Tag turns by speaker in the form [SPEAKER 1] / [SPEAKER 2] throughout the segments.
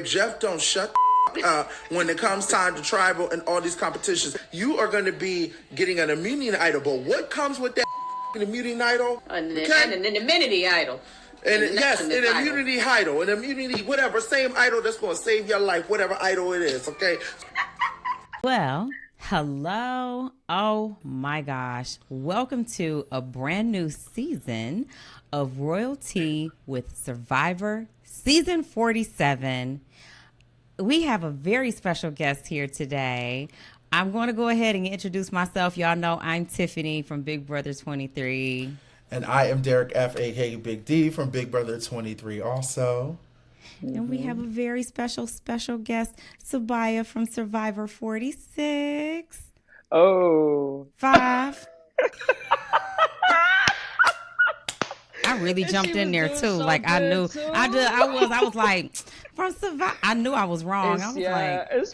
[SPEAKER 1] if Jeff don't shut the up when it comes time to tribal and all these competitions, you are going to be getting an immunity idol. But what comes with that immunity idol?
[SPEAKER 2] And an immunity idol.
[SPEAKER 1] And yes, an immunity idol, an immunity, whatever, same idol that's going to save your life, whatever idol it is, okay?
[SPEAKER 3] Well, hello. Oh my gosh. Welcome to a brand new season of Royalty with Survivor Season 47. We have a very special guest here today. I'm going to go ahead and introduce myself. Y'all know I'm Tiffany from Big Brother 23.
[SPEAKER 4] And I am Derek F, a.k.a. Big D from Big Brother 23 also.
[SPEAKER 3] And we have a very special guest, Sabaya from Survivor 46.
[SPEAKER 5] Oh.
[SPEAKER 3] 5. I really jumped in there too.
[SPEAKER 5] So
[SPEAKER 3] like I knew
[SPEAKER 5] too.
[SPEAKER 3] I was like from Survivor. I knew I was wrong.
[SPEAKER 5] It's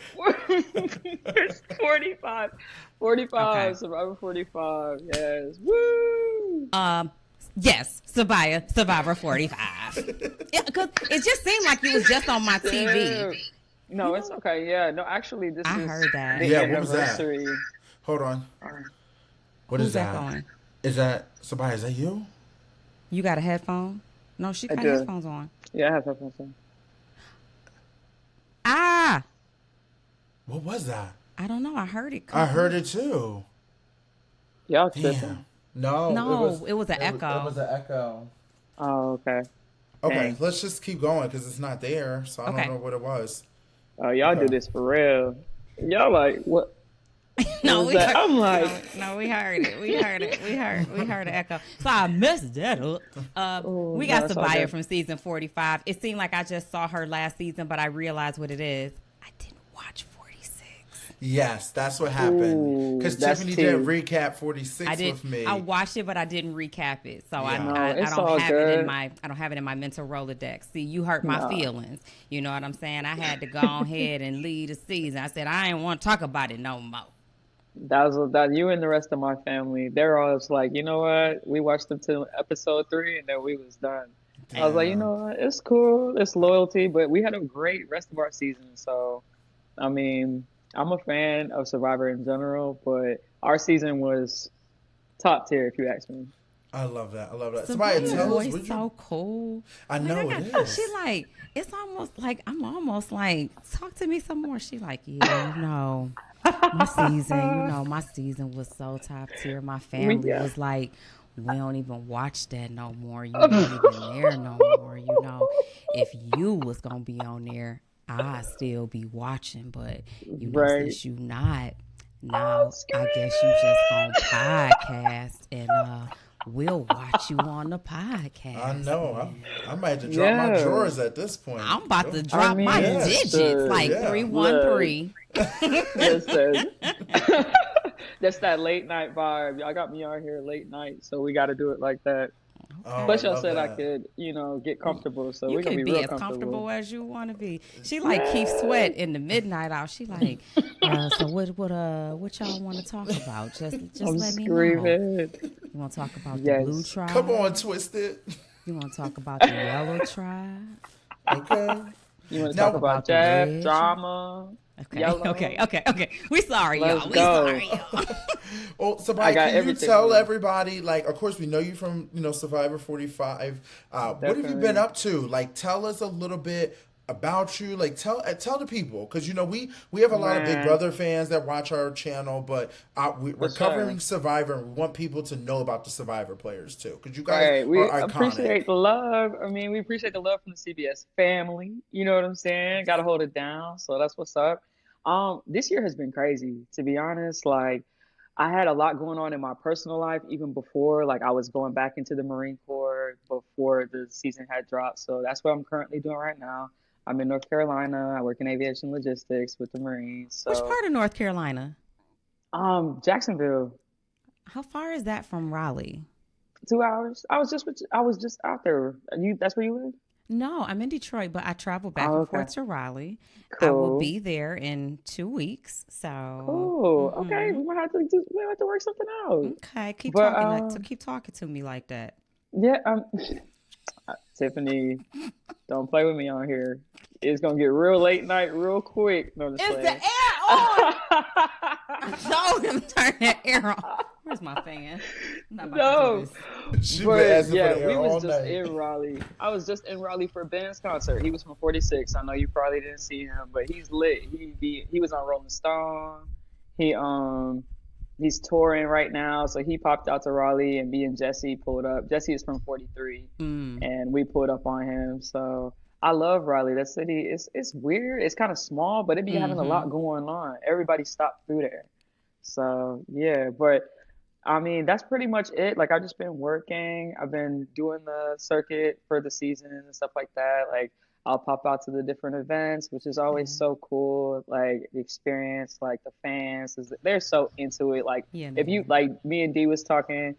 [SPEAKER 5] 45. 45,
[SPEAKER 3] Okay.
[SPEAKER 5] Survivor 45. Yes. Woo!
[SPEAKER 3] Yes, Survivor 45. Yeah, because it just seemed like you was just on my TV.
[SPEAKER 5] No, it's okay. Yeah. No, actually, this
[SPEAKER 3] I
[SPEAKER 5] is
[SPEAKER 3] heard that.
[SPEAKER 5] the
[SPEAKER 4] Yeah, what was that?
[SPEAKER 5] anniversary.
[SPEAKER 4] Hold on. What
[SPEAKER 3] Who's
[SPEAKER 4] is that?
[SPEAKER 3] going?
[SPEAKER 4] Is that Sabaya? Is that you?
[SPEAKER 3] You got a headphone? No, she got
[SPEAKER 5] do.
[SPEAKER 3] headphones on.
[SPEAKER 5] Yeah, I have headphones on.
[SPEAKER 3] Ah,
[SPEAKER 4] What was that?
[SPEAKER 3] I don't know. I heard it.
[SPEAKER 4] I heard it too.
[SPEAKER 5] Y'all tripping.
[SPEAKER 4] Damn. No,
[SPEAKER 3] It was an echo.
[SPEAKER 4] It was an echo.
[SPEAKER 5] Oh, okay.
[SPEAKER 4] Okay,
[SPEAKER 5] Dang.
[SPEAKER 4] let's just keep going because it's not there, so I
[SPEAKER 3] Okay.
[SPEAKER 4] don't know what it was.
[SPEAKER 5] Oh, y'all do this for real. Y'all like, what?
[SPEAKER 3] No,
[SPEAKER 5] What was
[SPEAKER 3] we
[SPEAKER 5] that?
[SPEAKER 3] heard,
[SPEAKER 5] I'm like,
[SPEAKER 3] no, we heard it. We heard the echo. So I messed that up. We got
[SPEAKER 5] no, it's all
[SPEAKER 3] Sabaya
[SPEAKER 5] good.
[SPEAKER 3] from season 45. It seemed like I just saw her last season, but I realized what it is. I didn't watch 46.
[SPEAKER 4] Yes, that's what happened. Because
[SPEAKER 5] Ooh, that's
[SPEAKER 4] Tiffany
[SPEAKER 5] tea.
[SPEAKER 4] didn't recap 46
[SPEAKER 3] I did.
[SPEAKER 4] with me.
[SPEAKER 3] I watched it, but I didn't recap it. So
[SPEAKER 4] Yeah.
[SPEAKER 5] No,
[SPEAKER 3] I
[SPEAKER 5] it's
[SPEAKER 3] don't
[SPEAKER 5] all
[SPEAKER 3] have it in
[SPEAKER 5] good.
[SPEAKER 3] my mental Rolodex. See, you hurt my
[SPEAKER 5] No.
[SPEAKER 3] feelings. You know what I'm saying? I had to go ahead and lead a season. I said I ain't want to talk about it no more.
[SPEAKER 5] that you and the rest of my family, they're all just like, you know what? We watched them till episode 3 and then we was done. I was like, you know what? It's cool. It's loyalty, but we had a great rest of our season. So, I mean, I'm a fan of Survivor in general, but our season was top tier, if you ask me.
[SPEAKER 4] I love that. Sabaya,
[SPEAKER 3] Sabaya's
[SPEAKER 4] tell us
[SPEAKER 3] voice
[SPEAKER 4] what you...
[SPEAKER 3] so cool.
[SPEAKER 4] I know
[SPEAKER 3] Like,
[SPEAKER 4] it is.
[SPEAKER 3] She like, it's almost like, I'm almost like, talk to me some more. She like, yeah, my season was so top tier. My family
[SPEAKER 5] Yeah.
[SPEAKER 3] was like, we don't even watch that no more. You ain't even there no more. You know, if you was going to be on there, I'd still be watching. But,
[SPEAKER 5] Right.
[SPEAKER 3] since you not, now I guess you just going to podcast and we'll watch you on the podcast.
[SPEAKER 4] I know. I might have to drop my
[SPEAKER 5] Yeah.
[SPEAKER 4] drawers at this point.
[SPEAKER 3] I'm about to drop my
[SPEAKER 5] yes,
[SPEAKER 3] digits
[SPEAKER 5] sir.
[SPEAKER 3] like
[SPEAKER 4] Yeah.
[SPEAKER 3] 313.
[SPEAKER 5] Listen. That's that late night vibe. Y'all got me out here late night, so we got to do it like that.
[SPEAKER 4] Oh,
[SPEAKER 5] But y'all
[SPEAKER 4] love
[SPEAKER 5] said I
[SPEAKER 4] that.
[SPEAKER 5] could, get comfortable, so
[SPEAKER 3] You
[SPEAKER 5] we're gonna
[SPEAKER 3] can
[SPEAKER 5] be
[SPEAKER 3] be
[SPEAKER 5] real
[SPEAKER 3] as comfortable
[SPEAKER 5] comfortable.
[SPEAKER 3] as you want to be. She like Keith Sweat in the Midnight Hour. She like, so what y'all want to talk about? Just
[SPEAKER 5] I'm
[SPEAKER 3] let me know.
[SPEAKER 5] screaming.
[SPEAKER 3] You want to talk about
[SPEAKER 5] Yes.
[SPEAKER 3] the Blue Tribe?
[SPEAKER 4] Come on, Twisted.
[SPEAKER 3] You want to talk about the Yellow Tribe?
[SPEAKER 4] Okay.
[SPEAKER 5] You want to
[SPEAKER 4] Now-
[SPEAKER 5] talk about
[SPEAKER 3] the
[SPEAKER 5] Jeff,
[SPEAKER 3] red.
[SPEAKER 5] drama?
[SPEAKER 3] Okay,
[SPEAKER 5] Yellow.
[SPEAKER 3] okay. We sorry,
[SPEAKER 5] Let's
[SPEAKER 3] y'all. We
[SPEAKER 5] go.
[SPEAKER 3] sorry, y'all.
[SPEAKER 4] Well, Sabaya,
[SPEAKER 5] I got
[SPEAKER 4] can you
[SPEAKER 5] everything
[SPEAKER 4] tell
[SPEAKER 5] ready.
[SPEAKER 4] everybody, like, of course, we know you from, Survivor 45. What have you
[SPEAKER 5] Definitely.
[SPEAKER 4] been up to? Like, tell us a little bit about you. Like, tell the people. Because, we have a lot of Big
[SPEAKER 5] Man.
[SPEAKER 4] Brother fans that watch our channel, but we're
[SPEAKER 5] sure.
[SPEAKER 4] covering Survivor, and we want people to know about the Survivor players, too. Because you guys
[SPEAKER 5] Right, we
[SPEAKER 4] are iconic.
[SPEAKER 5] appreciate the love. I mean, we appreciate the love from the CBS family. You know what I'm saying? Got to hold it down. So that's what's up. This year has been crazy, to be honest. Like, I had a lot going on in my personal life even before. Like, I was going back into the Marine Corps before the season had dropped. So that's what I'm currently doing right now. I'm in North Carolina. I work in aviation logistics with the Marines. So,
[SPEAKER 3] Which part of North Carolina?
[SPEAKER 5] Jacksonville,
[SPEAKER 3] How far is that from Raleigh?
[SPEAKER 5] 2 hours. I was just out there. That's where you live?
[SPEAKER 3] No, I'm in Detroit, but I travel back
[SPEAKER 5] Oh,
[SPEAKER 3] and
[SPEAKER 5] okay.
[SPEAKER 3] forth to Raleigh. I will
[SPEAKER 5] Cool.
[SPEAKER 3] be there in 2 weeks. So
[SPEAKER 5] Cool.
[SPEAKER 3] mhm.
[SPEAKER 5] Okay, we might have to work something out.
[SPEAKER 3] Okay, keep
[SPEAKER 5] But
[SPEAKER 3] talking to me like that.
[SPEAKER 5] yeah, Tiffany, don't play with me on here. It's gonna get real late night real quick. No, I'm just
[SPEAKER 3] Is the
[SPEAKER 5] playing.
[SPEAKER 3] air on? Show him turn that air on. Where's my fan? I'm not about to do this.
[SPEAKER 4] She
[SPEAKER 5] But
[SPEAKER 4] been asking
[SPEAKER 5] yeah,
[SPEAKER 4] for the
[SPEAKER 5] we
[SPEAKER 4] air all
[SPEAKER 5] was just
[SPEAKER 4] night.
[SPEAKER 5] in Raleigh. I was just in Raleigh for Ben's concert. He was from 46. I know you probably didn't see him, but he's lit. He was on Rolling Stone. He he's touring right now, so he popped out to Raleigh, and me and Jesse pulled up. Jesse is from 43, and we pulled up on him. So I love Raleigh. That city, it's weird. It's kind of small, but it be having a lot going on. Everybody stopped through there. So yeah, but I mean, that's pretty much it. Like, I've just been working. I've been doing the circuit for the season and stuff like that. Like, I'll pop out to the different events, which is always so cool. Like, the experience, like, the fans, they're so into it. Like,
[SPEAKER 3] Yeah,
[SPEAKER 5] if you,
[SPEAKER 3] man.
[SPEAKER 5] like, me and Dee was talking,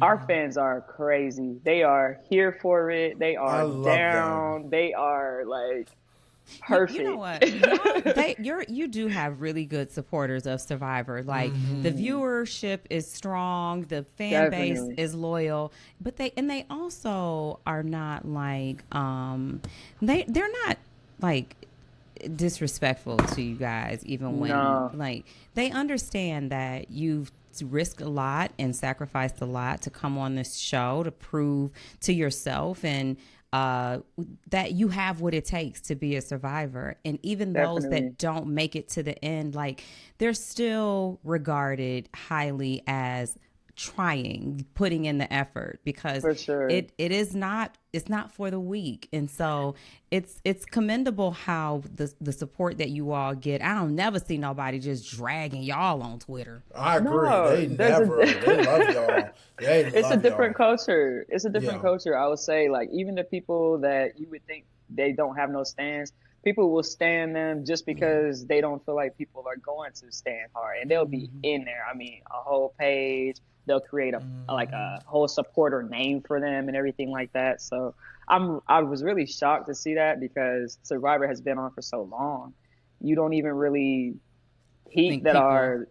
[SPEAKER 5] our fans are crazy. They are here for it. They
[SPEAKER 4] I
[SPEAKER 5] are
[SPEAKER 4] love
[SPEAKER 5] down.
[SPEAKER 4] them.
[SPEAKER 5] They are, like, perfect.
[SPEAKER 3] You know what? You do have really good supporters of Survivor. Like the viewership is strong, the fan base
[SPEAKER 5] Definitely.
[SPEAKER 3] is loyal, but they also are not like they're not like disrespectful to you guys, even when
[SPEAKER 5] No.
[SPEAKER 3] like they understand that you've risked a lot and sacrificed a lot to come on this show to prove to yourself and that you have what it takes to be a survivor. And even those
[SPEAKER 5] Definitely.
[SPEAKER 3] that don't make it to the end, like they're still regarded highly as trying, putting in the effort, because
[SPEAKER 5] For sure.
[SPEAKER 3] it's not for the weak. And so it's commendable how the support that you all get. I don't never see nobody just dragging y'all on Twitter.
[SPEAKER 4] I agree.
[SPEAKER 5] No,
[SPEAKER 4] They
[SPEAKER 5] there's
[SPEAKER 4] never. They love y'all.
[SPEAKER 5] It's a different
[SPEAKER 4] y'all.
[SPEAKER 5] culture. It's a different
[SPEAKER 4] Yeah.
[SPEAKER 5] culture. I would say, like, even the people that you would think they don't have no stands, people will stand them just because they don't feel like people are going to stand hard, and they'll be in there. I mean, a whole page. They'll create a whole supporter name for them and everything like that. So I was really shocked to see that, because Survivor has been on for so long. You don't even really
[SPEAKER 3] Think
[SPEAKER 5] that
[SPEAKER 3] people-
[SPEAKER 5] are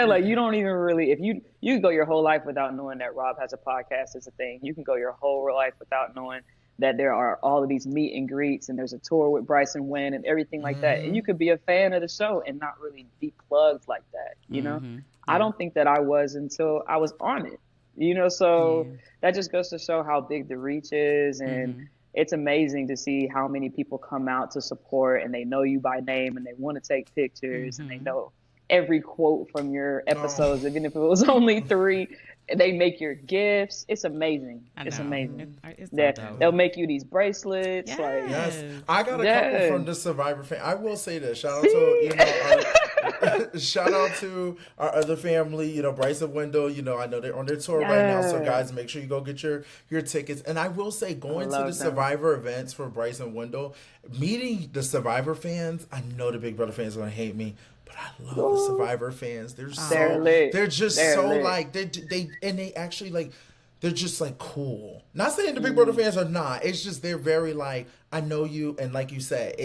[SPEAKER 5] like, you don't even really, if you can go your whole life without knowing that Rob has a podcast is a thing. You can go your whole life without knowing that there are all of these meet and greets and there's a tour with Bryson Wynn and everything like that. And you could be a fan of the show and not really be plugged like that, you know? I don't think that I was until I was on it, you know? So that just goes to show how big the reach is. And it's amazing to see how many people come out to support, and they know you by name and they want to take pictures and they know every quote from your episodes, even if it was only 3. They make your gifts. It's amazing.
[SPEAKER 3] I
[SPEAKER 5] It's
[SPEAKER 3] know.
[SPEAKER 5] amazing.
[SPEAKER 3] It's so
[SPEAKER 5] That
[SPEAKER 3] dope.
[SPEAKER 5] they'll make you these bracelets.
[SPEAKER 3] Yes.
[SPEAKER 5] Like,
[SPEAKER 4] Yes, I got a
[SPEAKER 5] Yeah.
[SPEAKER 4] couple from the Survivor fan. I will say this. Shout out to shout out to our other family. Bryson Wendell. I know they're on their tour right now. So
[SPEAKER 5] Yeah.
[SPEAKER 4] guys, make sure you go get your tickets. And I will say, going to
[SPEAKER 5] love
[SPEAKER 4] the
[SPEAKER 5] them.
[SPEAKER 4] Survivor events for Bryson Wendell, meeting the Survivor fans. I know the Big Brother fans are gonna hate me, but I love the Survivor fans. They're
[SPEAKER 5] They're lit.
[SPEAKER 4] They're just
[SPEAKER 5] They're
[SPEAKER 4] so
[SPEAKER 5] lit.
[SPEAKER 4] like they actually like. They're just like cool. Not saying the Big Brother fans are not. It's just they're very like, I know you, and like you said,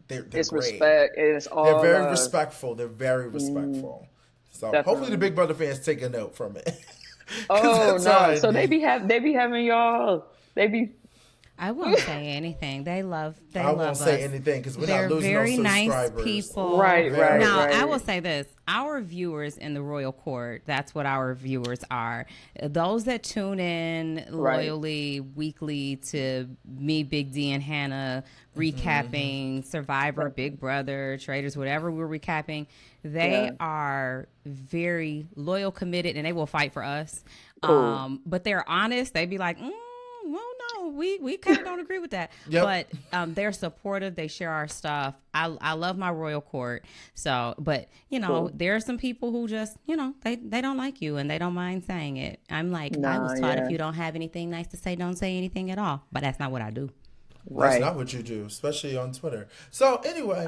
[SPEAKER 4] they're
[SPEAKER 5] it's
[SPEAKER 4] great.
[SPEAKER 5] respect. It's all
[SPEAKER 4] They're very
[SPEAKER 5] love.
[SPEAKER 4] respectful. They're very respectful. So
[SPEAKER 5] Definitely.
[SPEAKER 4] hopefully the Big Brother fans take a note from it. 'Cause
[SPEAKER 5] Oh
[SPEAKER 4] that's
[SPEAKER 5] no!
[SPEAKER 4] how I
[SPEAKER 5] So they
[SPEAKER 4] be.
[SPEAKER 5] be having y'all. They be
[SPEAKER 3] I won't say anything. They love
[SPEAKER 4] I won't
[SPEAKER 3] us.
[SPEAKER 4] say anything because we're
[SPEAKER 3] They're
[SPEAKER 4] not losing
[SPEAKER 3] very
[SPEAKER 4] no
[SPEAKER 3] nice
[SPEAKER 4] subscribers.
[SPEAKER 3] people.
[SPEAKER 5] Right,
[SPEAKER 4] right,
[SPEAKER 3] Now,
[SPEAKER 5] right.
[SPEAKER 3] I will say this. Our viewers in the Royal Court, that's what our viewers are. Those that tune in loyally weekly to me, Big D, and Hannah recapping Survivor, Big Brother, Traders, whatever we're recapping, they are very loyal, committed, and they will fight for us.
[SPEAKER 5] Cool.
[SPEAKER 3] But they're honest. They be like, well, no, we kind of don't agree with that.
[SPEAKER 4] Yep.
[SPEAKER 3] But they're supportive. They share our stuff. I love my Royal Court. So, but there are some people who just, they don't like you and they don't mind saying it. I'm like, I was taught if you don't have anything nice to say, don't say anything at all. But that's not what I do.
[SPEAKER 4] That's
[SPEAKER 5] right.
[SPEAKER 4] not what you do, especially on Twitter. So anyway,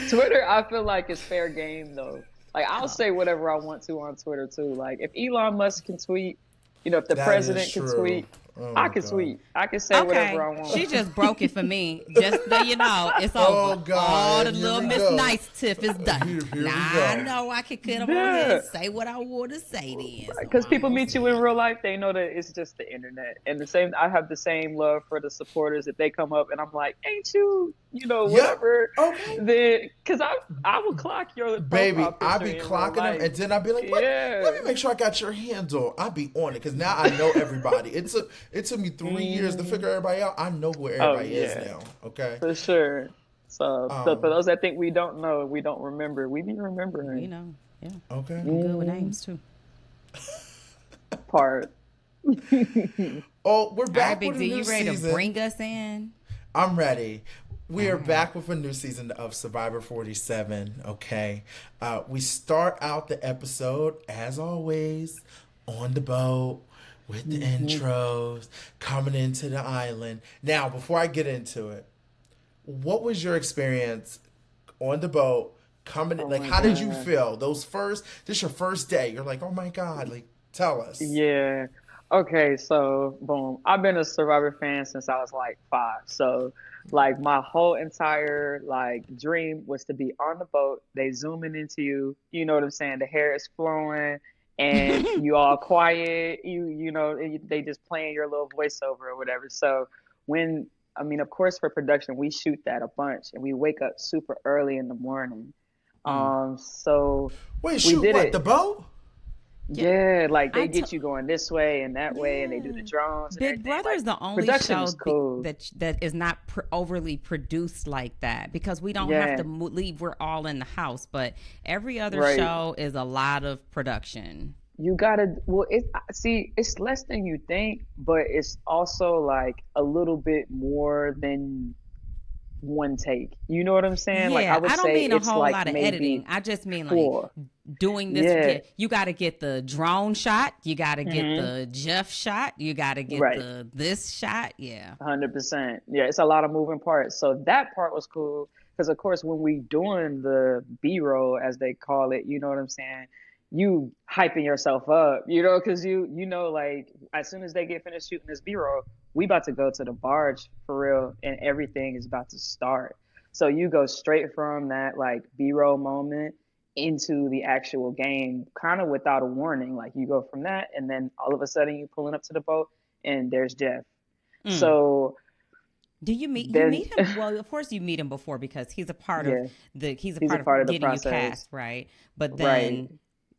[SPEAKER 5] Twitter, I feel like it's fair game though. Like, I'll say whatever I want to on Twitter too. Like, if Elon Musk can tweet, if the
[SPEAKER 4] that
[SPEAKER 5] president
[SPEAKER 4] is
[SPEAKER 5] can
[SPEAKER 4] true.
[SPEAKER 5] tweet,
[SPEAKER 4] Oh
[SPEAKER 5] I
[SPEAKER 4] my
[SPEAKER 5] can
[SPEAKER 4] God.
[SPEAKER 5] tweet. I can say whatever I
[SPEAKER 3] Okay,
[SPEAKER 5] want.
[SPEAKER 3] she just broke it for me. Just so you know, it's over.
[SPEAKER 4] Oh, God,
[SPEAKER 3] All the
[SPEAKER 4] here
[SPEAKER 3] little
[SPEAKER 4] we
[SPEAKER 3] Miss
[SPEAKER 4] go.
[SPEAKER 3] Nice Tiff is done.
[SPEAKER 4] Here we
[SPEAKER 3] Now
[SPEAKER 4] go.
[SPEAKER 3] I know I can come on here
[SPEAKER 5] Yeah.
[SPEAKER 3] and say what I want to say then. So
[SPEAKER 5] Because people
[SPEAKER 3] I'm
[SPEAKER 5] meet you in real life, they know that it's just the internet. And the same, I have the same love for the supporters. If they come up and I'm like, "Ain't you,
[SPEAKER 4] Yep.
[SPEAKER 5] whatever?"
[SPEAKER 4] Okay.
[SPEAKER 5] Then, because I will clock your
[SPEAKER 4] Baby,
[SPEAKER 5] profile
[SPEAKER 4] I
[SPEAKER 5] picture
[SPEAKER 4] be
[SPEAKER 5] in real
[SPEAKER 4] clocking them,
[SPEAKER 5] life.
[SPEAKER 4] and then I be like, "What?
[SPEAKER 5] Yeah.
[SPEAKER 4] Let me make sure I got your handle." I be on it because now I know everybody. It took me 3 years to figure everybody out. I know who everybody is
[SPEAKER 5] yeah.
[SPEAKER 4] now. Okay.
[SPEAKER 5] For sure. So, for
[SPEAKER 4] Um,
[SPEAKER 5] those that think we don't know, we don't remember, we be remembering.
[SPEAKER 3] you know, yeah,
[SPEAKER 4] Okay.
[SPEAKER 3] I'm good with names too.
[SPEAKER 5] Part.
[SPEAKER 4] Oh, we're
[SPEAKER 3] All right,
[SPEAKER 4] back
[SPEAKER 3] Big
[SPEAKER 4] with a
[SPEAKER 3] D,
[SPEAKER 4] new
[SPEAKER 3] you ready
[SPEAKER 4] season.
[SPEAKER 3] to bring us in?
[SPEAKER 4] I'm ready. We are back with a new season of Survivor 47. Okay. We start out the episode, as always, on the boat with the intros, coming into the island. Now, before I get into it, what was your experience on the boat coming in? Like,
[SPEAKER 5] my
[SPEAKER 4] how did you
[SPEAKER 5] God.
[SPEAKER 4] feel? This your first day. You're like, oh my God, like, tell us.
[SPEAKER 5] Yeah. Okay, so boom. I've been a Survivor fan since I was like 5. So like my whole entire like dream was to be on the boat. They zooming into you. You know what I'm saying? The hair is flowing and you all quiet. They just playing your little voiceover or whatever. So when I mean, of course, for production, we shoot that a bunch and we wake up super early in the morning. So
[SPEAKER 4] Wait,
[SPEAKER 5] we
[SPEAKER 4] shoot
[SPEAKER 5] did
[SPEAKER 4] what?
[SPEAKER 5] it.
[SPEAKER 4] The boat?
[SPEAKER 5] Yeah, like
[SPEAKER 3] I
[SPEAKER 5] they get
[SPEAKER 3] t-
[SPEAKER 5] you going this way and that way, and they do the
[SPEAKER 3] Yeah.
[SPEAKER 5] drones and
[SPEAKER 3] Big
[SPEAKER 5] everything.
[SPEAKER 3] Brother
[SPEAKER 5] Like
[SPEAKER 3] is the only
[SPEAKER 5] production
[SPEAKER 3] show
[SPEAKER 5] was cool.
[SPEAKER 3] that is not overly produced like that because we don't
[SPEAKER 5] Yeah.
[SPEAKER 3] have to leave. We're all in the house, but every other
[SPEAKER 5] Right.
[SPEAKER 3] show is a lot of production.
[SPEAKER 5] You gotta, well, it's less than you think, but it's also like a little bit more than one take. You know what I'm saying? Like I
[SPEAKER 3] Yeah,
[SPEAKER 5] would
[SPEAKER 3] I don't
[SPEAKER 5] say
[SPEAKER 3] mean a
[SPEAKER 5] it's
[SPEAKER 3] whole
[SPEAKER 5] like
[SPEAKER 3] lot of
[SPEAKER 5] maybe
[SPEAKER 3] editing. I just mean like
[SPEAKER 5] 4.
[SPEAKER 3] doing this.
[SPEAKER 5] Yeah.
[SPEAKER 3] You got to get the drone shot. You got to get the Jeff shot. You got to get
[SPEAKER 5] Right.
[SPEAKER 3] this shot. Yeah.
[SPEAKER 5] 100%. Yeah, it's a lot of moving parts. So that part was cool because, of course, when we doing the B-roll, as they call it, you know what I'm saying? You hyping yourself up, because like as soon as they get finished shooting this B-roll, we about to go to the barge for real, and everything is about to start. So you go straight from that like B-roll moment into the actual game, kind of without a warning. Like you go from that, and then all of a sudden you pulling up to the boat, and there's Jeff. So
[SPEAKER 3] Do you meet
[SPEAKER 5] then
[SPEAKER 3] him? Well, of course you meet him before because he's a part
[SPEAKER 5] Yeah.
[SPEAKER 3] of he's a
[SPEAKER 5] He's
[SPEAKER 3] part
[SPEAKER 5] a part
[SPEAKER 3] of
[SPEAKER 5] of the
[SPEAKER 3] getting you
[SPEAKER 5] process.
[SPEAKER 3] cast, right? But
[SPEAKER 5] Right.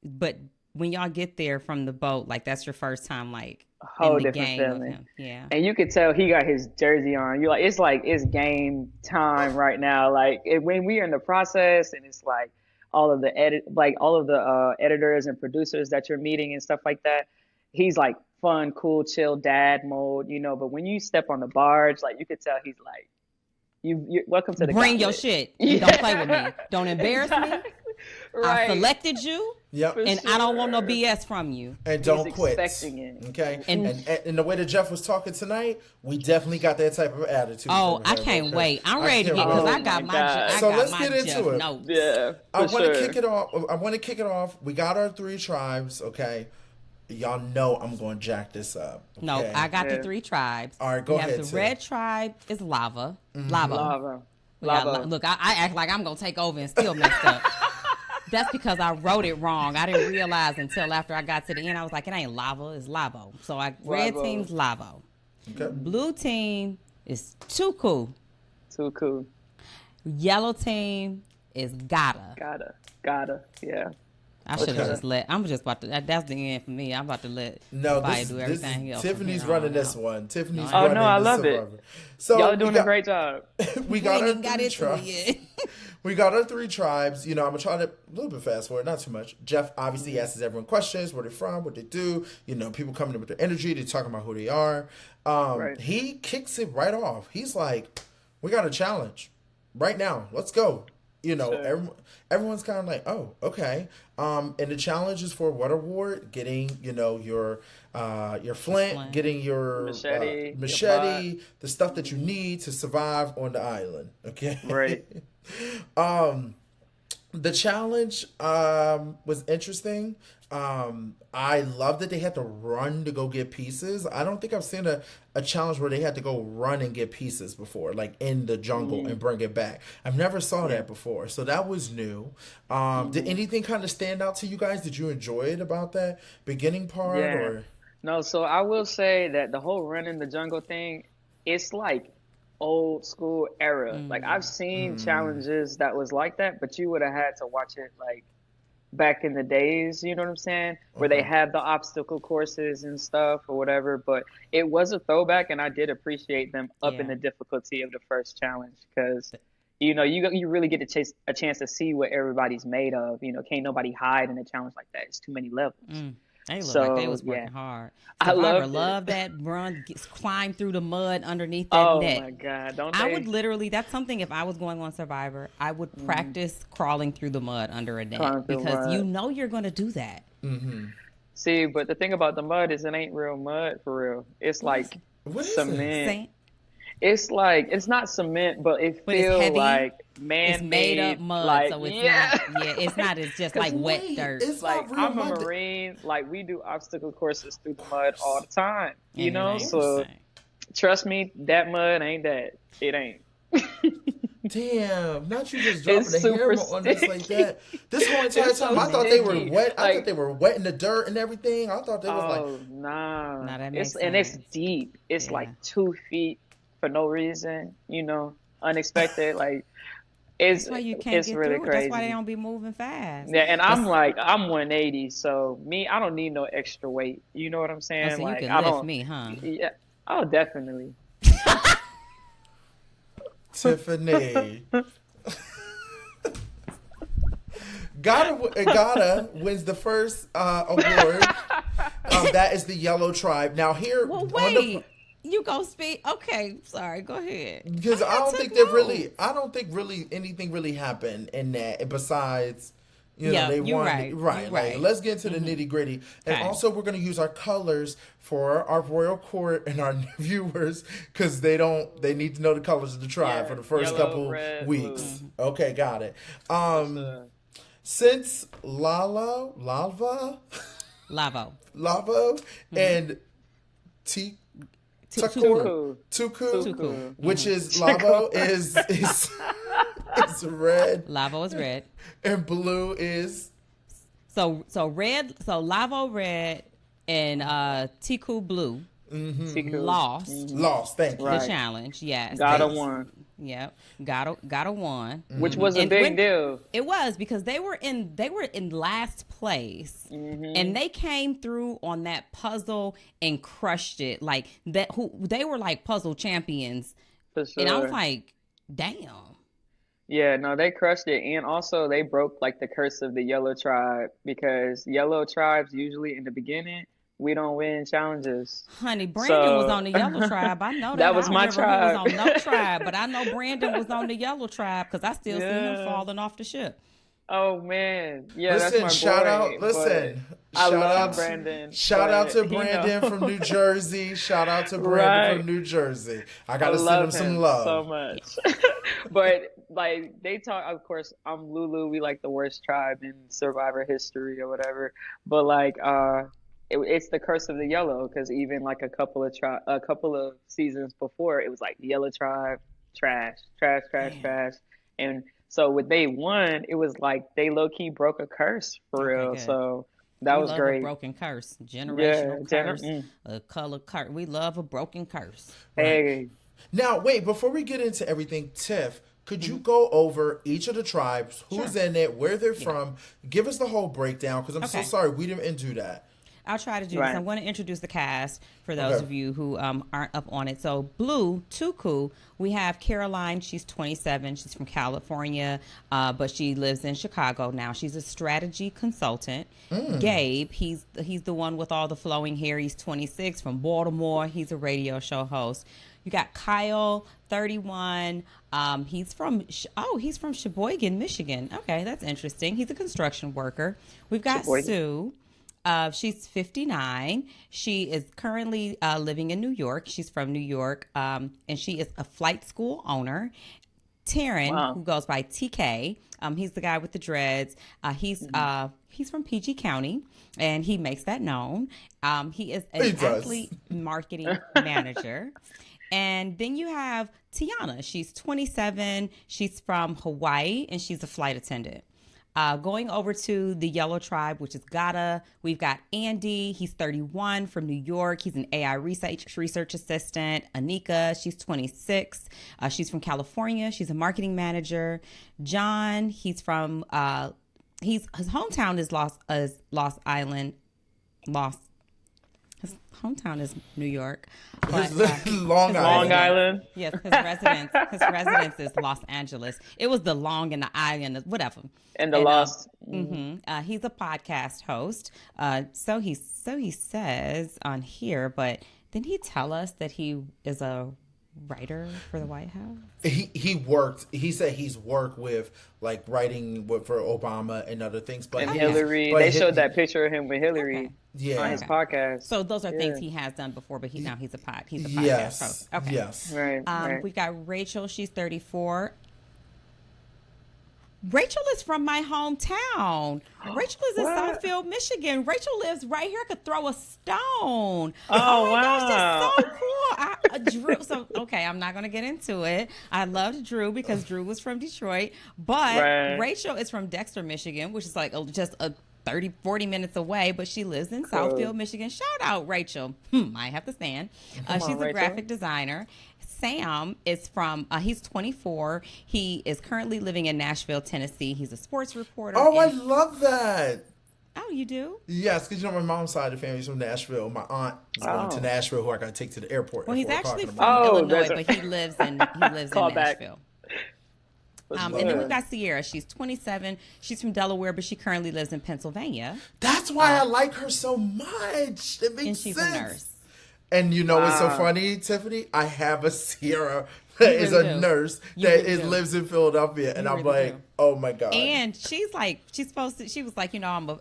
[SPEAKER 3] but when y'all get there from the boat, like that's your first time, like
[SPEAKER 5] Whole
[SPEAKER 3] in the
[SPEAKER 5] different
[SPEAKER 3] game with
[SPEAKER 5] feeling.
[SPEAKER 3] him. Yeah.
[SPEAKER 5] And you could tell he got his jersey on. You like it's game time right now. Like when we are in the process, and it's like all of the editors and producers that you're meeting and stuff like that. He's like fun, cool, chill dad mode, But when you step on the barge, like you could tell he's like, you welcome to the
[SPEAKER 3] Bring your
[SPEAKER 5] gauntlet.
[SPEAKER 3] shit.
[SPEAKER 5] Yeah.
[SPEAKER 3] Don't play with me. Don't embarrass me.
[SPEAKER 5] Right.
[SPEAKER 3] I selected you,
[SPEAKER 4] Yep.
[SPEAKER 5] For
[SPEAKER 3] and I don't want no
[SPEAKER 5] sure.
[SPEAKER 3] BS from you.
[SPEAKER 4] And don't
[SPEAKER 5] He's
[SPEAKER 4] quit.
[SPEAKER 5] expecting it.
[SPEAKER 4] Okay.
[SPEAKER 3] And-
[SPEAKER 4] And the way that Jeff was talking tonight, we definitely got that type of attitude.
[SPEAKER 3] Oh,
[SPEAKER 4] from
[SPEAKER 3] I
[SPEAKER 4] him,
[SPEAKER 3] can't
[SPEAKER 4] okay?
[SPEAKER 3] wait. I'm
[SPEAKER 4] I
[SPEAKER 3] ready to
[SPEAKER 4] can't
[SPEAKER 3] get because
[SPEAKER 4] wait.
[SPEAKER 3] I got
[SPEAKER 5] Oh
[SPEAKER 3] my
[SPEAKER 5] my God.
[SPEAKER 3] I
[SPEAKER 4] So
[SPEAKER 3] got
[SPEAKER 4] let's
[SPEAKER 3] my
[SPEAKER 4] get into
[SPEAKER 3] Jeff
[SPEAKER 4] it.
[SPEAKER 3] notes.
[SPEAKER 5] Yeah.
[SPEAKER 4] I
[SPEAKER 5] for
[SPEAKER 4] want to
[SPEAKER 5] sure.
[SPEAKER 4] kick it off. I want to kick it off. We got our 3 tribes. Okay. Y'all know I'm going to jack this up.
[SPEAKER 3] No,
[SPEAKER 4] okay?
[SPEAKER 3] I got the
[SPEAKER 5] Yeah.
[SPEAKER 3] 3 tribes.
[SPEAKER 4] All right, go
[SPEAKER 3] we have
[SPEAKER 4] ahead,
[SPEAKER 3] the
[SPEAKER 4] Tim.
[SPEAKER 3] red tribe is lava.
[SPEAKER 5] Lava.
[SPEAKER 3] We got
[SPEAKER 5] Lava.
[SPEAKER 3] look, I act like I'm gonna take over and still messed up. That's because I wrote it wrong. I didn't realize until after I got to the end. I was like, it ain't lava, it's lavo. So red
[SPEAKER 5] Lavo.
[SPEAKER 3] team's lavo.
[SPEAKER 4] Okay.
[SPEAKER 3] Blue team is too cool.
[SPEAKER 5] Too cool.
[SPEAKER 3] Yellow team is gotta.
[SPEAKER 5] Gotta. Yeah.
[SPEAKER 3] I should have
[SPEAKER 4] Okay.
[SPEAKER 3] just let. I'm just about to. That's the end for me. I'm about to let
[SPEAKER 4] No,
[SPEAKER 3] everybody
[SPEAKER 4] this,
[SPEAKER 3] do
[SPEAKER 4] this
[SPEAKER 3] everything else. from
[SPEAKER 4] Tiffany's
[SPEAKER 3] here on
[SPEAKER 4] running this
[SPEAKER 3] out.
[SPEAKER 4] one. Tiffany's
[SPEAKER 3] Oh,
[SPEAKER 4] running
[SPEAKER 5] no, I
[SPEAKER 4] this
[SPEAKER 5] love it.
[SPEAKER 4] Survivor. So
[SPEAKER 5] Y'all
[SPEAKER 4] we
[SPEAKER 5] doing
[SPEAKER 4] got-
[SPEAKER 5] a great job.
[SPEAKER 4] we
[SPEAKER 3] We
[SPEAKER 4] got
[SPEAKER 3] ain't
[SPEAKER 4] our
[SPEAKER 3] even got
[SPEAKER 4] 3
[SPEAKER 3] into it
[SPEAKER 4] tribes.
[SPEAKER 3] yet.
[SPEAKER 4] We got our 3 tribes. I'm gonna try to a little bit fast forward, not too much. Jeff obviously asks everyone questions, where they're from, what they do. People coming in with their energy, they're talking about who they are.
[SPEAKER 5] Right.
[SPEAKER 4] He kicks it right off. He's like, "We got a challenge right now. Let's go." Everyone's kind of like, "Oh, okay." And the challenge is for what award? Getting your flint, getting your
[SPEAKER 5] Machete, your
[SPEAKER 4] machete, the stuff that you need to survive on the island. Okay,
[SPEAKER 5] Right.
[SPEAKER 4] The challenge was interesting. I love that they had to run to go get pieces. I don't think I've seen a challenge where they had to go run and get pieces before, like in the jungle and bring it back. I've never saw that before, so that was new. Did anything kind of stand out to you guys? Did you enjoy it about that beginning part?
[SPEAKER 5] Yeah.
[SPEAKER 4] Or
[SPEAKER 5] No, so I will say that the whole run in the jungle thing, it's like old school era. Like I've seen challenges that was like that, but you would have had to watch it like back in the days, you know what I'm saying? Where they had the obstacle courses and stuff or whatever. But it was a throwback, and I did appreciate them upping the difficulty of the first challenge because, you know, you really get to a chance to see what everybody's made of. You know, can't nobody hide in a challenge like that. It's too many levels.
[SPEAKER 3] They look like they was working hard. Survivor loved that run, climb through the mud underneath that net.
[SPEAKER 5] Oh my God! Don't
[SPEAKER 3] I
[SPEAKER 5] they?
[SPEAKER 3] would literally. That's something. If I was going on Survivor, I would practice crawling through the mud under a net because you know you're going to do that.
[SPEAKER 5] See, but the thing about the mud is it ain't real mud for real. It's like cement. It's like it's not cement, but it feels like man-made.
[SPEAKER 3] It's made up mud,
[SPEAKER 5] like,
[SPEAKER 3] so it's not. Yeah, it's not. It's just like wet dirt.
[SPEAKER 4] It's
[SPEAKER 5] like
[SPEAKER 4] not
[SPEAKER 5] I'm
[SPEAKER 4] real
[SPEAKER 5] a
[SPEAKER 4] mud.
[SPEAKER 5] Marine. Like we do obstacle courses through the mud all the time. You
[SPEAKER 3] And it
[SPEAKER 5] know,
[SPEAKER 3] ain't
[SPEAKER 5] so
[SPEAKER 3] the same.
[SPEAKER 5] trust me, that mud ain't that. It ain't.
[SPEAKER 4] Damn, not you just dropping
[SPEAKER 5] It's
[SPEAKER 4] the
[SPEAKER 5] super
[SPEAKER 4] hammer on us like that. This whole entire
[SPEAKER 5] It's so
[SPEAKER 4] time, I thought they were
[SPEAKER 5] sticky.
[SPEAKER 4] wet. I
[SPEAKER 5] Like-
[SPEAKER 4] thought they were wet in the dirt and everything. I thought they was
[SPEAKER 5] Oh
[SPEAKER 4] like,
[SPEAKER 5] nah.
[SPEAKER 3] Nah, that makes
[SPEAKER 5] And it's
[SPEAKER 3] sense.
[SPEAKER 5] deep. It's
[SPEAKER 3] Yeah.
[SPEAKER 5] like 2 feet for no reason. You know, unexpected. Like it's
[SPEAKER 3] That's why you can't
[SPEAKER 5] it's
[SPEAKER 3] get
[SPEAKER 5] really
[SPEAKER 3] through it.
[SPEAKER 5] crazy.
[SPEAKER 3] That's why they don't be moving fast.
[SPEAKER 5] Yeah, and I'm 180, so I don't need no extra weight. You know what I'm saying?
[SPEAKER 3] Oh, so
[SPEAKER 5] like
[SPEAKER 3] you
[SPEAKER 5] I
[SPEAKER 3] can lift
[SPEAKER 5] don't.
[SPEAKER 3] me, huh?
[SPEAKER 5] Yeah. Oh, definitely.
[SPEAKER 4] Tiffany. Gotta wins the first award. That is the Yellow Tribe. Now here,
[SPEAKER 3] Well,
[SPEAKER 4] on
[SPEAKER 3] wait. You go speak. Okay, sorry. Go ahead.
[SPEAKER 4] because I don't think really anything really happened in that besides. You know,
[SPEAKER 3] Yeah,
[SPEAKER 4] they
[SPEAKER 3] you're
[SPEAKER 4] won.
[SPEAKER 3] right.
[SPEAKER 4] Right.
[SPEAKER 3] You're
[SPEAKER 4] Like,
[SPEAKER 3] right.
[SPEAKER 4] let's get into the nitty gritty. And
[SPEAKER 3] Okay.
[SPEAKER 4] also, we're going to use our colors for our royal court and our viewers because they need to know the colors of the tribe
[SPEAKER 5] Yeah,
[SPEAKER 4] for the first
[SPEAKER 5] yellow,
[SPEAKER 4] couple
[SPEAKER 5] red,
[SPEAKER 4] weeks.
[SPEAKER 5] blue.
[SPEAKER 4] Okay, got it. Since Lavo
[SPEAKER 3] Lavo.
[SPEAKER 4] and
[SPEAKER 3] Tuku.
[SPEAKER 4] Tuku, which is Lavo is red
[SPEAKER 3] Lavo is red.
[SPEAKER 4] and blue is
[SPEAKER 3] So red. So Lavo red and Tiku blue
[SPEAKER 5] Tiku.
[SPEAKER 3] lost
[SPEAKER 4] lost. Thank you.
[SPEAKER 5] Right.
[SPEAKER 3] the challenge. Yes.
[SPEAKER 5] Gotta
[SPEAKER 3] they-
[SPEAKER 5] one.
[SPEAKER 3] Yep. Gotta one.
[SPEAKER 5] Which was a
[SPEAKER 3] And
[SPEAKER 5] big
[SPEAKER 3] when-
[SPEAKER 5] deal.
[SPEAKER 3] It was because they were in last place, and they came through on that puzzle and crushed it. Like that, they were like puzzle champions,
[SPEAKER 5] For sure.
[SPEAKER 3] and I was like, damn.
[SPEAKER 5] Yeah, no, they crushed it. And also they broke like the curse of the yellow tribe because yellow tribes usually in the beginning, we don't win challenges.
[SPEAKER 3] Honey, Brandon was
[SPEAKER 5] So-
[SPEAKER 3] on the yellow tribe. I know that.
[SPEAKER 5] That was
[SPEAKER 3] I don't
[SPEAKER 5] my
[SPEAKER 3] remember
[SPEAKER 5] tribe.
[SPEAKER 3] Who was on no tribe, but I know Brandon was on the yellow tribe because I still see him
[SPEAKER 5] Yeah.
[SPEAKER 3] falling off the ship.
[SPEAKER 5] Oh man. Yeah,
[SPEAKER 4] Listen,
[SPEAKER 5] that's my
[SPEAKER 4] shout
[SPEAKER 5] boy.
[SPEAKER 4] out. Listen,
[SPEAKER 5] but I
[SPEAKER 4] shout
[SPEAKER 5] love
[SPEAKER 4] out,
[SPEAKER 5] Brandon.
[SPEAKER 4] Shout out to
[SPEAKER 5] but, you know.
[SPEAKER 4] Brandon from New Jersey. Shout out to Brandon
[SPEAKER 5] Right.
[SPEAKER 4] from New Jersey. I
[SPEAKER 5] I
[SPEAKER 4] gotta send
[SPEAKER 5] love
[SPEAKER 4] him some
[SPEAKER 5] him
[SPEAKER 4] love.
[SPEAKER 5] so much. But like they talk, of course, I'm Lulu. We like the worst tribe in Survivor history or whatever. But like, it's the curse of the yellow because even like a couple of seasons before, it was like yellow tribe, trash, and so when they won, it was like they low key broke a curse for
[SPEAKER 3] Okay,
[SPEAKER 5] real.
[SPEAKER 3] good.
[SPEAKER 5] So that
[SPEAKER 3] We
[SPEAKER 5] was
[SPEAKER 3] love
[SPEAKER 5] great.
[SPEAKER 3] A broken curse, generational curse,
[SPEAKER 5] mm.
[SPEAKER 3] a color curse. We love a broken curse.
[SPEAKER 5] Hey,
[SPEAKER 4] Now, wait, before we get into everything, Tiff, could you go over each of the tribes, who's in it, where they're from? Give us the whole breakdown because I'm so
[SPEAKER 3] Okay.
[SPEAKER 4] sorry we didn't do that.
[SPEAKER 3] I'll try to do
[SPEAKER 5] Right.
[SPEAKER 3] this. I'm going to introduce the cast for those
[SPEAKER 4] Okay.
[SPEAKER 3] of you who aren't up on it. So, Blue, Tuku, we have Caroline. She's 27. She's from California, but she lives in Chicago now. She's a strategy consultant. Gabe, he's the one with all the flowing hair. He's 26 from Baltimore. He's a radio show host. You got Kyle, 31. He's from Sheboygan, Michigan. Okay, that's interesting. He's a construction worker. We've got
[SPEAKER 5] Sheboygan.
[SPEAKER 3] Sue. She's 59. She is currently living in New York. She's from New York, and she is a flight school owner. Taryn,
[SPEAKER 5] Wow.
[SPEAKER 3] who goes by TK. He's the guy with the dreads. He's from PG County, and he makes that known. He is an athlete marketing manager. And then you have Tiana. She's 27. She's from Hawaii, and she's a flight attendant. Going over to the Yellow Tribe, which is Gata, we've got Andy. He's 31 from New York. He's an AI research assistant. Anika, she's 26. She's from California. She's a marketing manager. John, he's from his hometown is Lost Island. His hometown is New York. But,
[SPEAKER 4] Long
[SPEAKER 5] Island.
[SPEAKER 3] Yes, his residence is Los Angeles. It was the long and the island, whatever.
[SPEAKER 5] And the Lost.
[SPEAKER 3] He's a podcast host. So he says on here, but didn't he tell us that he is a writer for the White House?
[SPEAKER 4] He said he's worked with like writing for Obama and other things, but
[SPEAKER 5] And Hillary. They showed that picture of him with Hillary on his podcast.
[SPEAKER 3] So those are things he has done before, but he's a podcast host. Okay.
[SPEAKER 4] Yes.
[SPEAKER 5] Right.
[SPEAKER 3] We got Rachel. She's 34. Rachel is from my hometown. Rachel is in Southfield, Michigan. Rachel lives right here. I could throw a stone. Oh my gosh, that's so cool. Drew. So okay, I'm not gonna get into it. I loved Drew because Drew was from Detroit, but Rachel is from Dexter, Michigan, which is like just a 40 minutes away, but she lives in Southfield, Michigan. Shout out Rachel. I have to stand. She's a graphic designer. Sam is from, he's 24. He is currently living in Nashville, Tennessee. He's a sports reporter.
[SPEAKER 4] Oh, I love that.
[SPEAKER 3] Oh, you do?
[SPEAKER 4] Yes, because my mom's side of the family is from Nashville. My aunt is going to Nashville, who I got to take to the airport.
[SPEAKER 3] Well, he's actually from Illinois, but he lives in Nashville. And then we've got Sierra. She's 27. She's from Delaware, but she currently lives in Pennsylvania.
[SPEAKER 4] That's why I like her so much. It makes
[SPEAKER 3] and she's
[SPEAKER 4] sense.
[SPEAKER 3] a nurse.
[SPEAKER 4] And you know what's so funny, Tiffany? I have a Sierra that is a nurse that lives in Philadelphia, and I'm like, oh my god.
[SPEAKER 3] And she's like, she was like, you know,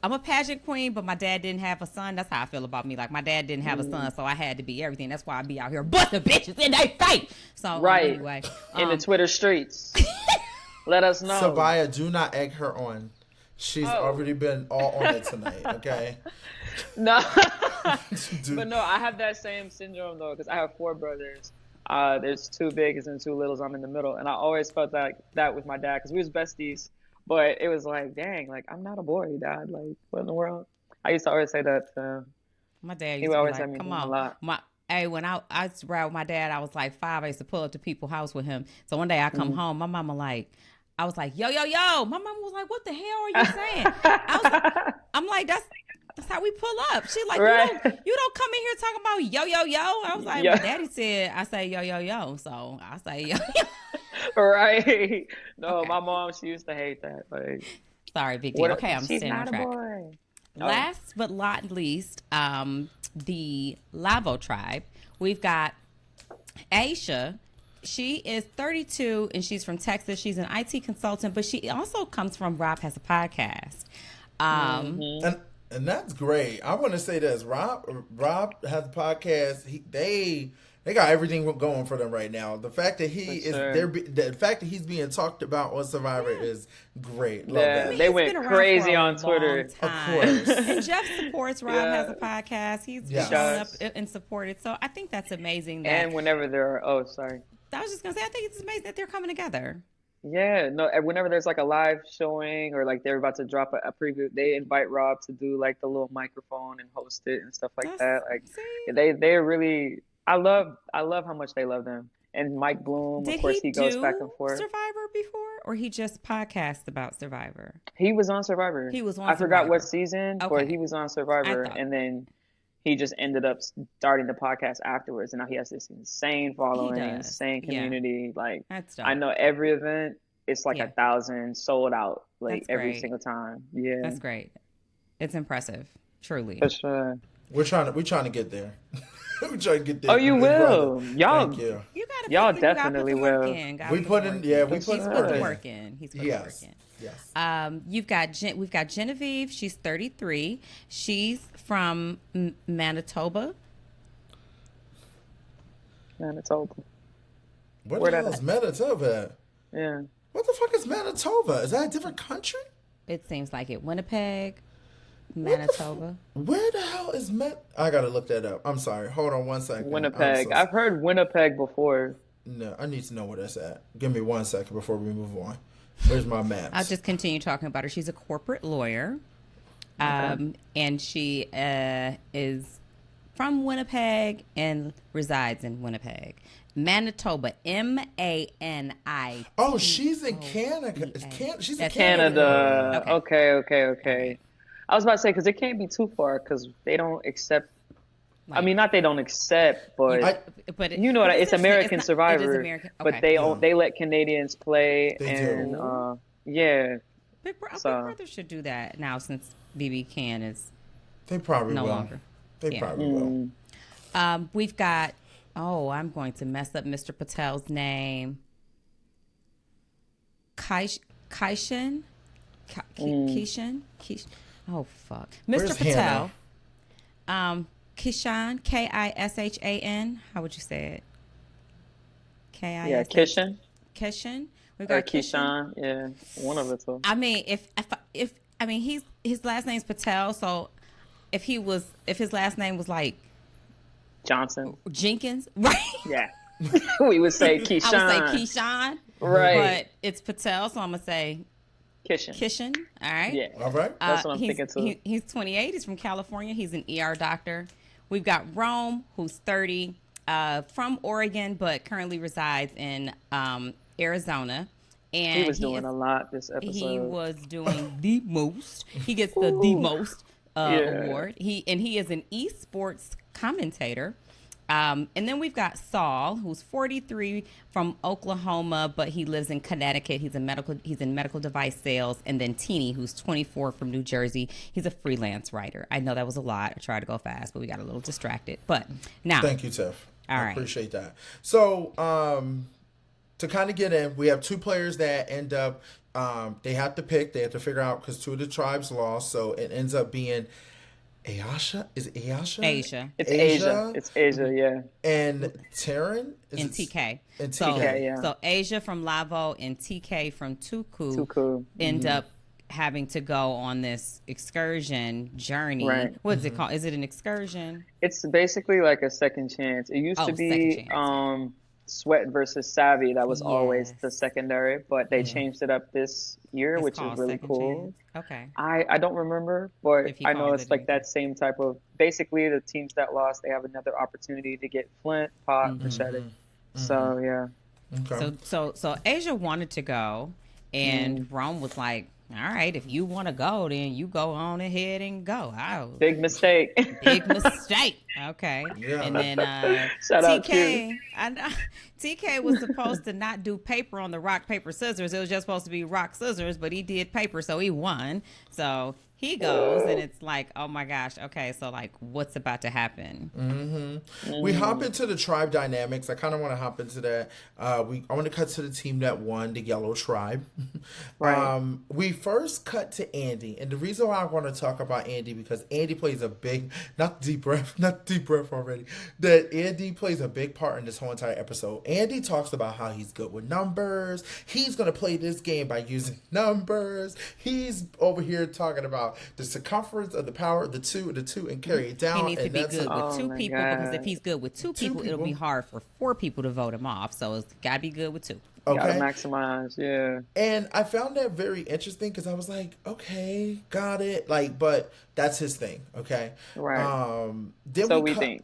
[SPEAKER 3] I'm a pageant queen, but my dad didn't have a son. That's how I feel about me. Like my dad didn't have a son, so I had to be everything. That's why I be out here busting bitches in they face. So anyway,
[SPEAKER 5] in the Twitter streets, let us know.
[SPEAKER 4] Sabaya, do not egg her on. She's already been all on it tonight. Okay.
[SPEAKER 5] No, but no, I have that same syndrome though, because I have 4 brothers. There's 2 bigs and 2 littles. I'm in the middle, and I always felt that with my dad because we was besties. But it was like, dang, like I'm not a boy, Dad. Like, what in the world? I used to always say that.
[SPEAKER 3] My dad
[SPEAKER 5] used to always have me come on a lot.
[SPEAKER 3] When I used to ride with my dad, I was like 5. I used to pull up to people's house with him. So one day I come home, my mama I was like, yo, yo, yo. My mama was like, what the hell are you saying? I'm like, that's how we pull up. She like, you don't come in here talking about yo, yo, yo. I was like, my daddy said, I say yo, yo, yo. So I say yo, yo.
[SPEAKER 5] Right. No, my mom, she used to hate that. Like,
[SPEAKER 3] sorry, big deal. Okay, I'm
[SPEAKER 5] she's
[SPEAKER 3] staying on
[SPEAKER 5] not
[SPEAKER 3] track.
[SPEAKER 5] A boy.
[SPEAKER 3] Last but not least, the Lavo tribe. We've got Aisha. She is 32 and she's from Texas. She's an IT consultant, but she also comes from Rob Has a Podcast.
[SPEAKER 4] And that's great. I want to say this. Rob has a podcast. They got everything going for them right now. The fact that the fact that he's being talked about on Survivor is great. Love that.
[SPEAKER 5] They went crazy on Twitter.
[SPEAKER 4] Of course.
[SPEAKER 3] And Jeff supports Rob Has a Podcast. He's shown up and supported. So I think that's amazing.
[SPEAKER 5] And whenever there are,
[SPEAKER 3] I was just gonna say, I think it's amazing that they're coming together.
[SPEAKER 5] Yeah, no. Whenever there's like a live showing or like they're about to drop a preview, they invite Rob to do like the little microphone and host it and stuff like that. Like they're really. I love how much they love them. And Mike Bloom, of course, he goes back and forth.
[SPEAKER 3] Survivor before, or he just podcast about Survivor?
[SPEAKER 5] He was on Survivor. I forgot what season, but he was on Survivor, and then he just ended up starting the podcast afterwards, and now he has this insane following, insane community. Like, I know every event, it's like 1,000 sold out, like every single time. Yeah,
[SPEAKER 3] that's great. It's impressive, truly.
[SPEAKER 5] For sure.
[SPEAKER 4] We're trying to get there. We're trying to get there.
[SPEAKER 5] Oh, you will. Y'all,
[SPEAKER 4] thank you.
[SPEAKER 5] Y'all definitely will.
[SPEAKER 4] We put in
[SPEAKER 3] the work in. He's put the work in.
[SPEAKER 4] Yes.
[SPEAKER 3] We've got Genevieve. She's 33. She's from Manitoba.
[SPEAKER 5] Manitoba.
[SPEAKER 4] Where the hell is Manitoba at?
[SPEAKER 5] Yeah.
[SPEAKER 4] What the fuck is Manitoba? Is that a different country?
[SPEAKER 3] It seems like it. Winnipeg,
[SPEAKER 4] What the
[SPEAKER 3] Manitoba.
[SPEAKER 4] Where the hell is I gotta look that up. I'm sorry. Hold on one second.
[SPEAKER 5] Winnipeg. I've heard Winnipeg before.
[SPEAKER 4] No, I need to know where that's at. Give me 1 second before we move on. Where's my maps?
[SPEAKER 3] I'll just continue talking about her. She's a corporate lawyer, and she is from Winnipeg and resides in Winnipeg. Manitoba, MANI.
[SPEAKER 4] Oh, she's in Canada. She's in
[SPEAKER 3] That's
[SPEAKER 5] Canada.
[SPEAKER 3] Okay.
[SPEAKER 5] Okay. I was about to say, because it can't be too far, because they don't accept. I mean, not they don't accept, but you know what? It's American Survivor.
[SPEAKER 3] It is American.
[SPEAKER 5] But
[SPEAKER 3] Okay.
[SPEAKER 5] they let Canadians play,
[SPEAKER 4] They
[SPEAKER 5] and
[SPEAKER 4] do.
[SPEAKER 5] yeah.
[SPEAKER 3] Big
[SPEAKER 5] So-
[SPEAKER 3] Brother should do that now since BB Can is
[SPEAKER 4] They probably
[SPEAKER 3] no
[SPEAKER 4] will.
[SPEAKER 3] longer.
[SPEAKER 4] They
[SPEAKER 3] Yeah.
[SPEAKER 4] probably will.
[SPEAKER 3] We've got. Oh, I'm going to mess up Mr. Patel's name. Kishan. Oh fuck, Mr.
[SPEAKER 4] Where's
[SPEAKER 3] Patel.
[SPEAKER 4] Hannah?
[SPEAKER 3] Kishan, Kishan. How would you say it? Kishan.
[SPEAKER 5] Yeah, Kishan.
[SPEAKER 3] Kishan. We've
[SPEAKER 5] Or
[SPEAKER 3] got Kishan.
[SPEAKER 5] Kishan. Yeah, one of the two.
[SPEAKER 3] I mean, if I mean his last name's Patel, so if his last name was like
[SPEAKER 5] Johnson.
[SPEAKER 3] Jenkins, right?
[SPEAKER 5] Yeah. We would say Kishan.
[SPEAKER 3] I would say Kishan,
[SPEAKER 5] Right.
[SPEAKER 3] But it's Patel, so I'm gonna say
[SPEAKER 5] Kishan.
[SPEAKER 3] Kishan. All right.
[SPEAKER 5] Yeah.
[SPEAKER 4] All right.
[SPEAKER 5] That's what I'm thinking too.
[SPEAKER 3] He's 28. He's from California. He's an ER doctor. We've got Rome, who's 30, from Oregon, but currently resides in Arizona. And
[SPEAKER 5] He was doing a lot this episode.
[SPEAKER 3] He was doing the most. He gets the most award. He is an esports commentator. And then we've got Saul, who's 43 from Oklahoma, but he lives in Connecticut. He's in medical device sales. And then Teeny, who's 24 from New Jersey. He's a freelance writer. I know that was a lot. I tried to go fast, but we got a little distracted. But now,
[SPEAKER 4] Thank you, Tiff.
[SPEAKER 3] All
[SPEAKER 4] I
[SPEAKER 3] right.
[SPEAKER 4] appreciate that. So, to kind of get in, we have two players that end up, they have to pick, they have to figure out, because two of the tribes lost, so it ends up being Ayasha? Is it Ayasha?
[SPEAKER 3] Asia
[SPEAKER 5] It's Asia. It's Asia, yeah.
[SPEAKER 4] And Taryn?
[SPEAKER 3] and TK.
[SPEAKER 4] And
[SPEAKER 3] So,
[SPEAKER 4] TK.
[SPEAKER 5] yeah.
[SPEAKER 3] so Asia from Lavo and TK from Tuku
[SPEAKER 5] Tuku.
[SPEAKER 3] end up having to go on this excursion journey.
[SPEAKER 5] Right.
[SPEAKER 3] What's it called? Is it an excursion?
[SPEAKER 5] It's basically like a second chance. It used to
[SPEAKER 3] second
[SPEAKER 5] be
[SPEAKER 3] chance.
[SPEAKER 5] Sweat versus Savvy. That was always
[SPEAKER 3] Yes.
[SPEAKER 5] the secondary, but they changed it up this year,
[SPEAKER 3] It's
[SPEAKER 5] which is
[SPEAKER 3] called
[SPEAKER 5] really
[SPEAKER 3] Second
[SPEAKER 5] cool.
[SPEAKER 3] Chance. Okay.
[SPEAKER 5] I don't remember, but
[SPEAKER 3] If you
[SPEAKER 5] I
[SPEAKER 3] call
[SPEAKER 5] know
[SPEAKER 3] it
[SPEAKER 5] it's like that same type of. Basically, the teams that lost, they have another opportunity to get Flint, Pot, Machete. So yeah,
[SPEAKER 4] Okay.
[SPEAKER 3] So Asia wanted to go, and Rome was like, "All right, if you want to go, then you go on ahead and go."
[SPEAKER 5] big mistake.
[SPEAKER 3] Big mistake. Okay.
[SPEAKER 4] Yeah.
[SPEAKER 3] And then
[SPEAKER 5] Shout out
[SPEAKER 3] TK, I know TK was supposed to not do paper on the rock, paper, scissors. It was just supposed to be rock, scissors, but he did paper, so he won. So he goes, and it's like, oh my gosh, okay, so like, what's about to happen?
[SPEAKER 4] We hop into the tribe dynamics. I kind of want to hop into that. I want to cut to the team that won, the Yellow Tribe.
[SPEAKER 5] Right.
[SPEAKER 4] We first cut to Andy, and the reason why I want to talk about Andy because Andy plays a big, not deep breath already. That Andy plays a big part in this whole entire episode. Andy talks about how he's good with numbers. He's gonna play this game by using numbers. He's over here talking about the circumference of the power of the two, and carry it down.
[SPEAKER 3] He needs to
[SPEAKER 4] and
[SPEAKER 3] be
[SPEAKER 4] that's
[SPEAKER 3] good
[SPEAKER 4] a-
[SPEAKER 3] with two
[SPEAKER 5] my
[SPEAKER 3] people because
[SPEAKER 5] God.
[SPEAKER 3] if he's good with two people, it'll be
[SPEAKER 4] people.
[SPEAKER 3] hard for four people to vote him off. So it's got to be good with two.
[SPEAKER 5] Gotta
[SPEAKER 4] Okay.
[SPEAKER 5] maximize. Yeah.
[SPEAKER 4] And I found that very interesting because I was like, okay, got it. Like, but that's his thing, okay?
[SPEAKER 5] Right.
[SPEAKER 4] Then
[SPEAKER 5] So we
[SPEAKER 4] cut-
[SPEAKER 5] think.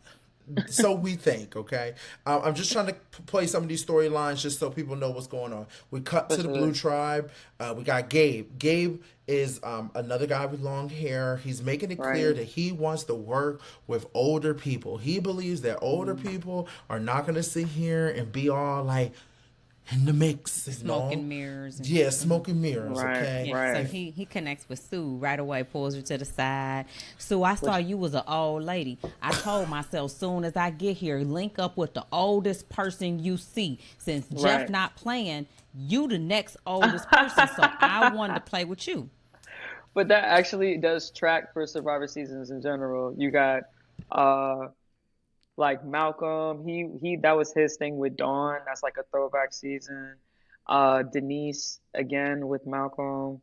[SPEAKER 4] So we think, okay? I'm just trying to play some of these storylines just so people know what's going on. We cut to the
[SPEAKER 5] sure.
[SPEAKER 4] Blue Tribe. We got Gabe. Gabe is another guy with long hair. He's making it clear
[SPEAKER 5] Right.
[SPEAKER 4] that he wants to work with older people. He believes that older
[SPEAKER 5] Mm.
[SPEAKER 4] people are not going to sit here and be all like in the mix. and all.
[SPEAKER 3] Smoke and mirrors. And
[SPEAKER 4] Yeah, smoke and mirrors,
[SPEAKER 5] Right,
[SPEAKER 4] okay?
[SPEAKER 3] Yeah,
[SPEAKER 5] right.
[SPEAKER 3] so he connects with Sue right away, pulls her to the side. Sue, I saw you was an old lady. I told myself soon as I get here, link up with the oldest person you see. Since Jeff
[SPEAKER 5] Right.
[SPEAKER 3] not playing, you the next oldest person, so I wanted to play with you.
[SPEAKER 5] But that actually does track for Survivor seasons in general. You got like Malcolm, he that was his thing with Dawn. That's like a throwback season. Denise again with Malcolm.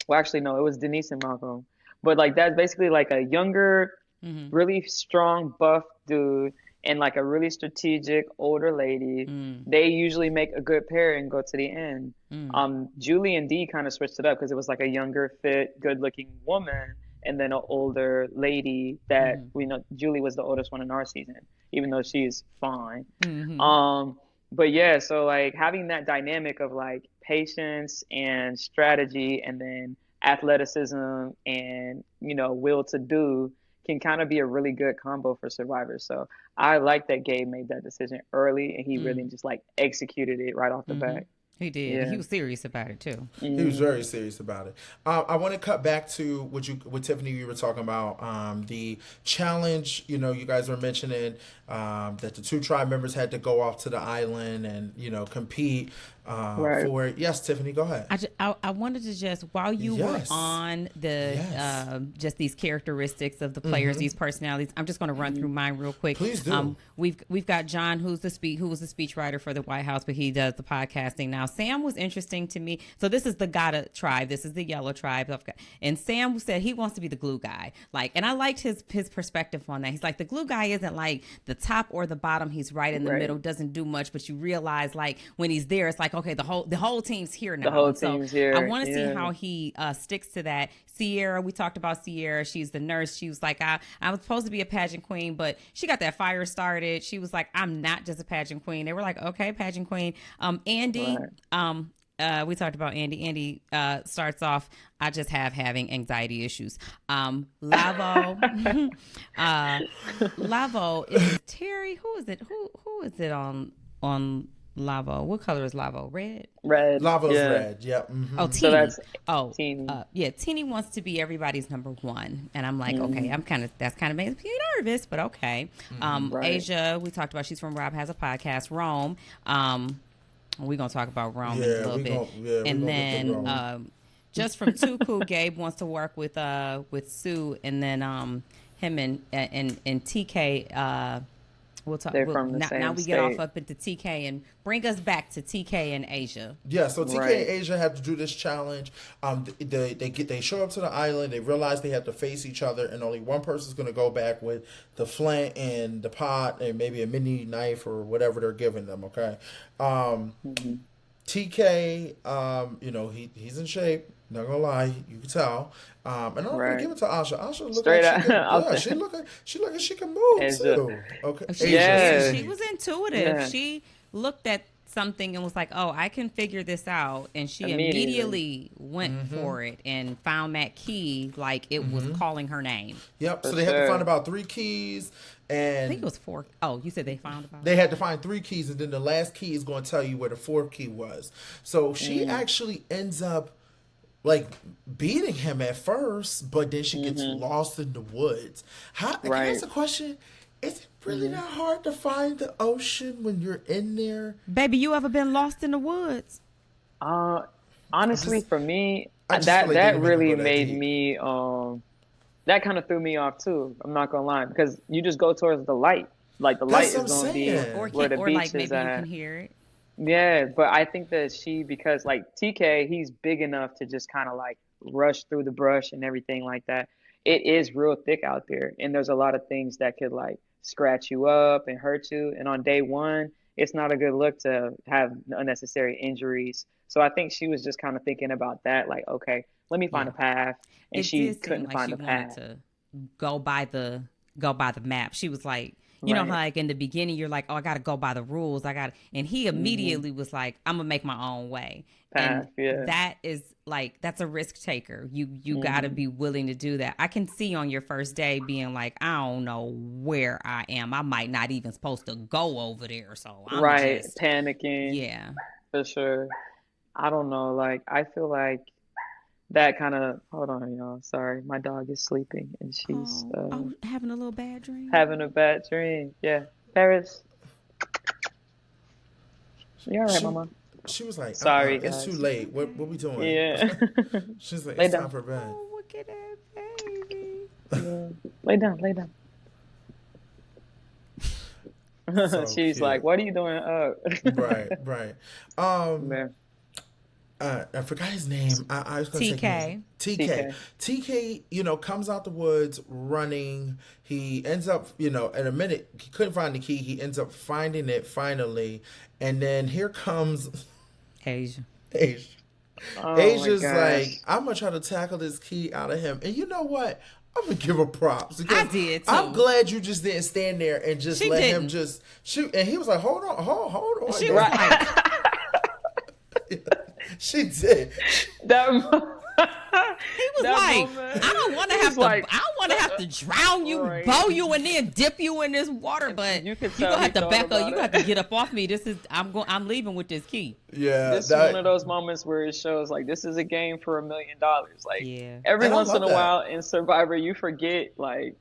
[SPEAKER 5] Well, actually, no, it was Denise and Malcolm. But like that's basically like a younger,
[SPEAKER 3] Mm-hmm.
[SPEAKER 5] really strong, buff dude and like a really strategic older lady.
[SPEAKER 3] Mm.
[SPEAKER 5] They usually make a good pair and go to the end.
[SPEAKER 3] Mm.
[SPEAKER 5] Julie and Dee kind of switched it up because it was like a younger, fit, good-looking woman and then an older lady that
[SPEAKER 3] Mm-hmm.
[SPEAKER 5] we know Julie was the oldest one in our season, even though she's fine.
[SPEAKER 3] Mm-hmm.
[SPEAKER 5] But yeah, so like having that dynamic of like patience and strategy and then athleticism and will to do can kind of be a really good combo for survivors. So I like that Gabe made that decision early and he really
[SPEAKER 3] Mm.
[SPEAKER 5] just like executed it right off the
[SPEAKER 3] Mm-hmm.
[SPEAKER 5] bat.
[SPEAKER 3] He did.
[SPEAKER 5] Yeah.
[SPEAKER 3] He was serious about it too.
[SPEAKER 4] He was very serious about it. I want to cut back to what Tiffany you were talking about. The challenge. You guys were mentioning that the two tribe members had to go off to the island and compete
[SPEAKER 5] Right.
[SPEAKER 4] for it. Yes, Tiffany, go ahead.
[SPEAKER 3] I wanted to just while you were
[SPEAKER 4] Yes.
[SPEAKER 3] on the
[SPEAKER 4] Yes.
[SPEAKER 3] just these characteristics of the players, these personalities. I'm just going to run through mine real quick.
[SPEAKER 4] Please do.
[SPEAKER 3] We've got John, who was the speechwriter for the White House, but he does the podcasting now. Sam was interesting to me. So this is the Gada tribe. This is the yellow tribe. And Sam said he wants to be the glue guy. And I liked his perspective on that. He's like, the glue guy isn't like the top or the bottom. He's right in the
[SPEAKER 5] Right.
[SPEAKER 3] middle, doesn't do much, but you realize like when he's there, it's like, okay, the whole team's here now.
[SPEAKER 5] The whole
[SPEAKER 3] So
[SPEAKER 5] team's here.
[SPEAKER 3] I want to see
[SPEAKER 5] Yeah.
[SPEAKER 3] how he sticks to that. Sierra, we talked about Sierra. She's the nurse. She was like, I was supposed to be a pageant queen, but she got that fire started. She was like, I'm not just a pageant queen. They were like, okay, pageant queen. Andy, we talked about Andy. Andy starts off, I just having anxiety issues. Lavo, Lavo is Terry. Who is it? Who is it on Lavo? What color is Lavo? Red.
[SPEAKER 5] Red.
[SPEAKER 4] Lavo's
[SPEAKER 5] Yeah.
[SPEAKER 4] red. Yep. Mm-hmm.
[SPEAKER 3] Oh, Teeny.
[SPEAKER 5] So that's
[SPEAKER 3] Teeny. Yeah, Teeny wants to be everybody's number one, and I'm like,
[SPEAKER 5] Mm-hmm.
[SPEAKER 3] okay, that's kind of makes me nervous, but okay.
[SPEAKER 5] Right.
[SPEAKER 3] Asia, we talked about. She's from Rob Has a Podcast. Rome. We're gonna talk about Rome in a
[SPEAKER 4] Yeah,
[SPEAKER 3] little
[SPEAKER 4] we
[SPEAKER 3] bit,
[SPEAKER 4] gon- yeah, we
[SPEAKER 3] and
[SPEAKER 4] gonna get to
[SPEAKER 3] then
[SPEAKER 4] Rome.
[SPEAKER 3] just from Tuku, Gabe wants to work with Sue, and then him and TK. We'll talk.
[SPEAKER 5] They're from the
[SPEAKER 3] now
[SPEAKER 5] same
[SPEAKER 3] we get off
[SPEAKER 5] state.
[SPEAKER 3] up into TK and bring us back to TK and Asia.
[SPEAKER 4] Yeah, so TK
[SPEAKER 5] Right.
[SPEAKER 4] and Asia have to do this challenge. They show up to the island. They realize they have to face each other, and only one person's going to go back with the flint and the pot and maybe a mini knife or whatever they're giving them. Okay, TK, he's in shape. Not gonna lie, you can tell. And I'm gonna
[SPEAKER 5] Right.
[SPEAKER 4] give it to Asha. Asha look
[SPEAKER 5] Straight
[SPEAKER 4] like she
[SPEAKER 5] out.
[SPEAKER 4] can, yeah, she look like she can move
[SPEAKER 5] Asia.
[SPEAKER 4] too. Okay,
[SPEAKER 5] Yeah.
[SPEAKER 3] She was intuitive.
[SPEAKER 5] Yeah.
[SPEAKER 3] She looked at something and was like, "Oh, I can figure this out," and she
[SPEAKER 5] Immediately.
[SPEAKER 3] immediately went for it and found that key like it was calling her name.
[SPEAKER 4] Yep. So
[SPEAKER 5] For
[SPEAKER 4] they had to
[SPEAKER 5] sure.
[SPEAKER 4] find about 3 keys, and
[SPEAKER 3] I think it was 4. Oh, you said they found about.
[SPEAKER 4] they had to find 3 keys, and then the last key is going to tell you where the 4th key was. So she actually ends up like beating him at first, but then she gets lost in the woods. Can I ask a question? Is it really that hard to find the ocean when you're in there?
[SPEAKER 3] Baby, you ever been lost in the woods?
[SPEAKER 5] Honestly, for me,
[SPEAKER 4] I just
[SPEAKER 5] that
[SPEAKER 4] feel like they didn't make it
[SPEAKER 5] really
[SPEAKER 4] go that
[SPEAKER 5] made
[SPEAKER 4] deep.
[SPEAKER 5] me that kind of threw me off too. I'm not gonna lie, because you just go towards the light. Like the light
[SPEAKER 4] That's
[SPEAKER 5] is
[SPEAKER 4] what I'm
[SPEAKER 5] gonna be
[SPEAKER 4] saying.
[SPEAKER 5] where the
[SPEAKER 3] Or
[SPEAKER 5] beach
[SPEAKER 3] like maybe
[SPEAKER 5] is
[SPEAKER 3] you
[SPEAKER 5] at.
[SPEAKER 3] can hear it.
[SPEAKER 5] Yeah, but I think that because like TK, he's big enough to just kind of like rush through the brush and everything like that. It is real thick out there, and there's a lot of things that could like scratch you up and hurt you. And on day one, it's not a good look to have unnecessary injuries. So I think she was just kind of thinking about that, like, okay, let me find a path, and
[SPEAKER 3] It
[SPEAKER 5] she
[SPEAKER 3] did seem
[SPEAKER 5] couldn't
[SPEAKER 3] like
[SPEAKER 5] find
[SPEAKER 3] she
[SPEAKER 5] a
[SPEAKER 3] wanted
[SPEAKER 5] path.
[SPEAKER 3] to go by the map. She was like, you know,
[SPEAKER 5] Right.
[SPEAKER 3] how like in the beginning you're like, oh, I got to go by the rules. And he immediately was like, I'm gonna make my own way.
[SPEAKER 5] Path,
[SPEAKER 3] and
[SPEAKER 5] yeah.
[SPEAKER 3] that is like, that's a risk taker. You got to be willing to do that. I can see on your first day being like, I don't know where I am. I might not even supposed to go over there. So I'm
[SPEAKER 5] Right,
[SPEAKER 3] just,
[SPEAKER 5] panicking.
[SPEAKER 3] yeah.
[SPEAKER 5] For sure. I don't know. Like, I feel like that kind of. Hold on, y'all. Sorry, my dog is sleeping and she's
[SPEAKER 3] Having a little bad dream.
[SPEAKER 5] having a bad dream. Yeah, Paris. You all right,
[SPEAKER 4] She-
[SPEAKER 5] Mama?
[SPEAKER 4] She was like,
[SPEAKER 5] Sorry,
[SPEAKER 4] it's
[SPEAKER 5] guys.
[SPEAKER 4] too late. What we doing?
[SPEAKER 5] Yeah.
[SPEAKER 4] She's like,
[SPEAKER 5] Lay
[SPEAKER 4] it's
[SPEAKER 5] down.
[SPEAKER 4] time for bed.
[SPEAKER 3] Oh, look at that baby.
[SPEAKER 5] Yeah. Lay down. Lay down.
[SPEAKER 4] So
[SPEAKER 5] She's like,
[SPEAKER 4] cute.
[SPEAKER 5] "What are you doing up?"
[SPEAKER 4] Right, right. Um,
[SPEAKER 5] Man,
[SPEAKER 4] I forgot his name. I was gonna say
[SPEAKER 3] TK.
[SPEAKER 4] TK.
[SPEAKER 5] TK.
[SPEAKER 4] TK, comes out the woods running. He ends up, in a minute, he couldn't find the key. He ends up finding it finally. And then here comes
[SPEAKER 3] Asia.
[SPEAKER 4] Asia.
[SPEAKER 5] Oh my
[SPEAKER 4] Asia's
[SPEAKER 5] gosh.
[SPEAKER 4] like, I'm gonna try to tackle this key out of him. And you know what? I'm gonna give her props because
[SPEAKER 3] I did, too.
[SPEAKER 4] I'm glad you just didn't stand there and just
[SPEAKER 3] She
[SPEAKER 4] let him
[SPEAKER 3] didn't.
[SPEAKER 4] just shoot. And he was like, hold on.
[SPEAKER 3] She was like,
[SPEAKER 4] She did.
[SPEAKER 5] That
[SPEAKER 3] he was
[SPEAKER 5] that
[SPEAKER 3] like,
[SPEAKER 5] moment,
[SPEAKER 3] I don't want to
[SPEAKER 5] he
[SPEAKER 3] have
[SPEAKER 5] was
[SPEAKER 3] to.
[SPEAKER 5] like-
[SPEAKER 3] I don't want to have to drown you,
[SPEAKER 5] Right.
[SPEAKER 3] bow you, and then dip you in this water. But
[SPEAKER 5] You
[SPEAKER 3] you
[SPEAKER 5] could
[SPEAKER 3] gonna
[SPEAKER 5] tell
[SPEAKER 3] have
[SPEAKER 5] he
[SPEAKER 3] to
[SPEAKER 5] thought
[SPEAKER 3] back up.
[SPEAKER 5] about
[SPEAKER 3] You
[SPEAKER 5] it.
[SPEAKER 3] gonna have to get up off me. I'm leaving with this key.
[SPEAKER 4] Yeah,
[SPEAKER 5] This is one of those moments where it shows like this is a game for $1 million. Like
[SPEAKER 3] Yeah.
[SPEAKER 5] every
[SPEAKER 4] And I
[SPEAKER 5] once in
[SPEAKER 4] love
[SPEAKER 5] a
[SPEAKER 4] that.
[SPEAKER 5] while in Survivor, you forget like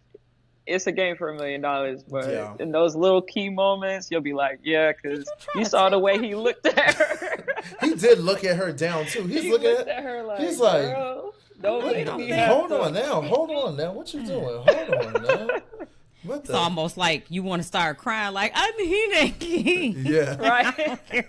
[SPEAKER 5] it's a game for $1 million. But
[SPEAKER 4] Yeah.
[SPEAKER 5] in those little key moments, you'll be like, yeah, because
[SPEAKER 3] trying
[SPEAKER 5] you
[SPEAKER 3] to
[SPEAKER 5] saw the
[SPEAKER 3] take
[SPEAKER 5] way he looked at her.
[SPEAKER 4] he did look at her down too. He's
[SPEAKER 5] He
[SPEAKER 4] looking
[SPEAKER 5] looked at her like,
[SPEAKER 4] he's like,
[SPEAKER 5] girl, don't make me have
[SPEAKER 4] hold
[SPEAKER 5] to.
[SPEAKER 4] on now. What you doing? Hold on now. What
[SPEAKER 3] It's
[SPEAKER 4] the?
[SPEAKER 3] almost like you want to start crying. Like I need that key.
[SPEAKER 4] Yeah.
[SPEAKER 5] Right?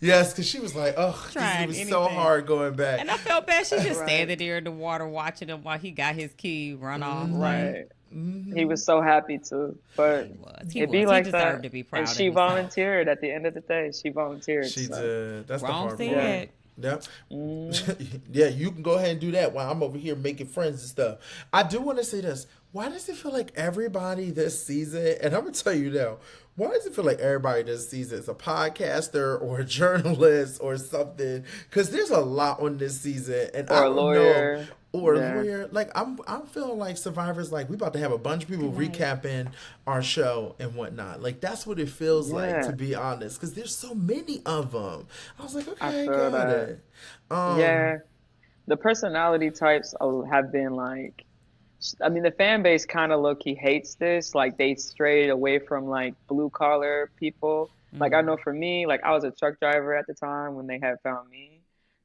[SPEAKER 4] Yes, because she was like, oh, it
[SPEAKER 3] Trying
[SPEAKER 4] was so
[SPEAKER 3] anything.
[SPEAKER 4] hard going back.
[SPEAKER 3] And I felt bad. She just
[SPEAKER 5] Right.
[SPEAKER 3] standing there in the water watching him while he got his key, run off.
[SPEAKER 5] Right.
[SPEAKER 4] Mm-hmm.
[SPEAKER 5] He was so happy to, but
[SPEAKER 3] He
[SPEAKER 5] it'd be
[SPEAKER 3] was.
[SPEAKER 5] like
[SPEAKER 3] He
[SPEAKER 5] that.
[SPEAKER 3] deserved to be proud
[SPEAKER 5] And
[SPEAKER 3] of
[SPEAKER 5] she
[SPEAKER 3] himself.
[SPEAKER 5] volunteered at the end of the day. She volunteered.
[SPEAKER 4] She
[SPEAKER 5] so.
[SPEAKER 4] did. That's the
[SPEAKER 3] Wrong
[SPEAKER 4] hard
[SPEAKER 3] said.
[SPEAKER 4] part. Yep. Yeah, you can go ahead and do that while I'm over here making friends and stuff. I do want to say this. Why does it feel like everybody this season, and I'm going to tell you now, why does it feel like everybody this season is a podcaster or a journalist or something? Because there's a lot on this season. And
[SPEAKER 5] Or
[SPEAKER 4] I
[SPEAKER 5] a
[SPEAKER 4] don't
[SPEAKER 5] lawyer.
[SPEAKER 4] know. Or
[SPEAKER 5] Yeah.
[SPEAKER 4] a lawyer. Like, I'm feeling like Survivor's like, we about to have a bunch of people recapping our show and whatnot. Like, that's what it feels like,
[SPEAKER 5] Yeah.
[SPEAKER 4] to be honest. Because there's so many of them. I was like, okay,
[SPEAKER 5] I
[SPEAKER 4] I
[SPEAKER 5] feel
[SPEAKER 4] got
[SPEAKER 5] that.
[SPEAKER 4] it.
[SPEAKER 5] Yeah. The personality types have been like, I mean, the fan base kind of low-key hates this. Like, they strayed away from like blue-collar people. Like, I know for me, like, I was a truck driver at the time when they had found me.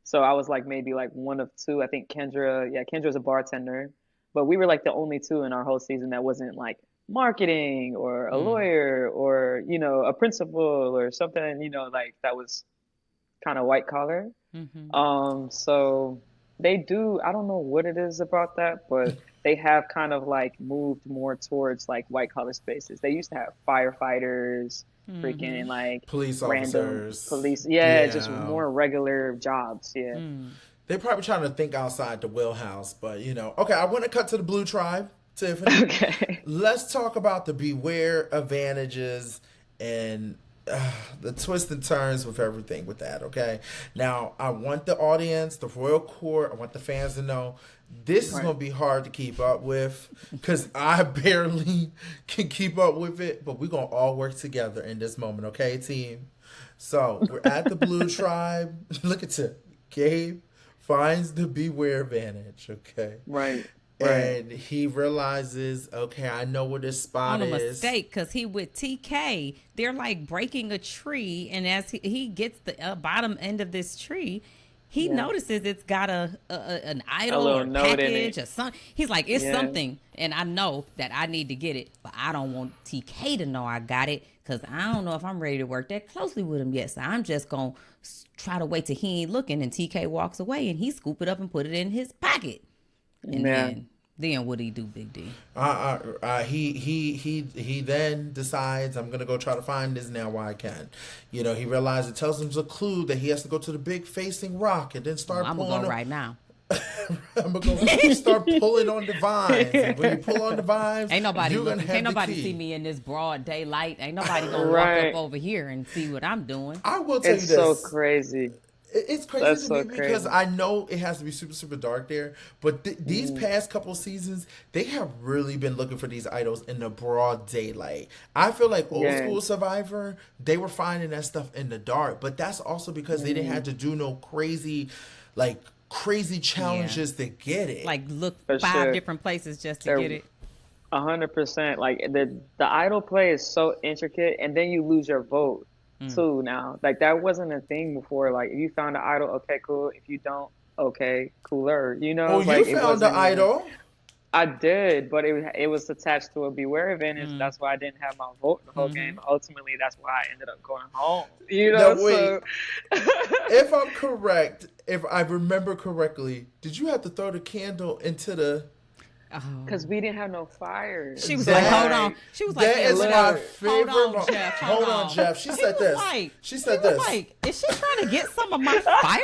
[SPEAKER 5] So I was like maybe like one of two. I think Kendra's a bartender, but we were like the only two in our whole season that wasn't like marketing or a lawyer or, a principal or something, like that was kind of white collar. So they do, I don't know what it is about that, but they have kind of like moved more towards like white collar spaces. They used to have firefighters, freaking like
[SPEAKER 4] Police
[SPEAKER 5] random
[SPEAKER 4] officers.
[SPEAKER 5] police, just
[SPEAKER 4] Yeah.
[SPEAKER 5] more regular jobs. Yeah.
[SPEAKER 4] They're probably trying to think outside the wheelhouse, but okay, I want to cut to the Blue Tribe, Tiffany.
[SPEAKER 5] Okay.
[SPEAKER 4] Let's talk about the beware advantages and the twists and turns with everything with that, okay? Now, I want the audience, the royal court, I want the fans to know this is going to be hard to keep up with because I barely can keep up with it, but we're going to all work together in this moment, okay, team? So, we're at the Blue Tribe. Look at it. Gabe finds the beware advantage, okay?
[SPEAKER 5] Right.
[SPEAKER 4] And he realizes, okay, I know where this spot
[SPEAKER 3] On a
[SPEAKER 4] is.
[SPEAKER 3] mistake, because he with TK, they're like breaking a tree, and as he gets the bottom end of this tree, he notices it's got an idol
[SPEAKER 5] little
[SPEAKER 3] or
[SPEAKER 5] note in
[SPEAKER 3] package
[SPEAKER 5] it.
[SPEAKER 3] or something. He's like, it's
[SPEAKER 5] Yeah.
[SPEAKER 3] something, and I know that I need to get it, but I don't want TK to know I got it because I don't know if I'm ready to work that closely with him yet. So I'm just gonna try to wait till he ain't looking, and TK walks away, and he scoop it up and put it in his pocket. And
[SPEAKER 5] Yeah.
[SPEAKER 3] then what do he do, Big D?
[SPEAKER 4] He then decides, I'm gonna go try to find this now while I can. He realizes, it tells him it's a clue that he has to go to the big facing rock and then start
[SPEAKER 3] I'm
[SPEAKER 4] pulling.
[SPEAKER 3] gonna go right now.
[SPEAKER 4] I'm gonna go start pulling on the vines. And when you pull on the vines,
[SPEAKER 3] Ain't nobody
[SPEAKER 4] you're gonna
[SPEAKER 3] looking.
[SPEAKER 4] have
[SPEAKER 3] Can't
[SPEAKER 4] the
[SPEAKER 3] nobody
[SPEAKER 4] key.
[SPEAKER 3] see me in this broad daylight. Ain't nobody gonna walk
[SPEAKER 5] Right.
[SPEAKER 3] up over here and see what I'm doing.
[SPEAKER 4] I will tell
[SPEAKER 5] It's
[SPEAKER 4] you
[SPEAKER 5] so
[SPEAKER 4] this.
[SPEAKER 5] crazy.
[SPEAKER 4] It's crazy
[SPEAKER 5] That's
[SPEAKER 4] to
[SPEAKER 5] so
[SPEAKER 4] me because
[SPEAKER 5] crazy.
[SPEAKER 4] I know it has to be super, super dark there. But these past couple seasons, they have really been looking for these idols in the broad daylight. I feel like old
[SPEAKER 5] Yeah.
[SPEAKER 4] school Survivor, they were finding that stuff in the dark. But that's also because they didn't have to do no crazy challenges to get it.
[SPEAKER 3] Like look
[SPEAKER 5] For
[SPEAKER 3] 5
[SPEAKER 5] sure.
[SPEAKER 3] different places just to
[SPEAKER 5] They're-
[SPEAKER 3] get it.
[SPEAKER 5] 100%. Like the idol play is so intricate, and then you lose your vote too. Now, like that wasn't a thing before. Like if you found an idol, okay, cool. If you don't, okay, cooler.
[SPEAKER 4] oh,
[SPEAKER 5] like
[SPEAKER 4] you
[SPEAKER 5] it
[SPEAKER 4] found the
[SPEAKER 5] wasn't even-
[SPEAKER 4] idol?
[SPEAKER 5] I did, but it was attached to a Beware advantage. That's why I didn't have my vote the whole game. Ultimately, that's why I ended up going home. You know,
[SPEAKER 4] Now, wait.
[SPEAKER 5] so
[SPEAKER 4] If I'm correct, if I remember correctly, did you have to throw the candle into the?
[SPEAKER 5] because we didn't have no fire.
[SPEAKER 3] She was
[SPEAKER 4] That-
[SPEAKER 3] like, hold on. She was like,
[SPEAKER 4] That
[SPEAKER 3] yeah,
[SPEAKER 4] is
[SPEAKER 3] look,
[SPEAKER 4] my
[SPEAKER 3] hold
[SPEAKER 4] favorite.
[SPEAKER 3] on, Jeff.
[SPEAKER 4] Hold on, Jeff. She said
[SPEAKER 3] was
[SPEAKER 4] this.
[SPEAKER 3] like-
[SPEAKER 4] She said
[SPEAKER 3] he was
[SPEAKER 4] this.
[SPEAKER 3] like, is she trying to get some of my fire?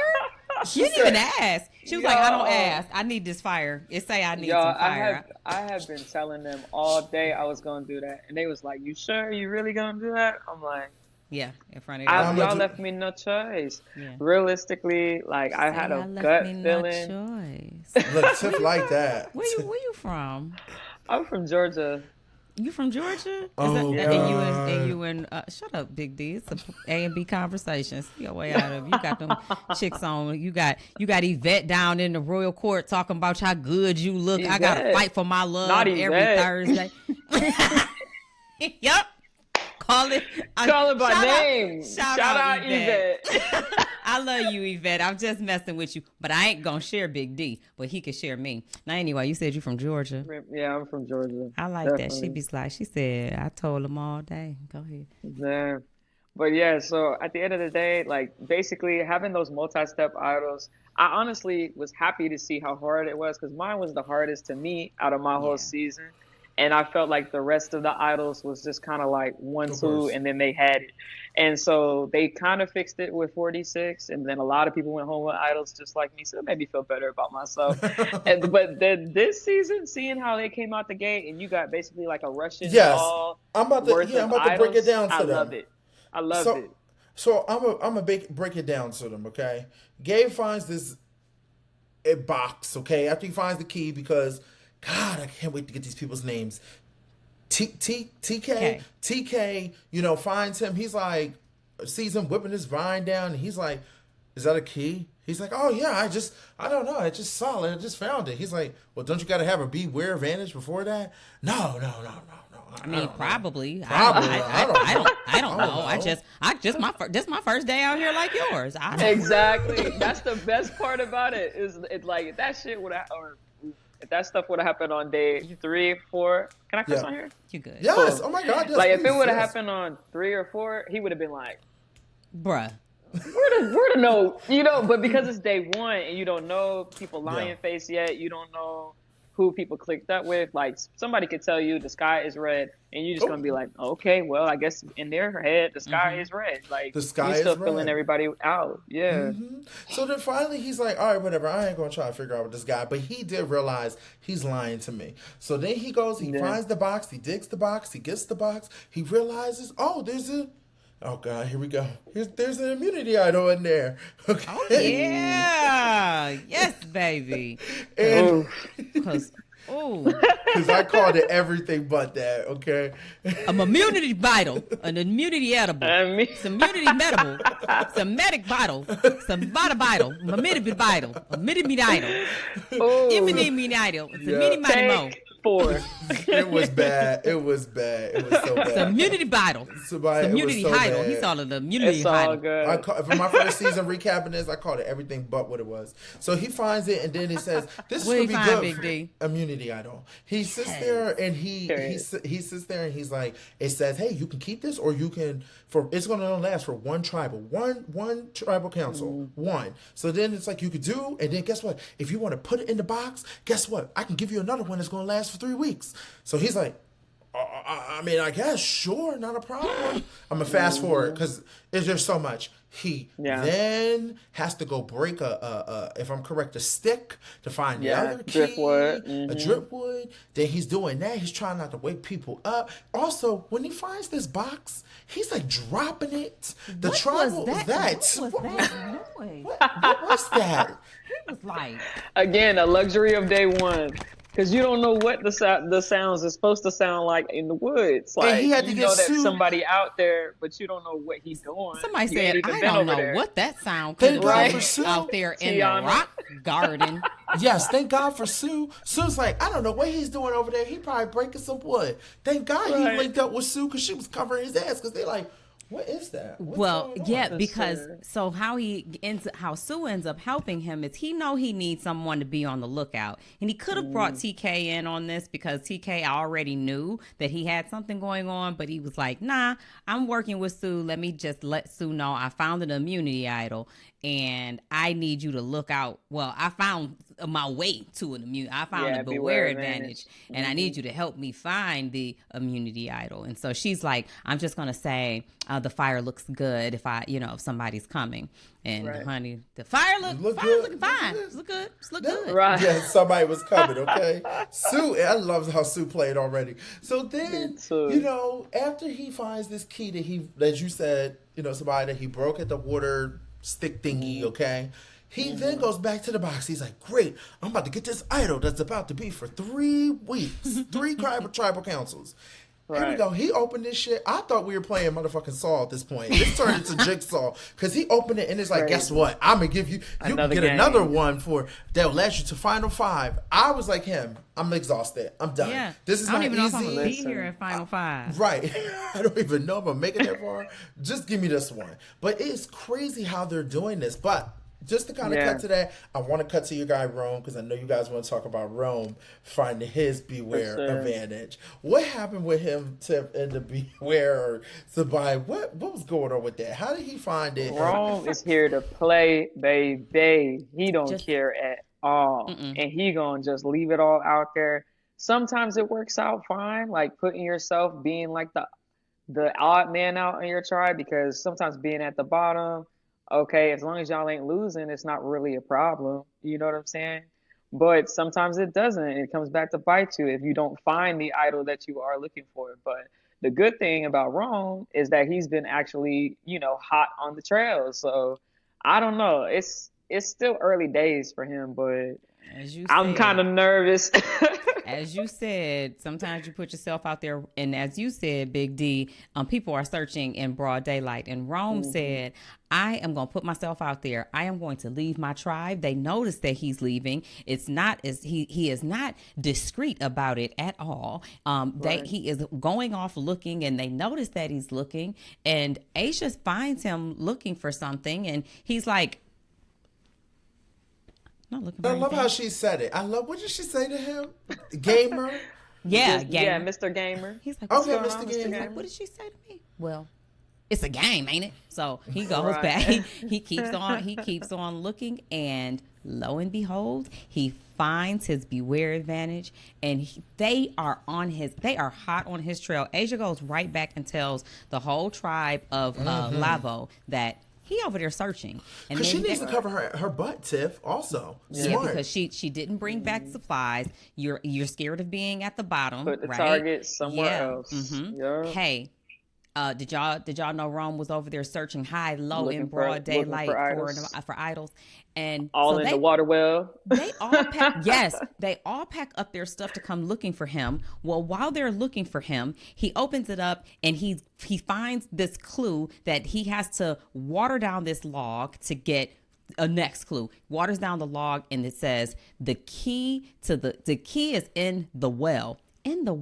[SPEAKER 3] You didn't even ask. She was like, I don't ask. I need this fire. It say I need some fire.
[SPEAKER 5] I have been telling them all day I was gonna do that, and they was like, "You sure? You really gonna do that?" I'm like,
[SPEAKER 3] Yeah, in front of
[SPEAKER 5] y'all left me no choice.
[SPEAKER 3] Yeah.
[SPEAKER 5] Realistically, like I had a gut feeling.
[SPEAKER 3] Choice.
[SPEAKER 4] Look, Tiff like that.
[SPEAKER 3] Where you from?
[SPEAKER 5] I'm from Georgia.
[SPEAKER 3] You from Georgia?
[SPEAKER 4] Oh,
[SPEAKER 3] and you in shut up, Big D. It's a A and B conversation. See your way out of it. You got them chicks on. You got Yvette down in the royal court talking about how good you look.
[SPEAKER 5] Yvette.
[SPEAKER 3] I gotta fight for my love
[SPEAKER 5] Not
[SPEAKER 3] every
[SPEAKER 5] Yvette.
[SPEAKER 3] Thursday. Yep. Call it
[SPEAKER 5] by name. Shout out Yvette.
[SPEAKER 3] I love you, Yvette. I'm just messing with you, but I ain't gonna share Big D, but he can share me. Now, anyway, you said you from Georgia.
[SPEAKER 5] Yeah, I'm from Georgia.
[SPEAKER 3] I like
[SPEAKER 5] Definitely.
[SPEAKER 3] that. She said, I told him all day. Go ahead.
[SPEAKER 5] Yeah. But yeah, so at the end of the day, like basically having those multi-step idols, I honestly was happy to see how hard it was because mine was the hardest to me out of my whole season. And I felt like the rest of the idols was just kind of like 1, 2, and then they had it. And so they kind of fixed it with 46. And then a lot of people went home with idols just like me. So it made me feel better about myself. But then this season, seeing how they came out the gate and you got basically like a Russian doll.
[SPEAKER 4] I'm about to break it down to them.
[SPEAKER 5] I loved it. I loved it.
[SPEAKER 4] So I'm a break it down to them, okay? Gabe finds this box, okay? After he finds the key, because God, I can't wait to get these people's names. TK, finds him. He's like, sees him whipping his vine down, and he's like, "Is that a key?" He's like, "Oh yeah, I don't know. I just saw it. I just found it." He's like, "Well, don't you got to have a beware advantage before that?" No.
[SPEAKER 3] I mean, probably.
[SPEAKER 4] Probably.
[SPEAKER 3] I don't know. Just my first day out here like yours.
[SPEAKER 5] Exactly. That's the best part about it. Is it's like if that shit would have, or if that stuff would have happened on day 3, 4. Can I cuss on here?
[SPEAKER 3] You good?
[SPEAKER 4] Yes. Oh my God. Yes,
[SPEAKER 5] like if it
[SPEAKER 4] please,
[SPEAKER 5] would have
[SPEAKER 4] yes.
[SPEAKER 5] happened on 3 or 4, he would have been like,
[SPEAKER 3] Bruh.
[SPEAKER 5] where to know, but because it's day 1 and you don't know people lying face yet, you don't know who people clicked up with. Like somebody could tell you the sky is red, and you're just gonna be like, okay, well, I guess in their head the sky is red. Like
[SPEAKER 4] the sky
[SPEAKER 5] you're
[SPEAKER 4] is
[SPEAKER 5] still
[SPEAKER 4] red.
[SPEAKER 5] filling everybody out. Yeah.
[SPEAKER 4] Mm-hmm. So then finally he's like, all right, whatever. I ain't gonna try to figure out what this guy. But he did realize he's lying to me. So then he goes, he finds the box, he digs the box, he gets the box. He realizes, oh God, here we go. There's an immunity idol in there. Okay.
[SPEAKER 3] Oh yeah. Yes, baby.
[SPEAKER 4] And
[SPEAKER 3] Because
[SPEAKER 4] I called it everything but that, okay?
[SPEAKER 3] I'm immunity vital, an immunity edible, some immunity medical, some medic vital, some bada vital, immunity vital, immunity idol, immunity idol, some immunity mo.
[SPEAKER 5] 4.
[SPEAKER 4] It was bad. It was so bad.
[SPEAKER 3] Some immunity vital, some immunity idol. He saw the immunity
[SPEAKER 5] It's all
[SPEAKER 3] idol.
[SPEAKER 5] good.
[SPEAKER 4] For my first season recapping this, I called it everything but what it was. So he finds it, and then he says, "This is
[SPEAKER 3] What
[SPEAKER 4] gonna
[SPEAKER 3] he
[SPEAKER 4] be
[SPEAKER 3] find,
[SPEAKER 4] good."
[SPEAKER 3] Big
[SPEAKER 4] For
[SPEAKER 3] D?
[SPEAKER 4] immunity idol. He sits there and he sits there and he's like, "It says, hey, you can keep this, or you can it's gonna only last for one tribal council, one. So then it's like you could do, and then guess what? If you want to put it in the box, guess what? I can give you another one that's gonna last for 3 weeks." So he's like, I mean, I guess, sure, not a problem. I'm going to fast forward because there's just so much. He then has to go break if I'm correct, a stick to find the other key.
[SPEAKER 5] Driftwood.
[SPEAKER 4] A driftwood. Then he's doing that. He's trying not to wake people up. Also, when he finds this box, he's like dropping it. The
[SPEAKER 3] What
[SPEAKER 4] tribal
[SPEAKER 3] was that? What was that noise?
[SPEAKER 4] What was that?
[SPEAKER 3] He was like,
[SPEAKER 5] Again, a luxury of day 1. Because you don't know what the sounds is supposed to sound like in the woods. Like,
[SPEAKER 4] he had to
[SPEAKER 5] you
[SPEAKER 4] get
[SPEAKER 5] know that
[SPEAKER 4] sued.
[SPEAKER 5] somebody out there, but you don't know what he's doing.
[SPEAKER 3] somebody
[SPEAKER 5] You ain't
[SPEAKER 3] said,
[SPEAKER 5] even
[SPEAKER 3] I
[SPEAKER 5] been
[SPEAKER 3] don't
[SPEAKER 5] over
[SPEAKER 3] know
[SPEAKER 5] there.
[SPEAKER 3] what that sound
[SPEAKER 4] Thank
[SPEAKER 3] could
[SPEAKER 4] God
[SPEAKER 3] be
[SPEAKER 4] for Sue.
[SPEAKER 3] out there in the
[SPEAKER 5] Tiana.
[SPEAKER 3] rock garden.
[SPEAKER 4] Yes, thank God for Sue. Sue's like, I don't know what he's doing over there. He probably breaking some wood. Thank God he linked up with Sue because she was covering his ass because they're like, What is that? What's
[SPEAKER 3] Well,
[SPEAKER 4] going on?
[SPEAKER 3] yeah,
[SPEAKER 5] Yes,
[SPEAKER 3] because
[SPEAKER 5] sir.
[SPEAKER 3] so how Sue ends up helping him is he know he needs someone to be on the lookout, and he could have brought TK in on this because TK already knew that he had something going on, but he was like, "Nah, I'm working with Sue. Let me just let Sue know I found an immunity idol, and I need you to look out. Well, I found my way to an immunity. I found
[SPEAKER 5] Yeah,
[SPEAKER 3] a beware advantage, and I need you to help me find the immunity idol." And so she's like, "I'm just gonna say the fire looks good if if somebody's coming." And
[SPEAKER 5] Right.
[SPEAKER 3] honey, the fire
[SPEAKER 4] Look
[SPEAKER 3] fire's
[SPEAKER 4] good.
[SPEAKER 3] looking fine. It's look good. It's look good.
[SPEAKER 5] Right.
[SPEAKER 4] Yeah, somebody was coming, okay? Sue, I love how Sue played already. So then,
[SPEAKER 5] Me too.
[SPEAKER 4] after he finds this key that you said, somebody that he broke at the water stick thingy, okay? He then goes back to the box. He's like, great, I'm about to get this idol that's about to be for 3 weeks. 3 tribal councils. Here we
[SPEAKER 5] Right.
[SPEAKER 4] go. He opened this shit. I thought we were playing motherfucking Saw at this point. This turned into Jigsaw because he opened it and it's like,
[SPEAKER 5] Crazy.
[SPEAKER 4] guess what? I'm gonna give you
[SPEAKER 5] Another
[SPEAKER 4] can get
[SPEAKER 5] game.
[SPEAKER 4] another one that'll last you to Final 5. I was like him. I'm exhausted. I'm done.
[SPEAKER 3] Yeah.
[SPEAKER 4] This is
[SPEAKER 3] I don't
[SPEAKER 4] not
[SPEAKER 3] even know if I'm
[SPEAKER 4] easy.
[SPEAKER 3] gonna be
[SPEAKER 5] Listen.
[SPEAKER 3] here at Final Five.
[SPEAKER 4] Right. I don't even know if I'm making that far. Just give me this one. But it's crazy how they're doing this. But just to kind of cut to that, I want to cut to your guy Rome because I know you guys want to talk about Rome finding his beware
[SPEAKER 5] For sure.
[SPEAKER 4] advantage. What happened with him in the beware or to buy? What was going on with that? How did he find it?
[SPEAKER 5] Rome is here to play, baby. He don't
[SPEAKER 3] Just-
[SPEAKER 5] care at all, and he gonna just leave it all out there. Sometimes it works out fine, like putting yourself being like the odd man out in your tribe, because sometimes being at the bottom, okay, as long as y'all ain't losing, it's not really a problem. You know what I'm saying? But sometimes it doesn't. It comes back to bite you if you don't find the idol that you are looking for. But the good thing about Rome is that he's been actually, hot on the trail. So I don't know. It's still early days for him, but
[SPEAKER 3] As you
[SPEAKER 5] I'm
[SPEAKER 3] said.
[SPEAKER 5] kind of nervous.
[SPEAKER 3] As you said, sometimes you put yourself out there, and as you said, Big D, people are searching in broad daylight. And Rome said, "I am going to put myself out there. I am going to leave my tribe." They notice that he's leaving. It's not as he is not discreet about it at all. He is going off looking, and they notice that he's looking. And Aisha finds him looking for something, and he's like, "Not looking for
[SPEAKER 4] I love
[SPEAKER 3] anything."
[SPEAKER 4] how she said it. What did she say to him? Gamer?
[SPEAKER 3] Yeah,
[SPEAKER 5] Yeah,
[SPEAKER 3] gamer.
[SPEAKER 5] Mr. Gamer.
[SPEAKER 3] He's like,
[SPEAKER 4] Okay,
[SPEAKER 3] "What's
[SPEAKER 4] Mr.
[SPEAKER 3] going on,
[SPEAKER 4] Gamer."
[SPEAKER 3] He's like, "What did she say to me?" Well, it's a game, ain't it? So he goes
[SPEAKER 5] Right.
[SPEAKER 3] back. He keeps on looking, and lo and behold, he finds his beware advantage, and they are hot on his trail. Asia goes right back and tells the whole tribe of Lavo that he over there searching, and
[SPEAKER 4] Because she
[SPEAKER 3] then
[SPEAKER 4] needs to cover her butt, Tiff, also.
[SPEAKER 3] yeah,
[SPEAKER 4] Smart.
[SPEAKER 3] because she didn't bring back supplies. You're scared of being at the bottom,
[SPEAKER 5] Put the
[SPEAKER 3] right?
[SPEAKER 5] target somewhere
[SPEAKER 3] Yeah.
[SPEAKER 5] else.
[SPEAKER 3] Mhm.
[SPEAKER 5] Yeah.
[SPEAKER 3] Hey, did y'all know Rome was over there searching high, low,
[SPEAKER 5] Looking
[SPEAKER 3] in
[SPEAKER 5] for-
[SPEAKER 3] broad
[SPEAKER 5] looking
[SPEAKER 3] daylight
[SPEAKER 5] for idols.
[SPEAKER 3] for idols, and
[SPEAKER 5] All
[SPEAKER 3] so
[SPEAKER 5] in
[SPEAKER 3] they,
[SPEAKER 5] the water well.
[SPEAKER 3] they all pack, yes, they all pack up their stuff to come looking for him. Well, while they're looking for him, he opens it up and he finds this clue that he has to water down this log to get a next clue. Waters down the log and it says the key is in the well. In the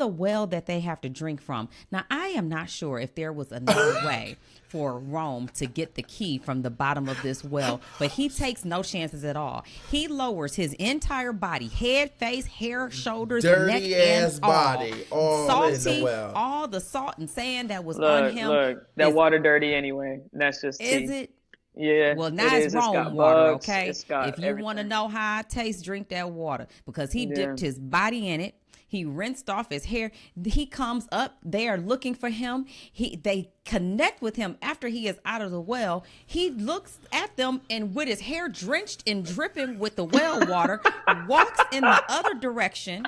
[SPEAKER 3] well that they have to drink from. Now, I am not sure if there was another way for Rome to get the key from the bottom of this well, but he takes no chances at all. He lowers his entire body, head, face, hair, shoulders,
[SPEAKER 4] Dirty
[SPEAKER 3] neck,
[SPEAKER 4] ass
[SPEAKER 3] and
[SPEAKER 4] body, all in the
[SPEAKER 3] salty,
[SPEAKER 4] well.
[SPEAKER 3] all the salt and sand that was on
[SPEAKER 5] Look,
[SPEAKER 3] him.
[SPEAKER 5] that
[SPEAKER 3] is-
[SPEAKER 5] water dirty anyway. That's just
[SPEAKER 3] Is
[SPEAKER 5] tea.
[SPEAKER 3] it?
[SPEAKER 5] Yeah.
[SPEAKER 3] Well, now
[SPEAKER 5] it
[SPEAKER 3] it's
[SPEAKER 5] is. It's got
[SPEAKER 3] Rome water,
[SPEAKER 5] bugs.
[SPEAKER 3] okay?
[SPEAKER 5] It's got
[SPEAKER 3] If you want to
[SPEAKER 5] everything.
[SPEAKER 3] know how it tastes, drink that water because he
[SPEAKER 5] Yeah.
[SPEAKER 3] dipped his body in it. He rinsed off his hair. He comes up. They are looking for him. They connect with him after he is out of the well. He looks at them and with his hair drenched and dripping with the well water, walks in the other direction.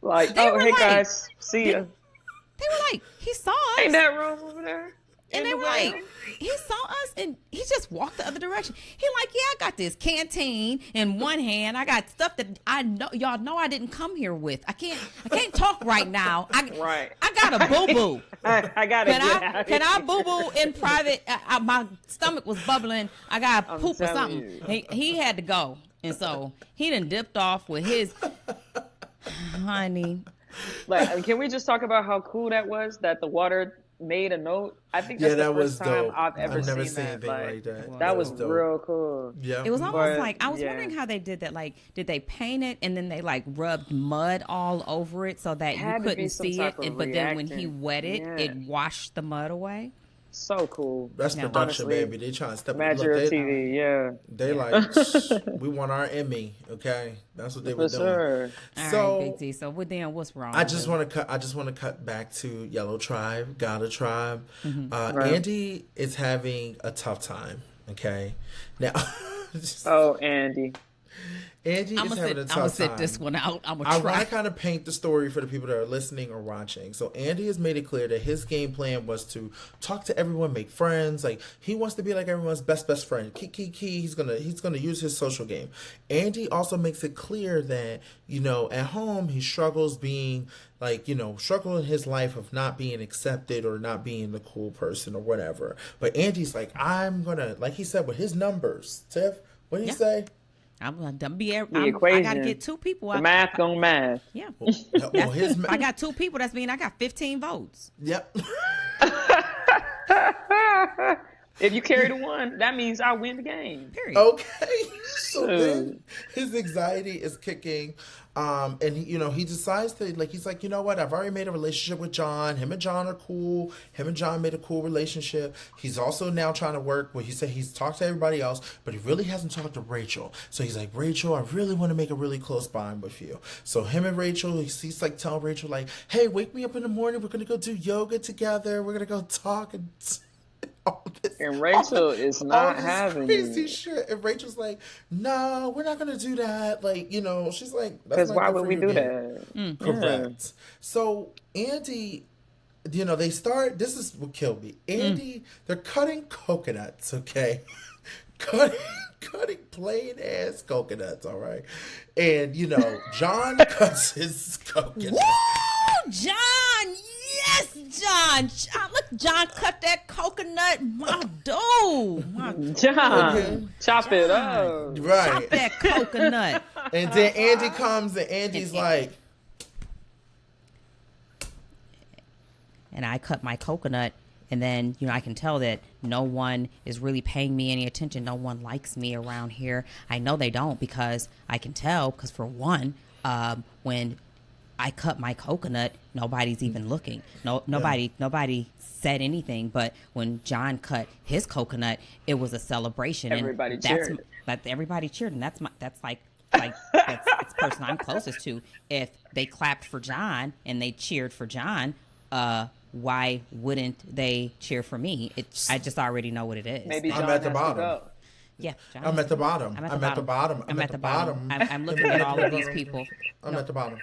[SPEAKER 5] Like,
[SPEAKER 3] They
[SPEAKER 5] oh,
[SPEAKER 3] were
[SPEAKER 5] hey
[SPEAKER 3] like-
[SPEAKER 5] guys, see ya.
[SPEAKER 3] They were like, he saw us.
[SPEAKER 5] Ain't that room over there?
[SPEAKER 3] And
[SPEAKER 5] In
[SPEAKER 3] they
[SPEAKER 5] the
[SPEAKER 3] were
[SPEAKER 5] well?
[SPEAKER 3] like, he saw us and he just walked the other direction. He like, yeah, I got this canteen in one hand. I got stuff that I know y'all know I didn't come here with. I can't talk right now.
[SPEAKER 5] Right.
[SPEAKER 3] I got a boo-boo.
[SPEAKER 5] I gotta get out.
[SPEAKER 3] Can I boo-boo in private? My stomach was bubbling. I got to
[SPEAKER 5] I'm
[SPEAKER 3] poop or
[SPEAKER 5] telling
[SPEAKER 3] something. He had to go. And so he done dipped off with his honey.
[SPEAKER 5] Like, can we just talk about how cool that was? That the water made a note. I think
[SPEAKER 4] Yeah,
[SPEAKER 5] that's the
[SPEAKER 4] that was
[SPEAKER 5] first time
[SPEAKER 4] dope.
[SPEAKER 5] I've ever
[SPEAKER 4] never
[SPEAKER 5] seen
[SPEAKER 4] seen
[SPEAKER 5] that.
[SPEAKER 4] anything like that.
[SPEAKER 5] That was
[SPEAKER 4] dope.
[SPEAKER 5] real cool.
[SPEAKER 4] Yeah.
[SPEAKER 3] It was almost
[SPEAKER 5] But,
[SPEAKER 3] like, I was
[SPEAKER 5] yeah.
[SPEAKER 3] wondering how they did that. Like, did they paint it and then they like rubbed mud all over it so that you
[SPEAKER 5] Had to be
[SPEAKER 3] couldn't
[SPEAKER 5] some
[SPEAKER 3] see it?
[SPEAKER 5] type of
[SPEAKER 3] But then when he
[SPEAKER 5] reactant.
[SPEAKER 3] wet it,
[SPEAKER 5] Yeah.
[SPEAKER 3] it washed the mud away.
[SPEAKER 5] So cool.
[SPEAKER 4] That's
[SPEAKER 3] Yeah.
[SPEAKER 4] production,
[SPEAKER 5] Honestly,
[SPEAKER 4] baby. They trying to step
[SPEAKER 5] Magic
[SPEAKER 4] look,
[SPEAKER 5] of TV, yeah.
[SPEAKER 4] They like, we want our Emmy, okay? That's what they were
[SPEAKER 5] For
[SPEAKER 4] doing.
[SPEAKER 5] sure.
[SPEAKER 3] All
[SPEAKER 4] So
[SPEAKER 3] right, Big D. So what then? What's wrong?
[SPEAKER 4] I just
[SPEAKER 3] with
[SPEAKER 4] want to cut. I just want to cut back to Yellow Tribe, Gotta Tribe.
[SPEAKER 5] Right.
[SPEAKER 4] Andy is having a tough time. Okay, now
[SPEAKER 5] Oh, Andy.
[SPEAKER 4] Andy
[SPEAKER 3] I'm
[SPEAKER 4] is
[SPEAKER 3] gonna
[SPEAKER 4] having a tough
[SPEAKER 3] I'm
[SPEAKER 4] time.
[SPEAKER 3] gonna sit this one out. I'm
[SPEAKER 4] I
[SPEAKER 3] gonna
[SPEAKER 4] want
[SPEAKER 3] try.
[SPEAKER 4] to kind of paint the story for the people that are listening or watching. So Andy has made it clear that his game plan was to talk to everyone, make friends. Like he wants to be like everyone's best friend. Key. He's gonna use his social game. Andy also makes it clear that at home he struggles being struggle in his life of not being accepted or not being the cool person or whatever. But Andy's like, I'm gonna, like he said with his numbers. Tiff, what did he say?
[SPEAKER 3] I
[SPEAKER 5] equation.
[SPEAKER 3] gotta get 2 people.
[SPEAKER 5] The math gonna math.
[SPEAKER 3] Yeah.
[SPEAKER 4] Well, his
[SPEAKER 3] I got 2 people. That's mean I got 15 votes.
[SPEAKER 4] Yep.
[SPEAKER 5] If you carry the one, that means I win the game.
[SPEAKER 3] Period.
[SPEAKER 4] Okay. So then his anxiety is kicking. And he decides to, he's like, you know what? I've already made a relationship with John. Him and John are cool. Him and John made a cool relationship. He's also now trying to work he said he's talked to everybody else, but he really hasn't talked to Rachel. So he's like, Rachel, I really want to make a really close bond with you. So him and Rachel, he's like telling Rachel, like, hey, wake me up in the morning. We're going to go do yoga together. We're going to go talk and all this.
[SPEAKER 5] And Rachel is not
[SPEAKER 4] all this
[SPEAKER 5] having
[SPEAKER 4] crazy
[SPEAKER 5] it.
[SPEAKER 4] shit. And Rachel's like, no, we're not gonna do that. She's like,
[SPEAKER 5] Because why would we do that?
[SPEAKER 4] Correct. So Andy, they start. This is what killed me. Andy, they're cutting coconuts. Okay, cutting plain ass coconuts. All right, and John cuts his coconut.
[SPEAKER 3] Woo! John! Yes, John! Look, John cut that coconut. My dude! My
[SPEAKER 5] John, chop it up.
[SPEAKER 4] Right.
[SPEAKER 3] Chop that coconut.
[SPEAKER 4] And then Andy comes and Andy's like,
[SPEAKER 3] And I cut my coconut, and then, I can tell that no one is really paying me any attention. No one likes me around here. I know they don't because I can tell, because for one, when I cut my coconut, nobody's even looking. Nobody said anything. But when John cut his coconut, it was a celebration.
[SPEAKER 5] Everybody
[SPEAKER 3] and
[SPEAKER 5] cheered.
[SPEAKER 3] Everybody cheered, and that's the person I'm closest to. If they clapped for John and they cheered for John, why wouldn't they cheer for me? I just already know what it is.
[SPEAKER 5] Maybe
[SPEAKER 4] I'm
[SPEAKER 5] John
[SPEAKER 4] at the
[SPEAKER 5] has to
[SPEAKER 4] bottom.
[SPEAKER 5] go.
[SPEAKER 3] Yeah, John
[SPEAKER 4] I'm
[SPEAKER 3] is-
[SPEAKER 4] at the bottom.
[SPEAKER 3] I'm at
[SPEAKER 4] I'm
[SPEAKER 3] the
[SPEAKER 4] at the bottom.
[SPEAKER 3] I'm at the bottom. I'm looking at all of these people.
[SPEAKER 4] I'm at the bottom.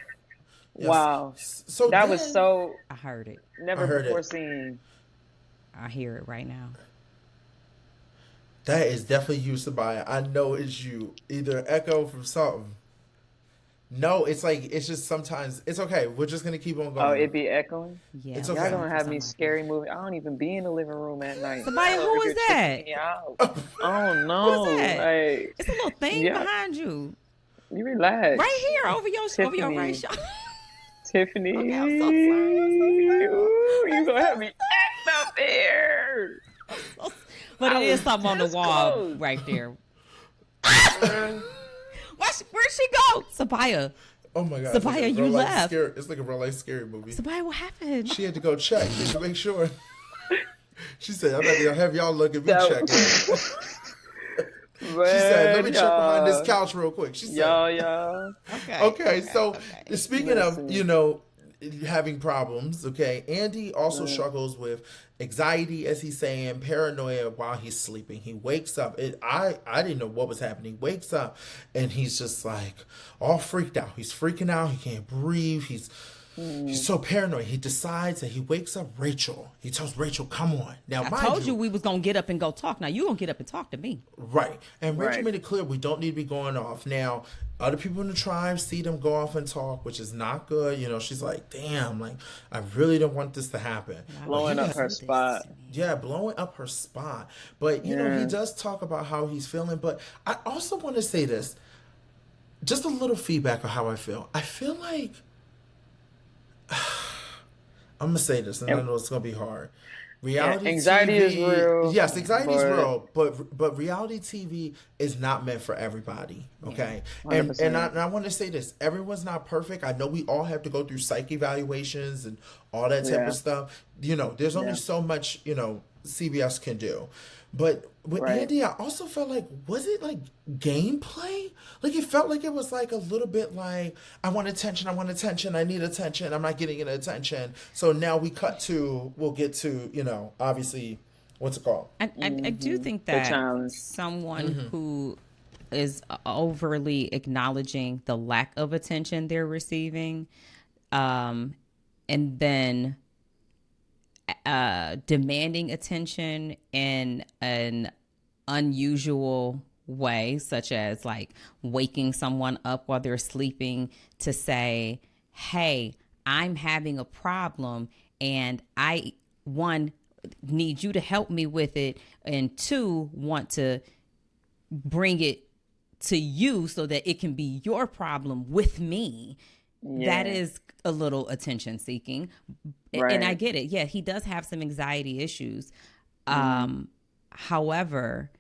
[SPEAKER 4] Yes.
[SPEAKER 5] Wow.
[SPEAKER 4] So
[SPEAKER 5] That
[SPEAKER 4] then,
[SPEAKER 5] was so
[SPEAKER 3] I heard it.
[SPEAKER 5] never
[SPEAKER 4] I heard
[SPEAKER 5] before
[SPEAKER 4] it.
[SPEAKER 5] seen.
[SPEAKER 3] I hear it right now.
[SPEAKER 4] That is definitely you, Sabaya. I know it's you. Either echo from something. No, it's just sometimes it's okay. We're just gonna keep on going.
[SPEAKER 5] Oh, it be echoing?
[SPEAKER 3] Yeah,
[SPEAKER 4] It's
[SPEAKER 5] Y'all
[SPEAKER 4] okay.
[SPEAKER 5] gonna have me
[SPEAKER 3] Something
[SPEAKER 5] scary movie. I don't even be in the living room at night.
[SPEAKER 3] Somebody, who is that?
[SPEAKER 5] Oh no.
[SPEAKER 3] Who is that?
[SPEAKER 5] Like,
[SPEAKER 3] It's a little thing
[SPEAKER 5] Yeah.
[SPEAKER 3] behind you,
[SPEAKER 5] you relax.
[SPEAKER 3] right here, over your
[SPEAKER 5] Tiffany.
[SPEAKER 3] right shoulder.
[SPEAKER 5] Tiffany.
[SPEAKER 3] Okay, I'm so sorry.
[SPEAKER 5] Ooh, you gonna have me act up there.
[SPEAKER 3] But it is something on the
[SPEAKER 5] Just
[SPEAKER 3] wall
[SPEAKER 5] close.
[SPEAKER 3] right there. Where'd she go? Sabaya.
[SPEAKER 4] Oh my god.
[SPEAKER 3] Sabaya,
[SPEAKER 4] it's like a
[SPEAKER 3] you
[SPEAKER 4] real life
[SPEAKER 3] left.
[SPEAKER 4] Scary, it's like a real life scary movie.
[SPEAKER 3] Sabaya, what happened?
[SPEAKER 4] She had to go check just to make sure. She said, I'm about to have y'all look at me
[SPEAKER 5] That-
[SPEAKER 4] check. She said, let me check behind this couch real quick. She said,
[SPEAKER 5] Y'all.
[SPEAKER 4] okay, so
[SPEAKER 3] okay.
[SPEAKER 4] speaking
[SPEAKER 5] Listen.
[SPEAKER 4] of, having problems, okay, Andy also struggles with anxiety, as he's saying, paranoia while he's sleeping. He wakes up. I didn't know what was happening. He wakes up and he's just like all freaked out. He's freaking out. He can't breathe. He's so paranoid. He decides that he wakes up Rachel. He tells Rachel, come on. Now,
[SPEAKER 3] I
[SPEAKER 4] mind
[SPEAKER 3] told you we was gonna get up and go talk. Now you gonna get up and talk to me.
[SPEAKER 4] Right. And Rachel
[SPEAKER 5] Right.
[SPEAKER 4] made it clear we don't need to be going off. Now, other people in the tribe see them go off and talk, which is not good. She's like, damn, I really don't want this to happen.
[SPEAKER 5] Blowing
[SPEAKER 4] But
[SPEAKER 5] up
[SPEAKER 4] he
[SPEAKER 5] her
[SPEAKER 4] has-
[SPEAKER 5] spot.
[SPEAKER 4] Yeah, blowing up her spot. But, he does talk about how he's feeling. But I also want to say this. Just a little feedback on how I feel. I feel like I'm gonna say this, and I
[SPEAKER 5] And,
[SPEAKER 4] know it's gonna be hard.
[SPEAKER 5] and
[SPEAKER 4] Reality
[SPEAKER 5] anxiety is
[SPEAKER 4] TV,
[SPEAKER 5] real,
[SPEAKER 4] yes, anxiety is
[SPEAKER 5] but
[SPEAKER 4] real, but reality TV is not meant for everybody. Okay, and
[SPEAKER 5] 100%.
[SPEAKER 4] I want to say this: everyone's not perfect. I know we all have to go through psych evaluations and all that type of
[SPEAKER 5] Yeah,
[SPEAKER 4] stuff. There's only
[SPEAKER 5] yeah,
[SPEAKER 4] so much CBS can do. But with
[SPEAKER 5] right.
[SPEAKER 4] Andy, I also felt like, was it like gameplay? Like it felt like it was like a little bit like, I want attention, I need attention, I'm not getting any attention. So now we'll get to, obviously, what's it called?
[SPEAKER 3] I do think
[SPEAKER 5] The
[SPEAKER 3] that
[SPEAKER 5] challenge.
[SPEAKER 3] someone who is overly acknowledging the lack of attention they're receiving, and then demanding attention in an unusual way, such as like waking someone up while they're sleeping to say, hey, I'm having a problem and I, one, need you to help me with it, and two, want to bring it to you so that it can be your problem with me. That
[SPEAKER 5] Yeah,
[SPEAKER 3] is a little attention seeking. And I
[SPEAKER 5] right.
[SPEAKER 3] get it. Yeah, he does have some anxiety issues.
[SPEAKER 5] Mm.
[SPEAKER 3] However,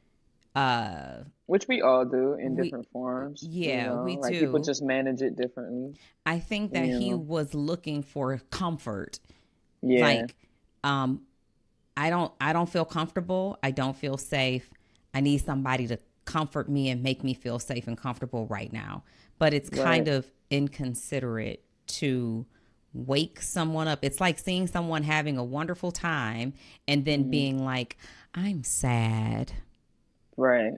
[SPEAKER 5] Which we all do in
[SPEAKER 3] we,
[SPEAKER 5] different forms,
[SPEAKER 3] yeah, we
[SPEAKER 5] like people
[SPEAKER 3] do.
[SPEAKER 5] just manage it differently,
[SPEAKER 3] I think that
[SPEAKER 5] you
[SPEAKER 3] he
[SPEAKER 5] know.
[SPEAKER 3] was looking for comfort.
[SPEAKER 5] Yeah,
[SPEAKER 3] Like, um, I don't feel comfortable. I don't feel safe. I need somebody to comfort me and make me feel safe and comfortable right now. But it's kind
[SPEAKER 5] right.
[SPEAKER 3] of inconsiderate to wake someone up. It's like seeing someone having a wonderful time and then
[SPEAKER 5] Hmm.
[SPEAKER 3] being like, I'm sad.
[SPEAKER 5] Right.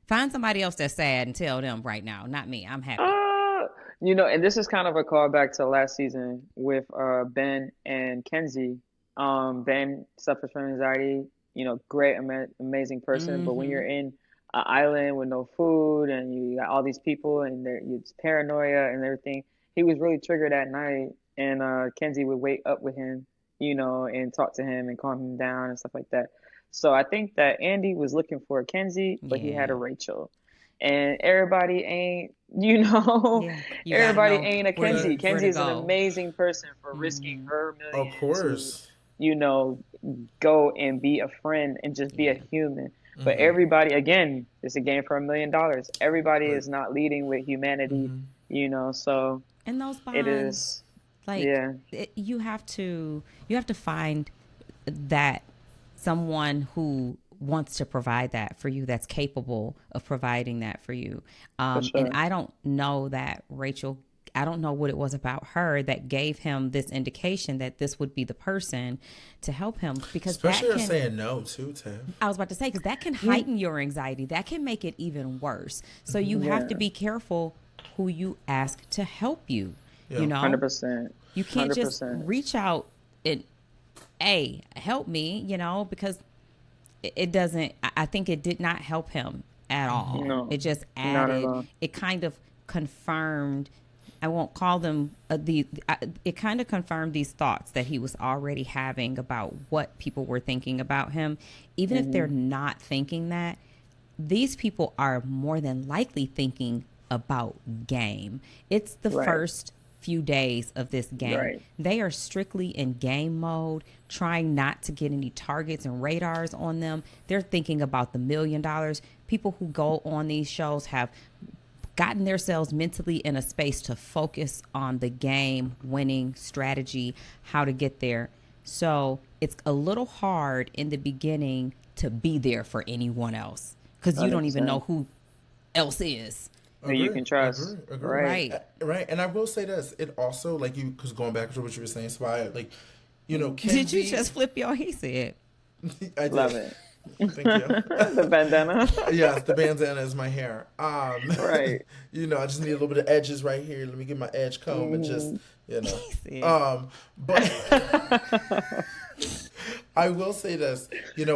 [SPEAKER 3] Find somebody else that's sad and tell them right now, not me. I'm happy.
[SPEAKER 5] Uh, and this is kind of a callback to last season with Ben and Kenzie. Ben suffers from anxiety, great, amazing person, but when you're in an island with no food and you got all these people and it's paranoia and everything, he was really triggered at night, and Kenzie would wake up with him, and talk to him and calm him down and stuff like that. So I think that Andy was looking for a Kenzie, but he had a
[SPEAKER 3] Yeah.
[SPEAKER 5] Rachel. And everybody ain't, you know,
[SPEAKER 3] Yeah. You got to
[SPEAKER 5] everybody
[SPEAKER 3] know
[SPEAKER 5] ain't a
[SPEAKER 3] where
[SPEAKER 5] Kenzie.
[SPEAKER 3] to, where
[SPEAKER 5] Kenzie
[SPEAKER 3] to
[SPEAKER 5] is an
[SPEAKER 3] go.
[SPEAKER 5] amazing person for risking her
[SPEAKER 4] Of
[SPEAKER 5] million to,
[SPEAKER 4] course.
[SPEAKER 5] you know, go and be a friend and just be a
[SPEAKER 3] Yeah.
[SPEAKER 5] human. But everybody, again, it's a game for $1 million. Everybody
[SPEAKER 4] Right.
[SPEAKER 5] is not leading with humanity, so
[SPEAKER 3] And those
[SPEAKER 5] it
[SPEAKER 3] bonds,
[SPEAKER 5] is,
[SPEAKER 3] like
[SPEAKER 5] yeah,
[SPEAKER 3] you have to find that someone who wants to provide that for you, that's capable of providing that for you.
[SPEAKER 5] for
[SPEAKER 3] And
[SPEAKER 5] sure.
[SPEAKER 3] I don't know that Rachel, I don't know what it was about her that gave him this indication that this would be the person to help him, because
[SPEAKER 4] Especially
[SPEAKER 3] that
[SPEAKER 4] her
[SPEAKER 3] can,
[SPEAKER 4] saying no too, Tiff.
[SPEAKER 3] I was about to say, because that can heighten your anxiety. That can make it even worse. So you have to
[SPEAKER 5] Yeah,
[SPEAKER 3] be careful who you ask to help you.
[SPEAKER 4] Yeah.
[SPEAKER 3] You know,
[SPEAKER 5] 100%.
[SPEAKER 3] you can't just
[SPEAKER 5] 100%.
[SPEAKER 3] reach out and, hey, help me, because it doesn't, I think it did not help him at all.
[SPEAKER 5] No,
[SPEAKER 3] It just
[SPEAKER 5] not at
[SPEAKER 3] added,
[SPEAKER 5] all.
[SPEAKER 3] it kind of confirmed, I won't call them it kind of confirmed these thoughts that he was already having about what people were thinking about him. Even if they're not thinking that, these people are more than likely thinking about game. It's the
[SPEAKER 5] Right,
[SPEAKER 3] first few days of this game.
[SPEAKER 5] right.
[SPEAKER 3] They are strictly in game mode, trying not to get any targets and radars on them. They're thinking about the $1 million. People who go on these shows have gotten themselves mentally in a space to focus on the game, winning strategy, how to get there. So it's a little hard in the beginning to be there for anyone else because you don't even know
[SPEAKER 5] 100%.
[SPEAKER 3] who else is.
[SPEAKER 5] Who you
[SPEAKER 4] Agree,
[SPEAKER 5] can trust.
[SPEAKER 4] agree.
[SPEAKER 5] Right.
[SPEAKER 3] Right.
[SPEAKER 4] Right, and I will say this: it also, like, because going back to what you were saying, Spy, like,
[SPEAKER 3] Did you
[SPEAKER 4] Kenzie.
[SPEAKER 3] just flip your? He said.
[SPEAKER 4] I did.
[SPEAKER 5] Love it.
[SPEAKER 4] Thank you.
[SPEAKER 5] The bandana.
[SPEAKER 4] Yes, the bandana is my hair.
[SPEAKER 5] Right.
[SPEAKER 4] I just need a little bit of edges right here. Let me get my edge comb and just,
[SPEAKER 3] He said.
[SPEAKER 4] but I will say this,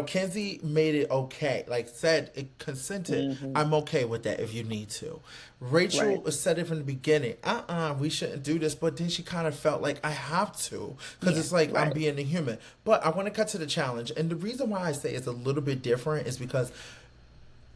[SPEAKER 4] Kenzie made it okay. Like said, it consented. I'm okay with that if you need to. Rachel
[SPEAKER 5] Right.
[SPEAKER 4] said it from the beginning. We shouldn't do this. But then she kind of felt like I have to because it's like I'm
[SPEAKER 5] Right.
[SPEAKER 4] being a human. But I want to cut to the challenge. And the reason why I say it's a little bit different is because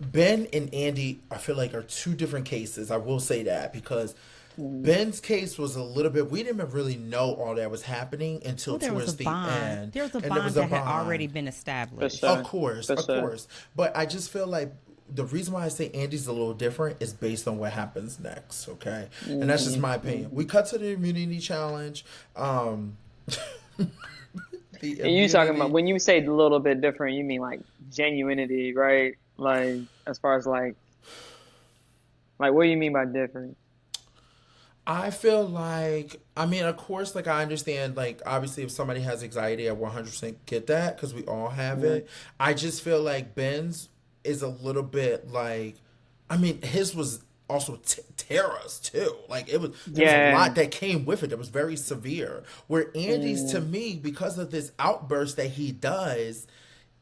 [SPEAKER 4] Ben and Andy, I feel like, are two different cases. I will say that because Ben's case was a little bit. We didn't really know all that was happening until
[SPEAKER 3] Well, there was
[SPEAKER 4] towards
[SPEAKER 3] a
[SPEAKER 4] the
[SPEAKER 3] bond.
[SPEAKER 4] end.
[SPEAKER 3] There was a
[SPEAKER 4] And
[SPEAKER 3] bond
[SPEAKER 4] was
[SPEAKER 3] that had
[SPEAKER 4] bond.
[SPEAKER 3] already been established.
[SPEAKER 5] sure.
[SPEAKER 4] Of course,
[SPEAKER 5] For
[SPEAKER 4] of
[SPEAKER 5] sure.
[SPEAKER 4] course. But I just feel like the reason why I say Andy's a little different is based on what happens next. Okay, and that's just my opinion. We cut to the immunity challenge.
[SPEAKER 5] And you talking about, when you say a little bit different, you mean like genuinity, right? Like, as far as like what do you mean by different?
[SPEAKER 4] I feel like, I mean, of course, like I understand, like obviously if somebody has anxiety, I 100% get that because we all have it. I just feel like Ben's is a little bit like, I mean, his was also terrors too. Like there was a lot that came with it that was very severe. Where Andy's, to me, because of this outburst that he does,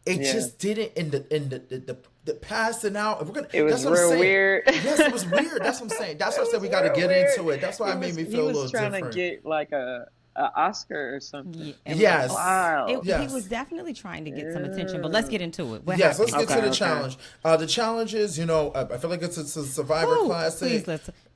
[SPEAKER 4] it just didn't in the passing out. If we're gonna,
[SPEAKER 5] It was
[SPEAKER 4] that's what I'm
[SPEAKER 5] real
[SPEAKER 4] saying.
[SPEAKER 5] weird.
[SPEAKER 4] Yes, it was weird. That's what I'm saying. That's what I said. We got to get into it. That's why it made me feel a little different.
[SPEAKER 5] He was trying to get like a Oscar or something.
[SPEAKER 4] Yes.
[SPEAKER 5] Wow.
[SPEAKER 3] He was definitely trying to get some attention, but let's get into it. What
[SPEAKER 4] Yes,
[SPEAKER 3] happened?
[SPEAKER 4] let's get to the
[SPEAKER 5] Okay.
[SPEAKER 4] challenge. The challenge is, I feel like it's a Survivor
[SPEAKER 3] Ooh,
[SPEAKER 4] Classic.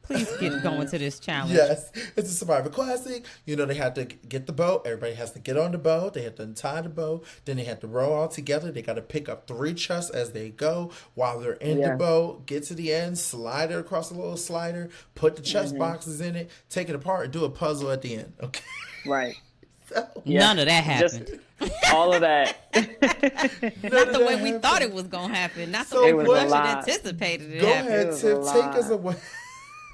[SPEAKER 3] Please get going to this challenge.
[SPEAKER 4] Yes, it's a Survivor Classic. They had to get the boat. Everybody has to get on the boat. They have to untie the boat. Then they have to row all together. They got to pick up 3 chests as they go while they're in the boat. Get to the end, slide it across a little slider, put the chest boxes in it, take it apart, and do a puzzle at the end. Okay.
[SPEAKER 5] Right.
[SPEAKER 3] None of that happened.
[SPEAKER 5] Just all of that.
[SPEAKER 3] Not the way we thought it was going to happen. Not the
[SPEAKER 4] So
[SPEAKER 3] way
[SPEAKER 5] what-
[SPEAKER 3] production
[SPEAKER 5] It was a lot.
[SPEAKER 3] anticipated it
[SPEAKER 4] Go
[SPEAKER 3] happened.
[SPEAKER 4] ahead,
[SPEAKER 5] It was
[SPEAKER 4] Tiff.
[SPEAKER 5] a
[SPEAKER 4] Take
[SPEAKER 5] lot.
[SPEAKER 4] us away.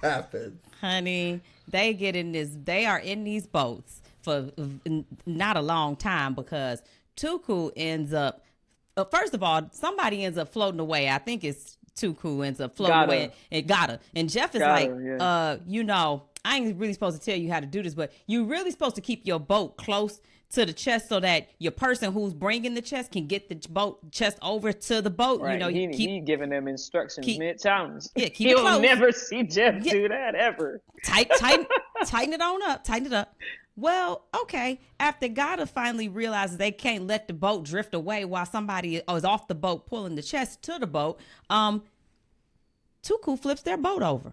[SPEAKER 4] Happened.
[SPEAKER 3] Honey, they are in these boats for not a long time because Tuku ends up, first of all, somebody ends up floating away. I think it's Tuku ends up floating away. It got her. And Jeff is I ain't really supposed to tell you how to do this, but you really supposed to keep your boat close to the chest so that your person who's bringing the chest can get the chest over to the boat.
[SPEAKER 5] Right. He giving them instructions mid-challenge.
[SPEAKER 3] Yeah, keep it
[SPEAKER 5] You'll
[SPEAKER 3] close.
[SPEAKER 5] never see Jeff do that ever.
[SPEAKER 3] Tighten it on up. Tighten it up. Well, okay. After Gotta finally realizes they can't let the boat drift away while somebody is off the boat pulling the chest to the boat, Tuku flips their boat over.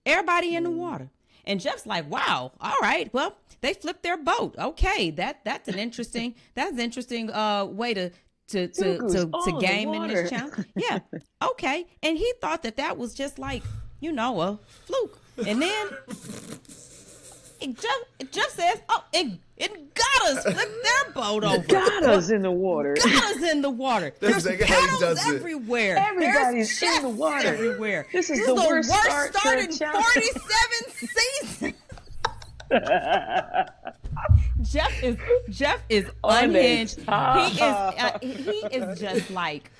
[SPEAKER 3] Everybody in the water. And Jeff's like, wow, all right, well, they flipped their boat. Okay, that's an interesting way to game in this challenge. Yeah, okay. And he thought that was just like, a fluke. And then Jeff says, oh, it got us, flipped their boat over.
[SPEAKER 5] Got us in the water.
[SPEAKER 3] Got us in the water.
[SPEAKER 4] That's
[SPEAKER 3] There's
[SPEAKER 4] exactly how he
[SPEAKER 3] paddles
[SPEAKER 4] does it.
[SPEAKER 3] everywhere.
[SPEAKER 5] Everybody's
[SPEAKER 3] There's
[SPEAKER 5] in the water.
[SPEAKER 3] everywhere.
[SPEAKER 5] This is the worst start to a
[SPEAKER 3] in
[SPEAKER 5] challenge.
[SPEAKER 3] 47 seasons. Jeff is unhinged. He is just like,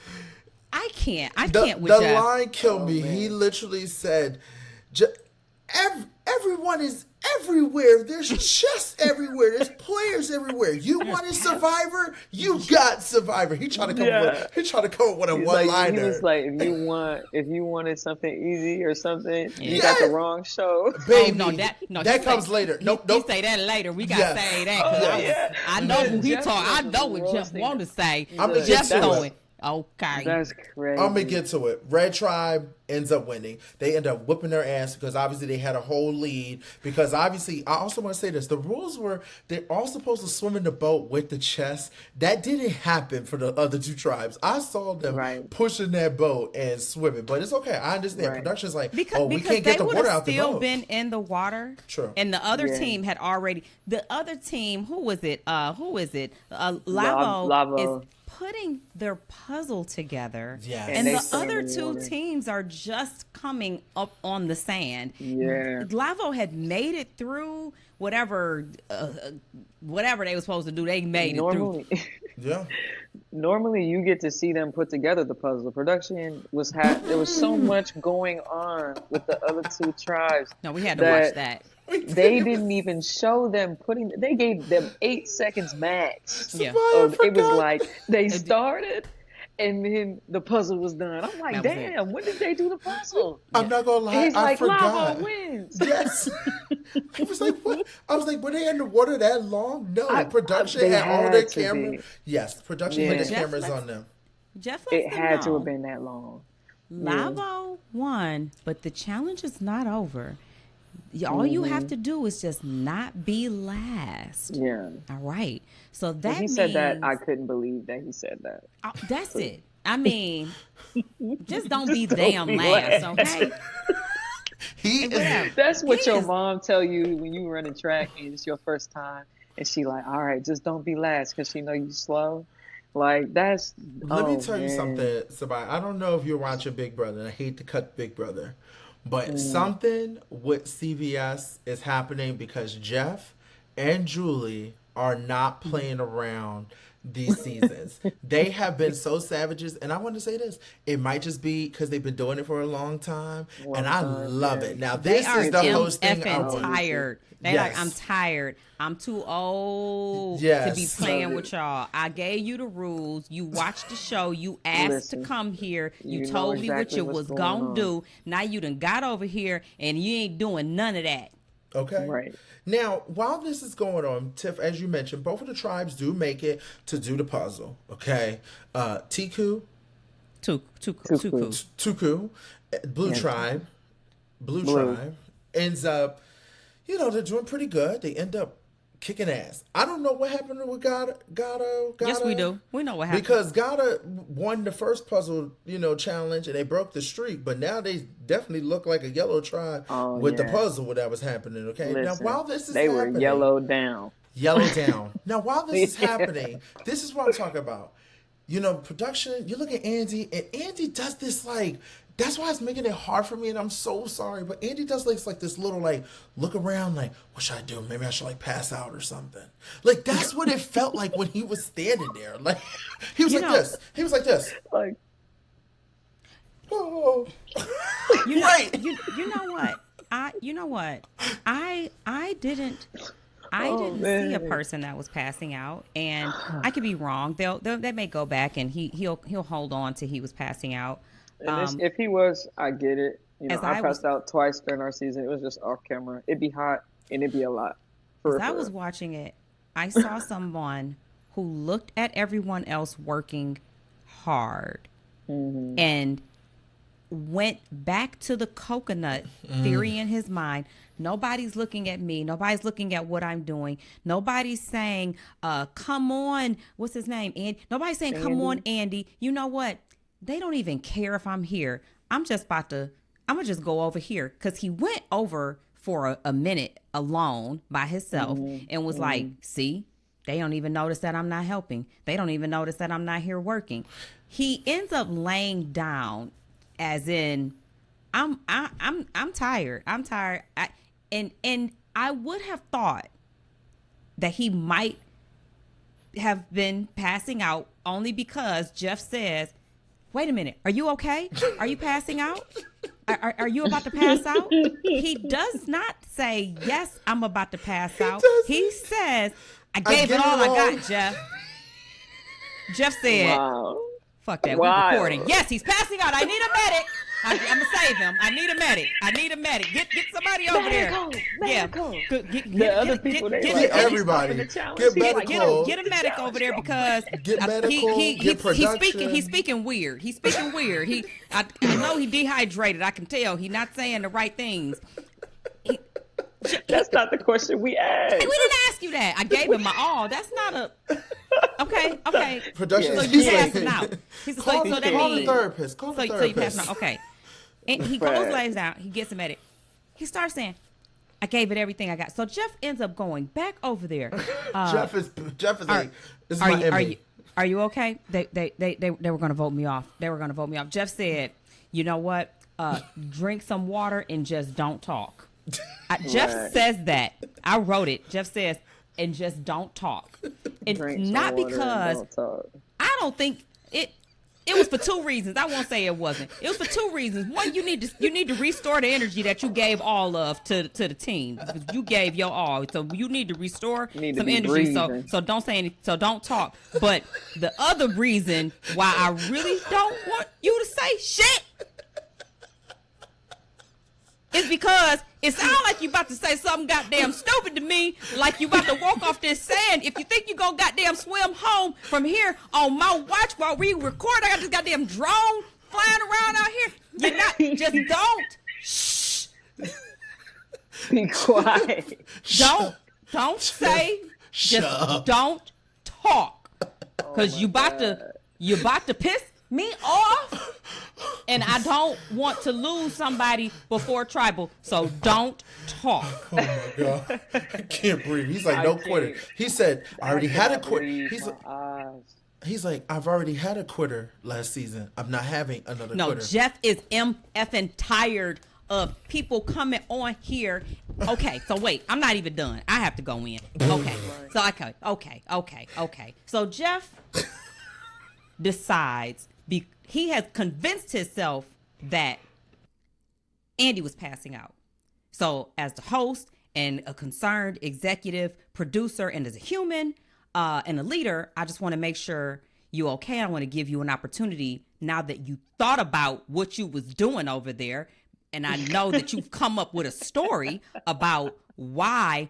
[SPEAKER 3] I can't with
[SPEAKER 4] The
[SPEAKER 3] Jeff.
[SPEAKER 4] line killed me. He literally said, everyone is everywhere. There's chests everywhere. There's players everywhere. You wanted Survivor? You got Survivor. He tried to come up with a one-liner.
[SPEAKER 5] He was like, if you wanted something easy or something, you
[SPEAKER 4] Yes.
[SPEAKER 5] got the wrong show.
[SPEAKER 4] Baby,
[SPEAKER 3] that
[SPEAKER 4] comes later. Nope.
[SPEAKER 3] He say that later. We gotta say that. 'Cause I know who he talk. I know what Jeff want to say.
[SPEAKER 4] I'm gonna
[SPEAKER 3] Jeff
[SPEAKER 4] get to
[SPEAKER 3] going.
[SPEAKER 4] it.
[SPEAKER 3] Okay.
[SPEAKER 5] That's crazy.
[SPEAKER 4] I'm gonna get to it. Red Tribe ends up winning. They end up whipping their ass because obviously they had a whole lead. Because obviously, I also want to say this: the rules were they're all supposed to swim in the boat with the chest. That didn't happen for the other 2 tribes. I saw them pushing that boat and swimming, but it's okay. I understand. Production's like, we can't get the water out the boat.
[SPEAKER 3] They would have still been in the water.
[SPEAKER 4] True.
[SPEAKER 3] And the other team had already. The other team, who was it? Lavo is putting their puzzle together.
[SPEAKER 4] Yes.
[SPEAKER 3] And the
[SPEAKER 5] swim
[SPEAKER 3] other
[SPEAKER 5] in the
[SPEAKER 3] 2
[SPEAKER 5] water.
[SPEAKER 3] teams are just coming up on the sand.
[SPEAKER 5] Yeah.
[SPEAKER 3] Lavo had made it through whatever they were supposed to do. They made it through.
[SPEAKER 4] Yeah.
[SPEAKER 5] Normally, you get to see them put together the puzzle. The production there was so much going on with the other 2 tribes.
[SPEAKER 3] No, we had to watch that.
[SPEAKER 5] They didn't even show them they gave them 8 seconds max.
[SPEAKER 3] Yeah.
[SPEAKER 5] It was like they started and then the puzzle was done. I'm like,
[SPEAKER 3] That was
[SPEAKER 5] damn, when did they do the puzzle?
[SPEAKER 4] I'm not gonna lie,
[SPEAKER 5] He's
[SPEAKER 4] I
[SPEAKER 5] like,
[SPEAKER 4] forgot.
[SPEAKER 5] Lava wins.
[SPEAKER 4] Yes. I was like, what? I was like, were they in the water that long? No, production
[SPEAKER 5] they
[SPEAKER 4] had all
[SPEAKER 5] had
[SPEAKER 4] their
[SPEAKER 5] to
[SPEAKER 4] camera.
[SPEAKER 5] be.
[SPEAKER 4] Yes, production had
[SPEAKER 5] Yeah.
[SPEAKER 4] the cameras on them.
[SPEAKER 3] Jeff lets
[SPEAKER 5] It
[SPEAKER 3] them
[SPEAKER 5] had to
[SPEAKER 3] know.
[SPEAKER 5] have been that long.
[SPEAKER 3] Lavo won, but the challenge is not over. All you have to do is just not be last.
[SPEAKER 5] Yeah.
[SPEAKER 3] All right. So that
[SPEAKER 5] When he
[SPEAKER 3] means,
[SPEAKER 5] said that, I couldn't believe that he said that.
[SPEAKER 3] that's it. I mean, just don't be
[SPEAKER 5] don't
[SPEAKER 3] damn
[SPEAKER 5] be
[SPEAKER 3] last,
[SPEAKER 5] last.
[SPEAKER 3] okay?
[SPEAKER 4] He is.
[SPEAKER 5] That's what
[SPEAKER 3] He
[SPEAKER 5] your
[SPEAKER 3] is-
[SPEAKER 5] mom tell you when you running track and it's your first time, and she like, all right, just don't be last because she know you slow. Like that's.
[SPEAKER 4] Let me tell you
[SPEAKER 5] man.
[SPEAKER 4] something, Sabai. I don't know if you're watching Big Brother. And I hate to cut Big Brother, but something with CVS is happening because Jeff and Julie are not playing around these seasons. They have been so savages, and I want to say this: it might just be because they've been doing it for a long time, and I love it. Now,
[SPEAKER 3] They
[SPEAKER 4] this
[SPEAKER 3] are
[SPEAKER 4] is the host thing I
[SPEAKER 3] effing
[SPEAKER 4] want.
[SPEAKER 3] tired. They
[SPEAKER 4] Yes.
[SPEAKER 3] like, I'm tired. I'm too old to be
[SPEAKER 4] Yes.
[SPEAKER 3] playing with y'all. I gave you the rules. You watched the show. You asked
[SPEAKER 5] Listen,
[SPEAKER 3] to come here. You
[SPEAKER 5] you know
[SPEAKER 3] told me what
[SPEAKER 5] exactly
[SPEAKER 3] you
[SPEAKER 5] what's
[SPEAKER 3] was
[SPEAKER 5] going
[SPEAKER 3] gonna
[SPEAKER 5] on.
[SPEAKER 3] do. Now you done got over here and you ain't doing none of that.
[SPEAKER 4] Okay.
[SPEAKER 5] Right.
[SPEAKER 4] Now, while this is going on, Tiff, as you mentioned, both of the tribes do make it to do the puzzle. Okay. Tiku, Tuku, Blue Tribe, Blue Tribe ends up, they're doing pretty good. They end up kicking ass. I don't know what happened with Gata.
[SPEAKER 3] Yes, we do. We know what happened.
[SPEAKER 4] Because Gata won the first puzzle, challenge, and they broke the streak. But now they definitely look like a yellow tribe with the puzzle that was happening. Okay.
[SPEAKER 5] Listen,
[SPEAKER 4] now while this is
[SPEAKER 5] they
[SPEAKER 4] happening,
[SPEAKER 5] were yellowed down.
[SPEAKER 4] yellow down. Now, while this is happening, this is what I'm talking about. Production, you look at Andy, and Andy does this, that's why it's making it hard for me, and I'm so sorry, but Andy does this little, look around, what should I do? Maybe I should, pass out or something. That's what it felt like when he was standing there. He was this. He was like this.
[SPEAKER 5] Like,
[SPEAKER 4] Oh.
[SPEAKER 3] right. You know what? I didn't see a person that was passing out, and I could be wrong. They may go back and he'll hold on to he was passing out.
[SPEAKER 5] if he was, I get it.
[SPEAKER 3] as
[SPEAKER 5] I
[SPEAKER 3] I
[SPEAKER 5] passed out twice during our season. It was just off camera. It'd be hot and it'd be a lot.
[SPEAKER 3] As I was watching it, I saw someone who looked at everyone else working hard and went back to the coconut theory in his mind. Nobody's looking at me. Nobody's looking at what I'm doing. Nobody's saying, come on. What's his name? Nobody's saying, come on, Andy. You know what? They don't even care if I'm here. I'm going to just go over here. Because he went over for a minute alone by himself and was like, see, they don't even notice that I'm not helping. They don't even notice that I'm not here working. He ends up laying down as in, I'm tired. I'm tired. And I would have thought that he might have been passing out only because Jeff says, wait a minute, are you okay? Are you passing out? Are you about to pass out? He does not say, yes, I'm about to pass out. He says, I gave it all I got, Jeff. Jeff said,
[SPEAKER 5] wow.
[SPEAKER 3] fuck that,
[SPEAKER 5] Wow.
[SPEAKER 3] we're recording. Yes, he's passing out. I need a medic. I'm going to save him. I need a medic. Get somebody over there.
[SPEAKER 5] Medical.
[SPEAKER 3] Get
[SPEAKER 5] The other people, they
[SPEAKER 4] Get everybody. Get medical.
[SPEAKER 3] Get a medic over there because
[SPEAKER 4] Get medical, get production.
[SPEAKER 3] He's speaking weird. I know he dehydrated. I can tell. He's not saying the right things.
[SPEAKER 5] That's not the question we asked.
[SPEAKER 3] We didn't ask you that. I gave him my all. That's not a. Okay.
[SPEAKER 4] Production.
[SPEAKER 3] So
[SPEAKER 4] He's
[SPEAKER 3] you
[SPEAKER 4] like,
[SPEAKER 3] passing out. He's
[SPEAKER 4] call
[SPEAKER 3] so that
[SPEAKER 4] the
[SPEAKER 3] means.
[SPEAKER 4] therapist. Call the
[SPEAKER 3] So you
[SPEAKER 4] therapist.
[SPEAKER 3] passing out. Okay. And he goes, lays down. He gets a medic. He starts saying, I gave it everything I got. So Jeff ends up going back over there.
[SPEAKER 4] Jeff is like, this is my enemy.
[SPEAKER 3] Are you okay? They were going to vote me off. Jeff said, you know what? Drink some water and just don't talk. Jeff says that. I wrote it. Jeff says, and just don't talk. And not because I don't think it was for two reasons. I won't say it wasn't. It was for two reasons. One, you need to restore the energy that you gave all of to the team. Because you gave your all. So you need to restore some energy. So don't say anything. So don't talk. But the other reason why I really don't want you to say shit is because it sounds like you about to say something goddamn stupid to me, like you about to walk off this sand. If you think you gonna goddamn swim home from here on my watch while we record, I got this goddamn drone flying around out here. You're not, just don't. Shh.
[SPEAKER 5] Be quiet.
[SPEAKER 3] Don't say.
[SPEAKER 4] Shut
[SPEAKER 3] Just
[SPEAKER 4] up.
[SPEAKER 3] don't talk, because you about to piss me off, and I don't want to lose somebody before tribal. So don't talk.
[SPEAKER 4] Oh my God. I can't breathe. He's like, no quitter. He said, I already had a quitter. He's like, I've already had a quitter last season. I'm not having another
[SPEAKER 3] No,
[SPEAKER 4] quitter.
[SPEAKER 3] Jeff is effing tired of people coming on here. Okay, so wait, I'm not even done. I have to go in. Okay, so okay. So Jeff decides, he has convinced himself that Andy was passing out. So as the host and a concerned executive producer and as a human and a leader, I just want to make sure you're okay. I want to give you an opportunity now that you thought about what you was doing over there. And I know that you've come up with a story about why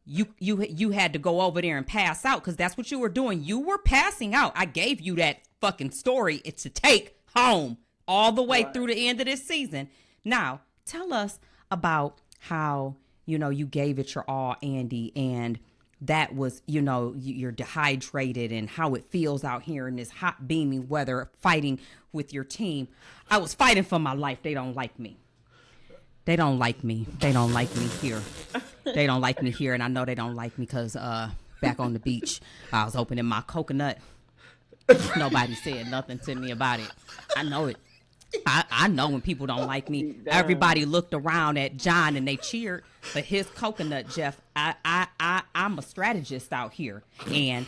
[SPEAKER 3] you had to go over there and pass out, because that's what you were doing. You were passing out. I gave you that fucking story. It's to take home all the way through the end of this season. Now, tell us about how, you gave it your all, Andy, and that was, you're dehydrated and how it feels out here in this hot, beaming weather, fighting with your team. I was fighting for my life. They don't like me. They don't like me. They don't like me here. They don't like me here. And I know they don't like me because back on the beach, I was opening my coconut. Nobody said nothing to me about it. I know it. I know when people don't like me. Everybody looked around at John and they cheered for his coconut, Jeff. I'm a strategist out here. And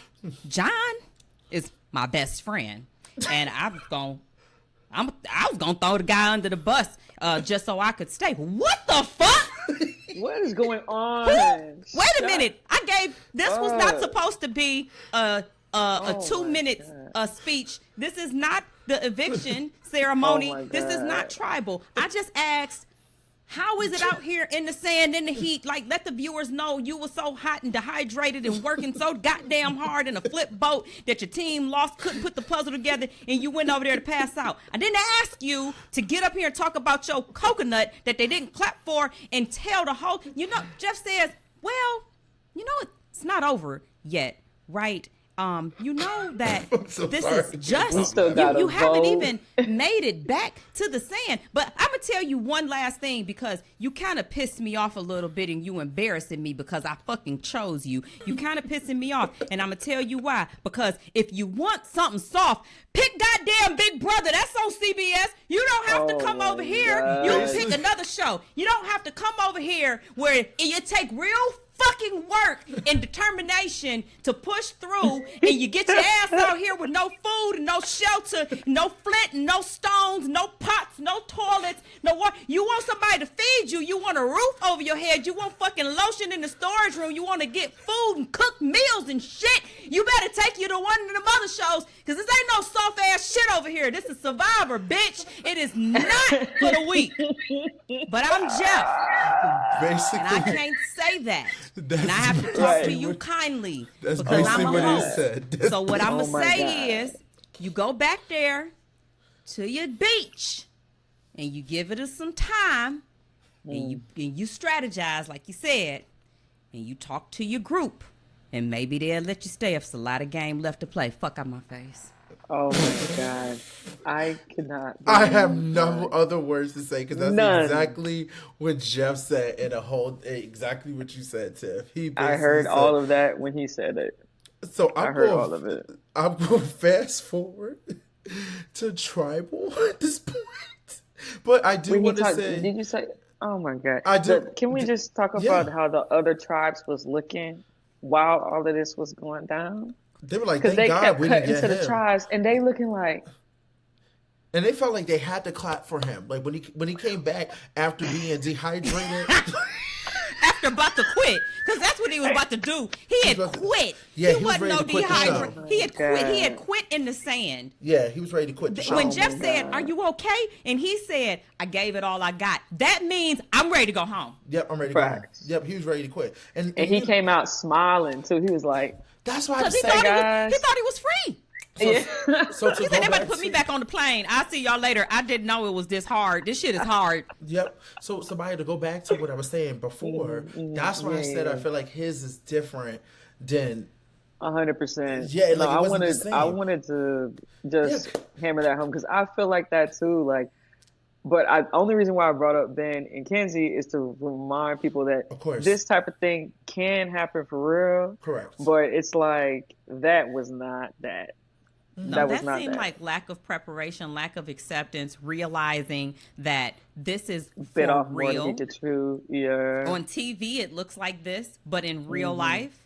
[SPEAKER 3] John is my best friend. And I was gonna throw the guy under the bus just so I could stay. What the fuck?
[SPEAKER 5] What is going on?
[SPEAKER 3] Wait a minute. This was not supposed to be a 2 minute speech. This is not the eviction ceremony. This is not tribal. I just asked, how is it out here in the sand, in the heat? Like, let the viewers know you were so hot and dehydrated and working so goddamn hard in a flip boat that your team lost, couldn't put the puzzle together, and you went over there to pass out. I didn't ask you to get up here and talk about your coconut that they didn't clap for and tell the whole, Jeff says, well, it's not over yet, right? That this is just, you haven't even made it back to the sand. But I'm going to tell you one last thing, because you kind of pissed me off a little bit and you embarrassing me because I fucking chose you. You kind of pissing me off, and I'm going to tell you why. Because if you want something soft, pick goddamn Big Brother. That's on CBS. You don't have to come over here.
[SPEAKER 5] God.
[SPEAKER 3] You pick another show. You don't have to come over here where you take real fucking work and determination to push through, and you get your ass out here with no food and no shelter, no flint and no stones, no pots, no toilets, no water. You want somebody to feed you. You want a roof over your head. You want fucking lotion in the storage room. You want to get food and cook meals and shit. You better take you to one of them other shows, because this ain't no soft ass shit over here. This is Survivor, bitch. It is not for the weak. But I'm Jeff.
[SPEAKER 4] Basically,
[SPEAKER 3] And I can't say that.
[SPEAKER 4] That's
[SPEAKER 3] And I have to talk to you kindly,
[SPEAKER 4] That's
[SPEAKER 3] because
[SPEAKER 4] basically
[SPEAKER 3] I'm a
[SPEAKER 4] what he
[SPEAKER 3] host.
[SPEAKER 4] said.
[SPEAKER 3] So what I'm
[SPEAKER 5] Oh
[SPEAKER 3] going to
[SPEAKER 5] my
[SPEAKER 3] say
[SPEAKER 5] God.
[SPEAKER 3] is, you go back there to your beach and you give it some time, and you strategize like you said, and you talk to your group, and maybe they'll let you stay if there's a lot of game left to play. Fuck out my face.
[SPEAKER 5] Oh my God. I cannot.
[SPEAKER 4] I have no other words to say, because that's
[SPEAKER 5] None.
[SPEAKER 4] exactly what Jeff said exactly what you said, Tiff.
[SPEAKER 5] I heard all of that when he said it.
[SPEAKER 4] So
[SPEAKER 5] I heard all of it.
[SPEAKER 4] I'm going to fast forward to tribal at this point. But I do want to say...
[SPEAKER 5] Did you say... Oh my God.
[SPEAKER 4] I do-
[SPEAKER 5] Can we just talk
[SPEAKER 4] Yeah.
[SPEAKER 5] about how the other tribes was looking while all of this was going down?
[SPEAKER 4] They were like,
[SPEAKER 5] Because
[SPEAKER 4] thank
[SPEAKER 5] they
[SPEAKER 4] God
[SPEAKER 5] kept
[SPEAKER 4] we didn't
[SPEAKER 5] cutting
[SPEAKER 4] get
[SPEAKER 5] to the
[SPEAKER 4] him.
[SPEAKER 5] tribes, and they looking like...
[SPEAKER 4] And they felt like they had to clap for him. Like when he came back after being dehydrated.
[SPEAKER 3] After about to quit, because that's what he was about to do. He had quit.
[SPEAKER 4] Yeah, he was
[SPEAKER 3] wasn't
[SPEAKER 4] ready
[SPEAKER 3] no
[SPEAKER 4] to quit the
[SPEAKER 3] dehydrate.
[SPEAKER 4] show.
[SPEAKER 3] He had quit. He had
[SPEAKER 5] God.
[SPEAKER 3] quit in the sand.
[SPEAKER 4] Yeah, he was ready to quit the show.
[SPEAKER 3] When Jeff
[SPEAKER 5] my
[SPEAKER 3] said,
[SPEAKER 5] God.
[SPEAKER 3] "Are you okay?" and he said, "I gave it all I got," that means I'm ready to go home.
[SPEAKER 4] Yep, I'm ready to go home.
[SPEAKER 5] Facts.
[SPEAKER 4] Yep, he was ready to quit. And
[SPEAKER 5] And he came out smiling, too. He was like...
[SPEAKER 4] That's why I
[SPEAKER 3] Because he
[SPEAKER 4] say,
[SPEAKER 3] thought
[SPEAKER 5] guys.
[SPEAKER 3] he was free.
[SPEAKER 4] So,
[SPEAKER 5] Yeah.
[SPEAKER 4] so to
[SPEAKER 3] He
[SPEAKER 4] go
[SPEAKER 3] said, "They're about to
[SPEAKER 4] back
[SPEAKER 3] put me back on the plane. I'll see y'all later. I didn't know it was this hard. This shit is hard."
[SPEAKER 4] Yep. So somebody to go back to what I was saying before. That's why I said I feel like his is different than
[SPEAKER 5] 100%.
[SPEAKER 4] Yeah,
[SPEAKER 5] No,
[SPEAKER 4] like, it wasn't the same.
[SPEAKER 5] I wanted to just hammer that home because I feel like that too. Like, but only reason why I brought up Ben and Kenzie is to remind people that
[SPEAKER 4] Of course.
[SPEAKER 5] this type of thing can happen for real.
[SPEAKER 4] Correct.
[SPEAKER 5] But it's like that was not that.
[SPEAKER 3] No,
[SPEAKER 5] That was
[SPEAKER 3] that
[SPEAKER 5] not
[SPEAKER 3] seemed
[SPEAKER 5] that.
[SPEAKER 3] like lack of preparation, lack of acceptance, realizing that this is
[SPEAKER 5] Bit
[SPEAKER 3] for
[SPEAKER 5] off more to
[SPEAKER 3] real.
[SPEAKER 5] be the truth. Yeah.
[SPEAKER 3] On TV, it looks like this, but in real life,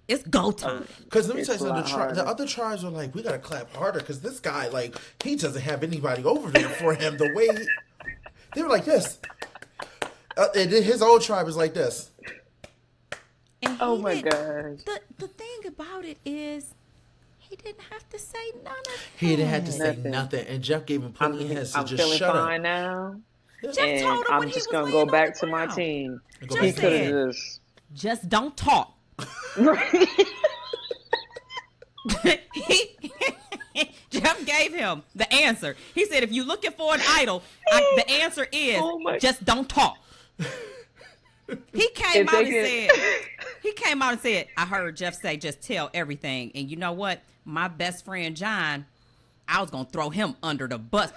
[SPEAKER 3] it's go time.
[SPEAKER 4] Because let me
[SPEAKER 5] It's
[SPEAKER 4] tell you
[SPEAKER 5] a lot
[SPEAKER 4] something, the
[SPEAKER 5] harder.
[SPEAKER 4] other tribes are like, we gotta clap harder because this guy, like, he doesn't have anybody over there for him. The way they were like this, and then his old tribe is like this.
[SPEAKER 3] And
[SPEAKER 5] Oh
[SPEAKER 3] he
[SPEAKER 5] my
[SPEAKER 3] didn't-
[SPEAKER 5] gosh.
[SPEAKER 3] The thing about it is, he didn't have to say none of that.
[SPEAKER 4] He didn't have to say
[SPEAKER 5] Nothing.
[SPEAKER 4] nothing, and Jeff gave him plenty of hints to
[SPEAKER 5] I'm
[SPEAKER 4] just
[SPEAKER 5] feeling
[SPEAKER 4] shut
[SPEAKER 5] fine
[SPEAKER 4] up.
[SPEAKER 5] now.
[SPEAKER 3] Jeff
[SPEAKER 5] And
[SPEAKER 3] told him
[SPEAKER 5] I'm
[SPEAKER 3] when he
[SPEAKER 5] just
[SPEAKER 3] was
[SPEAKER 5] gonna
[SPEAKER 3] laying
[SPEAKER 5] go
[SPEAKER 3] on
[SPEAKER 5] back
[SPEAKER 3] the
[SPEAKER 5] to my
[SPEAKER 3] ground.
[SPEAKER 5] team.
[SPEAKER 4] Go
[SPEAKER 3] Just
[SPEAKER 5] He
[SPEAKER 4] back
[SPEAKER 5] could
[SPEAKER 3] said-
[SPEAKER 5] have just
[SPEAKER 3] Just don't talk.
[SPEAKER 5] right.
[SPEAKER 3] Jeff gave him the answer. He said, if you're looking for an idol, the answer is
[SPEAKER 5] Oh my-
[SPEAKER 3] just don't talk. He came
[SPEAKER 5] If
[SPEAKER 3] out
[SPEAKER 5] they
[SPEAKER 3] and
[SPEAKER 5] could-
[SPEAKER 3] said, I heard Jeff say, just tell everything. And you know what? My best friend, John, I was going to throw him under the bus.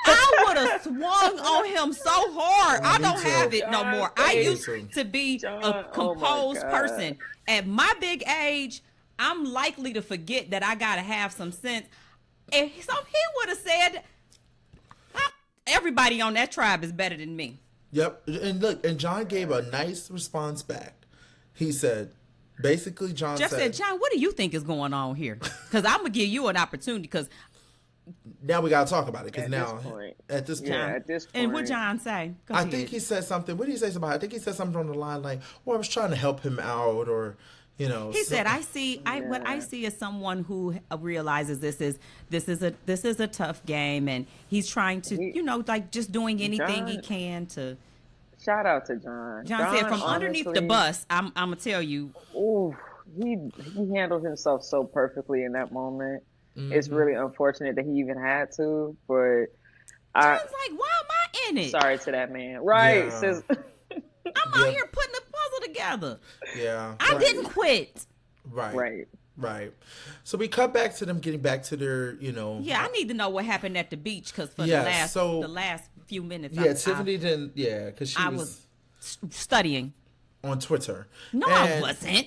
[SPEAKER 3] I would have swung on him so hard. I
[SPEAKER 4] Me
[SPEAKER 3] don't
[SPEAKER 4] too.
[SPEAKER 3] have it no
[SPEAKER 5] John,
[SPEAKER 3] more. I
[SPEAKER 5] me
[SPEAKER 3] used
[SPEAKER 4] too.
[SPEAKER 3] to be
[SPEAKER 5] John,
[SPEAKER 3] a
[SPEAKER 5] oh my
[SPEAKER 3] composed
[SPEAKER 5] God.
[SPEAKER 3] person. At my big age, I'm likely to forget that I got to have some sense. And so he would have said, everybody on that tribe is better than me.
[SPEAKER 4] Yep. And look, and John gave a nice response back. He said, basically, John
[SPEAKER 3] Jeff said, John, what do you think is going on here? Because I'm going to give you an opportunity because,
[SPEAKER 4] now we gotta talk about it because
[SPEAKER 5] At
[SPEAKER 4] now
[SPEAKER 5] this point.
[SPEAKER 4] at this point,
[SPEAKER 5] Yeah, at this point.
[SPEAKER 3] and what John say? Go
[SPEAKER 4] I
[SPEAKER 3] ahead.
[SPEAKER 4] think he said something. What did he say about? I think he said something on the line like, "Well, I was trying to help him out," or
[SPEAKER 3] He said,
[SPEAKER 4] I
[SPEAKER 3] "I see. What I see is someone who realizes this is a tough game, and he's trying to, like just doing anything he
[SPEAKER 5] John-
[SPEAKER 3] can to."
[SPEAKER 5] Shout out to John.
[SPEAKER 3] John said, "From underneath the
[SPEAKER 5] honestly,
[SPEAKER 3] bus, I'm gonna tell you."
[SPEAKER 5] Ooh, he handled himself so perfectly in that moment. It's really unfortunate that he even had to, but
[SPEAKER 3] I was like, "Why am I in it?
[SPEAKER 5] sorry to that man. Right?
[SPEAKER 4] Yeah.
[SPEAKER 5] Sis,
[SPEAKER 3] I'm out here putting the puzzle together.
[SPEAKER 4] yeah,
[SPEAKER 3] I
[SPEAKER 4] right,
[SPEAKER 3] didn't quit."
[SPEAKER 4] right,
[SPEAKER 5] right.
[SPEAKER 4] So we cut back to them getting back to their,
[SPEAKER 3] Yeah, I need to know what happened at the beach because for
[SPEAKER 4] Yeah,
[SPEAKER 3] the last few minutes,
[SPEAKER 4] yeah. Tiffany didn't, yeah, because she
[SPEAKER 3] I
[SPEAKER 4] was
[SPEAKER 3] studying.
[SPEAKER 4] on Twitter.
[SPEAKER 3] No, I
[SPEAKER 4] And-
[SPEAKER 3] wasn't.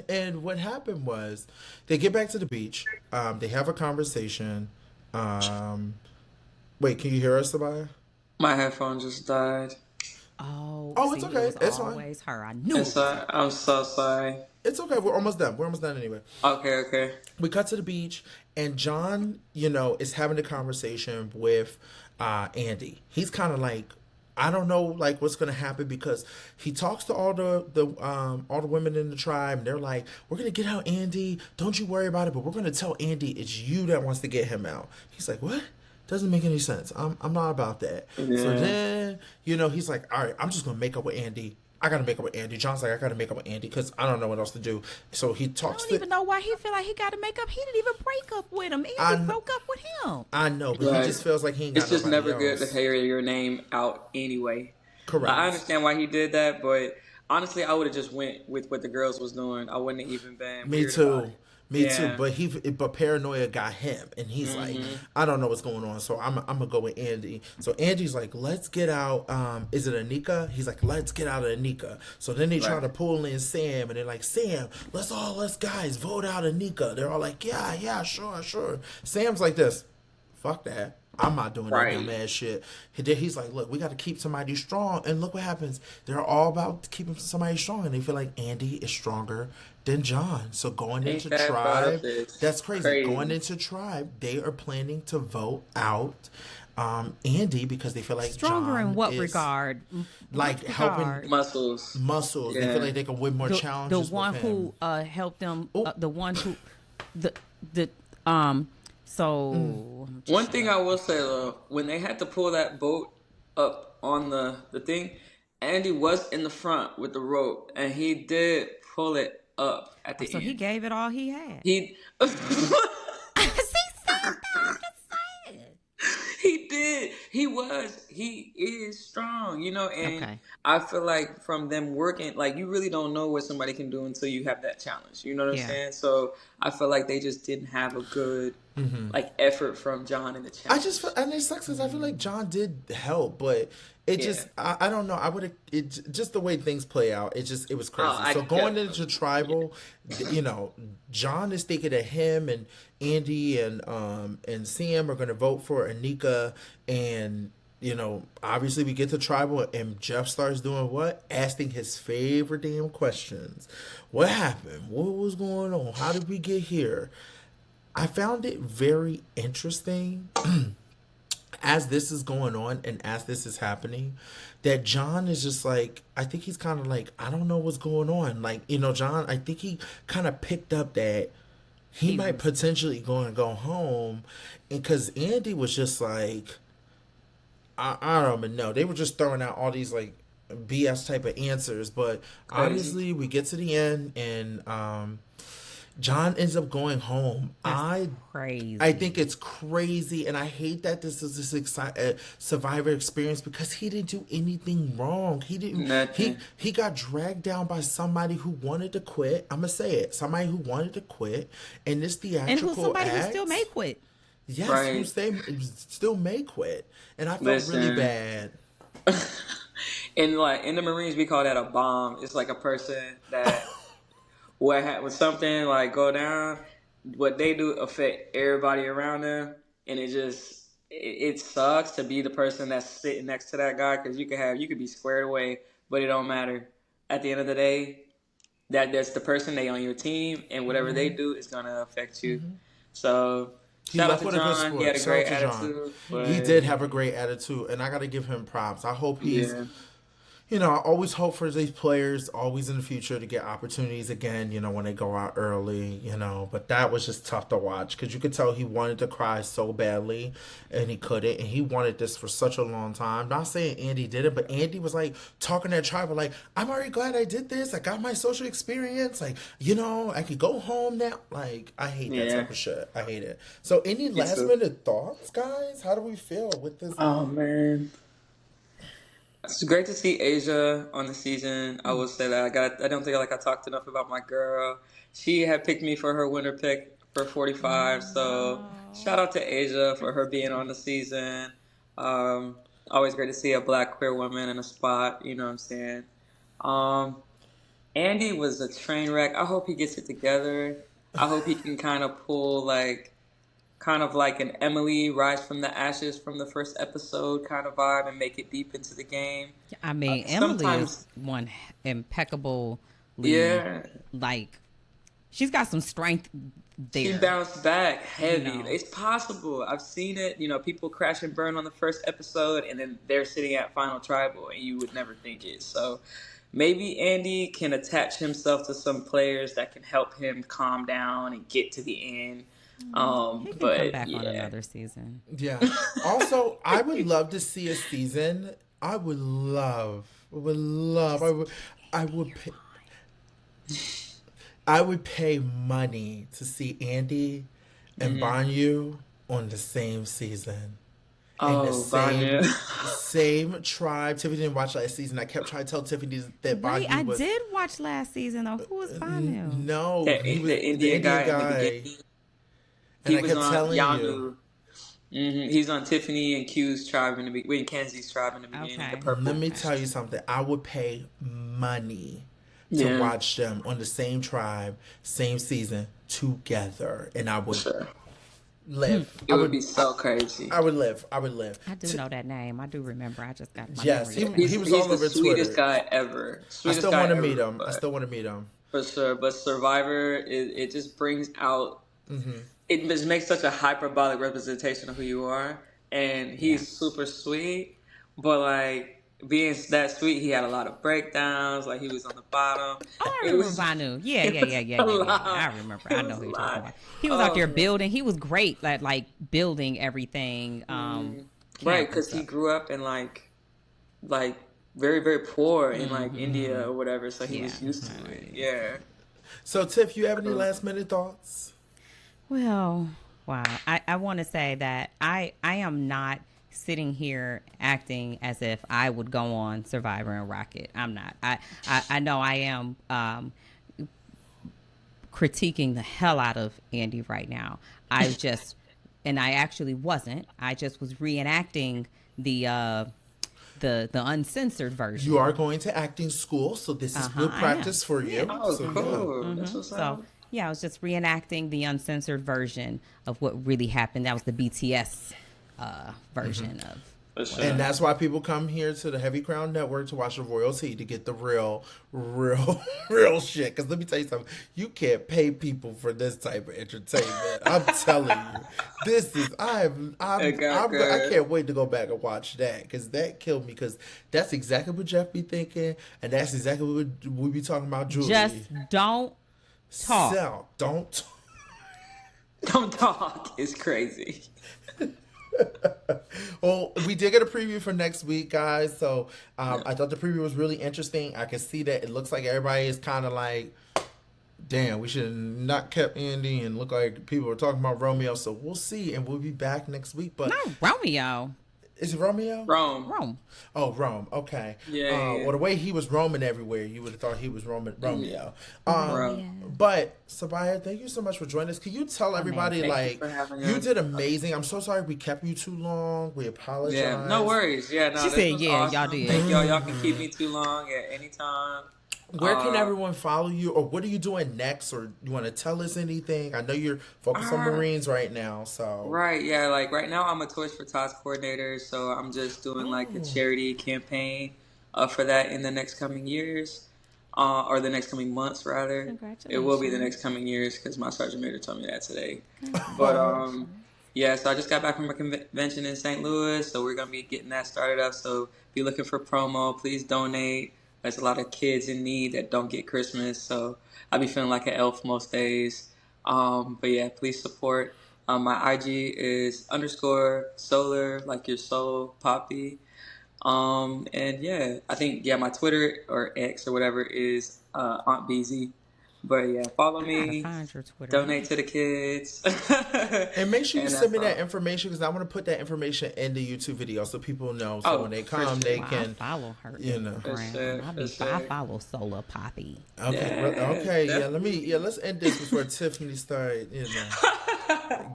[SPEAKER 4] And what happened was, they get back to the beach. They have a conversation. Wait, can you hear us, Sabaya?
[SPEAKER 6] My headphone just died.
[SPEAKER 3] Oh,
[SPEAKER 4] Oh, it's
[SPEAKER 3] see,
[SPEAKER 4] okay.
[SPEAKER 3] It was
[SPEAKER 4] It's fine.
[SPEAKER 3] always her. I knew
[SPEAKER 6] I'm
[SPEAKER 3] it.
[SPEAKER 6] sorry. I'm so sorry.
[SPEAKER 4] It's okay. We're almost done. We're almost done anyway.
[SPEAKER 6] Okay.
[SPEAKER 4] We cut to the beach, and John, is having a conversation with Andy. He's kind of like, I don't know, like what's gonna happen because he talks to all the women in the tribe, and they're like, "We're gonna get out Andy. Don't you worry about it. But we're gonna tell Andy it's you that wants to get him out." He's like, "What? Doesn't make any sense. I'm not about that."
[SPEAKER 6] Yeah.
[SPEAKER 4] So then, he's like, "All right, I'm just gonna make up with Andy. I gotta make up with Andy." John's like, "I gotta make up with Andy because I don't know what else to do." So he
[SPEAKER 3] I
[SPEAKER 4] talks
[SPEAKER 3] don't even know why he feel like he got to make up. He didn't even break up with him. Andy broke up with him.
[SPEAKER 4] I know, but
[SPEAKER 6] Right.
[SPEAKER 4] he just feels like he ain't got
[SPEAKER 6] It's just
[SPEAKER 4] nobody
[SPEAKER 6] never good
[SPEAKER 4] else.
[SPEAKER 6] to hear your name out anyway.
[SPEAKER 4] Correct.
[SPEAKER 6] I understand why he did that, but honestly, I would have just went with what the girls was doing. I wouldn't have even been.
[SPEAKER 4] Me
[SPEAKER 6] weird about
[SPEAKER 4] too.
[SPEAKER 6] it.
[SPEAKER 4] Me
[SPEAKER 6] Yeah.
[SPEAKER 4] too. But paranoia got him, and he's like, I don't know what's going on, so I'm gonna go with Andy. So Andy's like, let's get out. Is it Anika? He's like, let's get out of Anika. So then they try
[SPEAKER 6] Right.
[SPEAKER 4] to pull in Sam, and they're like, Sam, let's guys vote out Anika. They're all like, yeah, sure. Sam's like this, fuck that. I'm not doing that
[SPEAKER 6] Right.
[SPEAKER 4] dumb ass shit. He's like, look, we got to keep somebody strong. And look what happens. They're all about keeping somebody strong. And they feel like Andy is stronger than John. So going
[SPEAKER 6] Ain't
[SPEAKER 4] into
[SPEAKER 6] that
[SPEAKER 4] tribe,
[SPEAKER 6] bullshit?
[SPEAKER 4] that's crazy.
[SPEAKER 6] Crazy.
[SPEAKER 4] Going into tribe, they are planning to vote out Andy because they feel like
[SPEAKER 3] Stronger
[SPEAKER 4] John
[SPEAKER 3] in what
[SPEAKER 4] is,
[SPEAKER 3] regard?
[SPEAKER 4] like
[SPEAKER 3] What
[SPEAKER 4] helping
[SPEAKER 3] regard?
[SPEAKER 6] Muscles.
[SPEAKER 4] muscles. They
[SPEAKER 6] Yeah.
[SPEAKER 4] feel like they can win more
[SPEAKER 3] The
[SPEAKER 4] challenges.
[SPEAKER 3] one
[SPEAKER 4] with him.
[SPEAKER 3] who helped them.
[SPEAKER 4] Oh.
[SPEAKER 3] The one who the So
[SPEAKER 6] One thing I will say though, when they had to pull that boat up on the thing, Andy was in the front with the rope, and he did pull it up at the
[SPEAKER 3] So
[SPEAKER 6] end.
[SPEAKER 3] he gave it all he had.
[SPEAKER 6] He he did. He is strong, you know, and
[SPEAKER 3] Okay.
[SPEAKER 6] I feel like from them working, like you really don't know what somebody can do until you have that challenge. You know what I'm
[SPEAKER 3] Yeah.
[SPEAKER 6] saying? So I feel like they just didn't have a good like effort from John in the challenge.
[SPEAKER 4] I just feel, and it sucks because I feel like John did help, but it just I don't know. I would have just the way things play out. It was crazy. So going into tribal, you know, John is thinking that him and Andy and Sam are going to vote for Anika, and you know, obviously we get to tribal and Jeff starts doing what? Asking his favorite damn questions. What happened? What was going on? How did we get here? I found it very interesting as this is going on and as this is happening that John is just like, I think he's kind of like, I don't know what's going on. Like, you know, John, I think he kind of picked up that he might potentially go home. And because Andy was just like, I don't even know. They were just throwing out all these like BS type of answers. But obviously we get to the end and John ends up going home.
[SPEAKER 3] Crazy.
[SPEAKER 4] I think it's crazy, and I hate that this is this Survivor experience because he didn't do anything wrong. He didn't.
[SPEAKER 6] Nothing.
[SPEAKER 4] He got dragged down by somebody who wanted to quit. I'm gonna say it. Somebody who wanted to quit, and this theatrical
[SPEAKER 3] and somebody
[SPEAKER 4] act,
[SPEAKER 3] who still may quit.
[SPEAKER 4] Yes,
[SPEAKER 6] Right.
[SPEAKER 4] who still may quit, and I felt really bad.
[SPEAKER 6] And like in the Marines, we call that a bomb. It's like a person that when something like go down, what they do affect everybody around them, and it sucks to be the person that's sitting next to that guy because you could be squared away, but it don't matter. At the end of the day, that's the person they on your team, and whatever they do is gonna affect you. So shout out to John. He had a great attitude.
[SPEAKER 4] He did have a great attitude, and I got to give him props. I hope he's. You know, I always hope for these players always in the future to get opportunities again, you know, when they go out early, you know. But that was just tough to watch because you could tell he wanted to cry so badly and he couldn't. And he wanted this for such a long time. Not saying Andy did it, but Andy was like talking to that tribal like, I'm already glad I did this. I got my social experience. Like, you know, I could go home now. Like, I hate that type of shit. I hate it. So any last minute thoughts, guys? How do we feel with this?
[SPEAKER 6] Oh, man. It's great to see Asia on the season. I will say that I don't think I talked enough about my girl. She had picked me for her winner pick for 45. So shout out to Asia for her being on the season. Always great to see a Black queer woman in a spot. You know what I'm saying? Andy was a train wreck. I hope he gets it together. I hope he can kind of pull kind of like an Emily rise from the ashes from the first episode kind of vibe and make it deep into the game.
[SPEAKER 3] I mean, Emily is one impeccable. Like she's got some strength there.
[SPEAKER 6] She bounced back heavy.
[SPEAKER 3] You know.
[SPEAKER 6] It's possible. I've seen it. You know, people crash and burn on the first episode, and then they're sitting at Final Tribal, and you would never think it. So maybe Andy can attach himself to some players that can help him calm down and get to the end.
[SPEAKER 3] He can
[SPEAKER 6] but
[SPEAKER 3] come back on another season.
[SPEAKER 4] Yeah. Also, I would love to see a season. I would pay money to see Andy and Banyu on the same season.
[SPEAKER 6] Oh,
[SPEAKER 4] the same tribe. Tiffany didn't watch last season. I kept trying to tell Tiffany that Banyu
[SPEAKER 3] I
[SPEAKER 4] was...
[SPEAKER 3] did watch last season, though. Who was Banyu?
[SPEAKER 4] No,
[SPEAKER 6] he was the Indian guy.
[SPEAKER 4] And
[SPEAKER 6] He
[SPEAKER 4] I
[SPEAKER 6] was
[SPEAKER 4] kept
[SPEAKER 6] on
[SPEAKER 4] telling
[SPEAKER 6] Yanu.
[SPEAKER 4] you.
[SPEAKER 6] He's on Tiffany and Q's tribe in the beginning. Kenzie's tribe in the beginning.
[SPEAKER 3] Okay.
[SPEAKER 6] The purple.
[SPEAKER 4] Let me tell you something. I would pay money to watch them on the same tribe, same season, together. And I would live.
[SPEAKER 6] It would be so crazy.
[SPEAKER 4] I would live.
[SPEAKER 3] I do know that name. I do remember. I just got my
[SPEAKER 4] Yes,
[SPEAKER 3] memory.
[SPEAKER 4] he was all over
[SPEAKER 6] the sweetest
[SPEAKER 4] Twitter.
[SPEAKER 6] guy ever.
[SPEAKER 4] I still want to meet him.
[SPEAKER 6] For sure. But Survivor, it just brings out... It just makes such a hyperbolic representation of who you are. And he's super sweet. But, like, being that sweet, he had a lot of breakdowns. Like, he was on the bottom.
[SPEAKER 3] Oh, I remember Banu. Yeah. I remember. I know who you're talking about. He was out there building. He was great at, like, building everything.
[SPEAKER 6] Right, because he grew up in, like very, very poor in, like, India or whatever. So he was used to it. Yeah.
[SPEAKER 4] So, Tiff, you have any last minute thoughts?
[SPEAKER 3] Well, wow. I want to say that I am not sitting here acting as if I would go on Survivor and rock it. I'm not. I know I am critiquing the hell out of Andy right now. And I actually wasn't. I just was reenacting the uncensored version.
[SPEAKER 4] You are going to acting school, so this is good practice for you.
[SPEAKER 6] Oh,
[SPEAKER 4] So,
[SPEAKER 6] cool. That's what's up.
[SPEAKER 3] So yeah, I was just reenacting the uncensored version of what really happened. That was the BTS version of.
[SPEAKER 4] And that's why people come here to the Heavy Crown Network to watch the royalty to get the real shit. Because let me tell you something, you can't pay people for this type of entertainment. I'm telling you, this is I can't wait to go back and watch that because that killed me. Because that's exactly what Jeff be thinking, and that's exactly what we be talking about. Julie,
[SPEAKER 3] Just don't talk.
[SPEAKER 4] Sell, don't.
[SPEAKER 6] Don't talk. It's crazy.
[SPEAKER 4] Well, we did get a preview for next week, guys. So I thought the preview was really interesting. I can see that it looks like everybody is kind of like, damn, we should have not kept Andy and look like people are talking about Romeo. So we'll see, and we'll be back next week. But
[SPEAKER 3] Not Romeo.
[SPEAKER 4] is it Romeo?
[SPEAKER 6] Rome.
[SPEAKER 4] Oh, Rome. Okay.
[SPEAKER 6] Yeah.
[SPEAKER 4] Well, the way he was roaming everywhere, you would have thought he was Romeo.
[SPEAKER 6] Rome.
[SPEAKER 4] But Sabaya, thank you so much for joining us. Can you tell everybody,
[SPEAKER 6] Thank you
[SPEAKER 4] like,
[SPEAKER 6] for having
[SPEAKER 4] you
[SPEAKER 6] us.
[SPEAKER 4] did amazing. I'm so sorry we kept you too long. We apologize.
[SPEAKER 6] Yeah, no worries. Yeah, no,
[SPEAKER 3] She
[SPEAKER 6] this
[SPEAKER 3] said,
[SPEAKER 6] was
[SPEAKER 3] yeah,
[SPEAKER 6] awesome.
[SPEAKER 3] y'all did.
[SPEAKER 6] Thank y'all. Y'all can keep me too long at any time.
[SPEAKER 4] Where can everyone follow you, or what are you doing next, or you want to tell us anything? I know you're focused on Marines right now, so
[SPEAKER 6] Right, yeah, like right now I'm a Toys for Tots coordinator, so I'm just doing like a charity campaign for that in the next coming years, or the next coming months rather. It will be the next coming years because my sergeant major told me that today. But yeah, so I just got back from a convention in St. Louis, so we're gonna be getting that started up. So be looking for promo. Please donate. There's a lot of kids in need that don't get Christmas, so I be feeling like an elf most days. But yeah, please support. My IG is _solar, like your soul, Poppy. And yeah, I think my Twitter or X or whatever is Aunt BZ. But yeah, follow me.
[SPEAKER 3] Find your Twitter.
[SPEAKER 6] Donate to the kids.
[SPEAKER 4] and make sure you
[SPEAKER 6] And
[SPEAKER 4] send me
[SPEAKER 6] that's
[SPEAKER 4] that information because I want to put that information in the YouTube video so people know. So
[SPEAKER 6] Oh,
[SPEAKER 4] when they
[SPEAKER 6] for
[SPEAKER 4] come,
[SPEAKER 6] sure.
[SPEAKER 4] they
[SPEAKER 3] Wow, I
[SPEAKER 4] can.
[SPEAKER 3] follow her.
[SPEAKER 4] you know.
[SPEAKER 6] For sure, for
[SPEAKER 3] I
[SPEAKER 6] sure.
[SPEAKER 3] follow Solar Poppy.
[SPEAKER 4] Okay,
[SPEAKER 6] Yeah,
[SPEAKER 4] okay,
[SPEAKER 6] definitely.
[SPEAKER 4] let's end this before Tiffany started,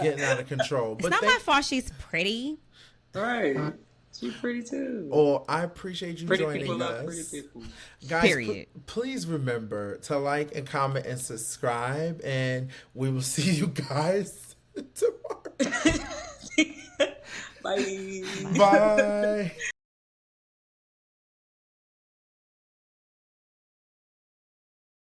[SPEAKER 4] getting out of control.
[SPEAKER 3] It's
[SPEAKER 4] But
[SPEAKER 3] not my fault she's pretty.
[SPEAKER 6] Right. She's pretty too.
[SPEAKER 4] Oh, I appreciate you
[SPEAKER 6] Pretty
[SPEAKER 4] joining
[SPEAKER 6] people
[SPEAKER 4] us.
[SPEAKER 6] love pretty people.
[SPEAKER 4] Guys,
[SPEAKER 3] Period.
[SPEAKER 4] please remember to like and comment and subscribe, and we will see you guys tomorrow.
[SPEAKER 6] Bye.
[SPEAKER 4] Bye.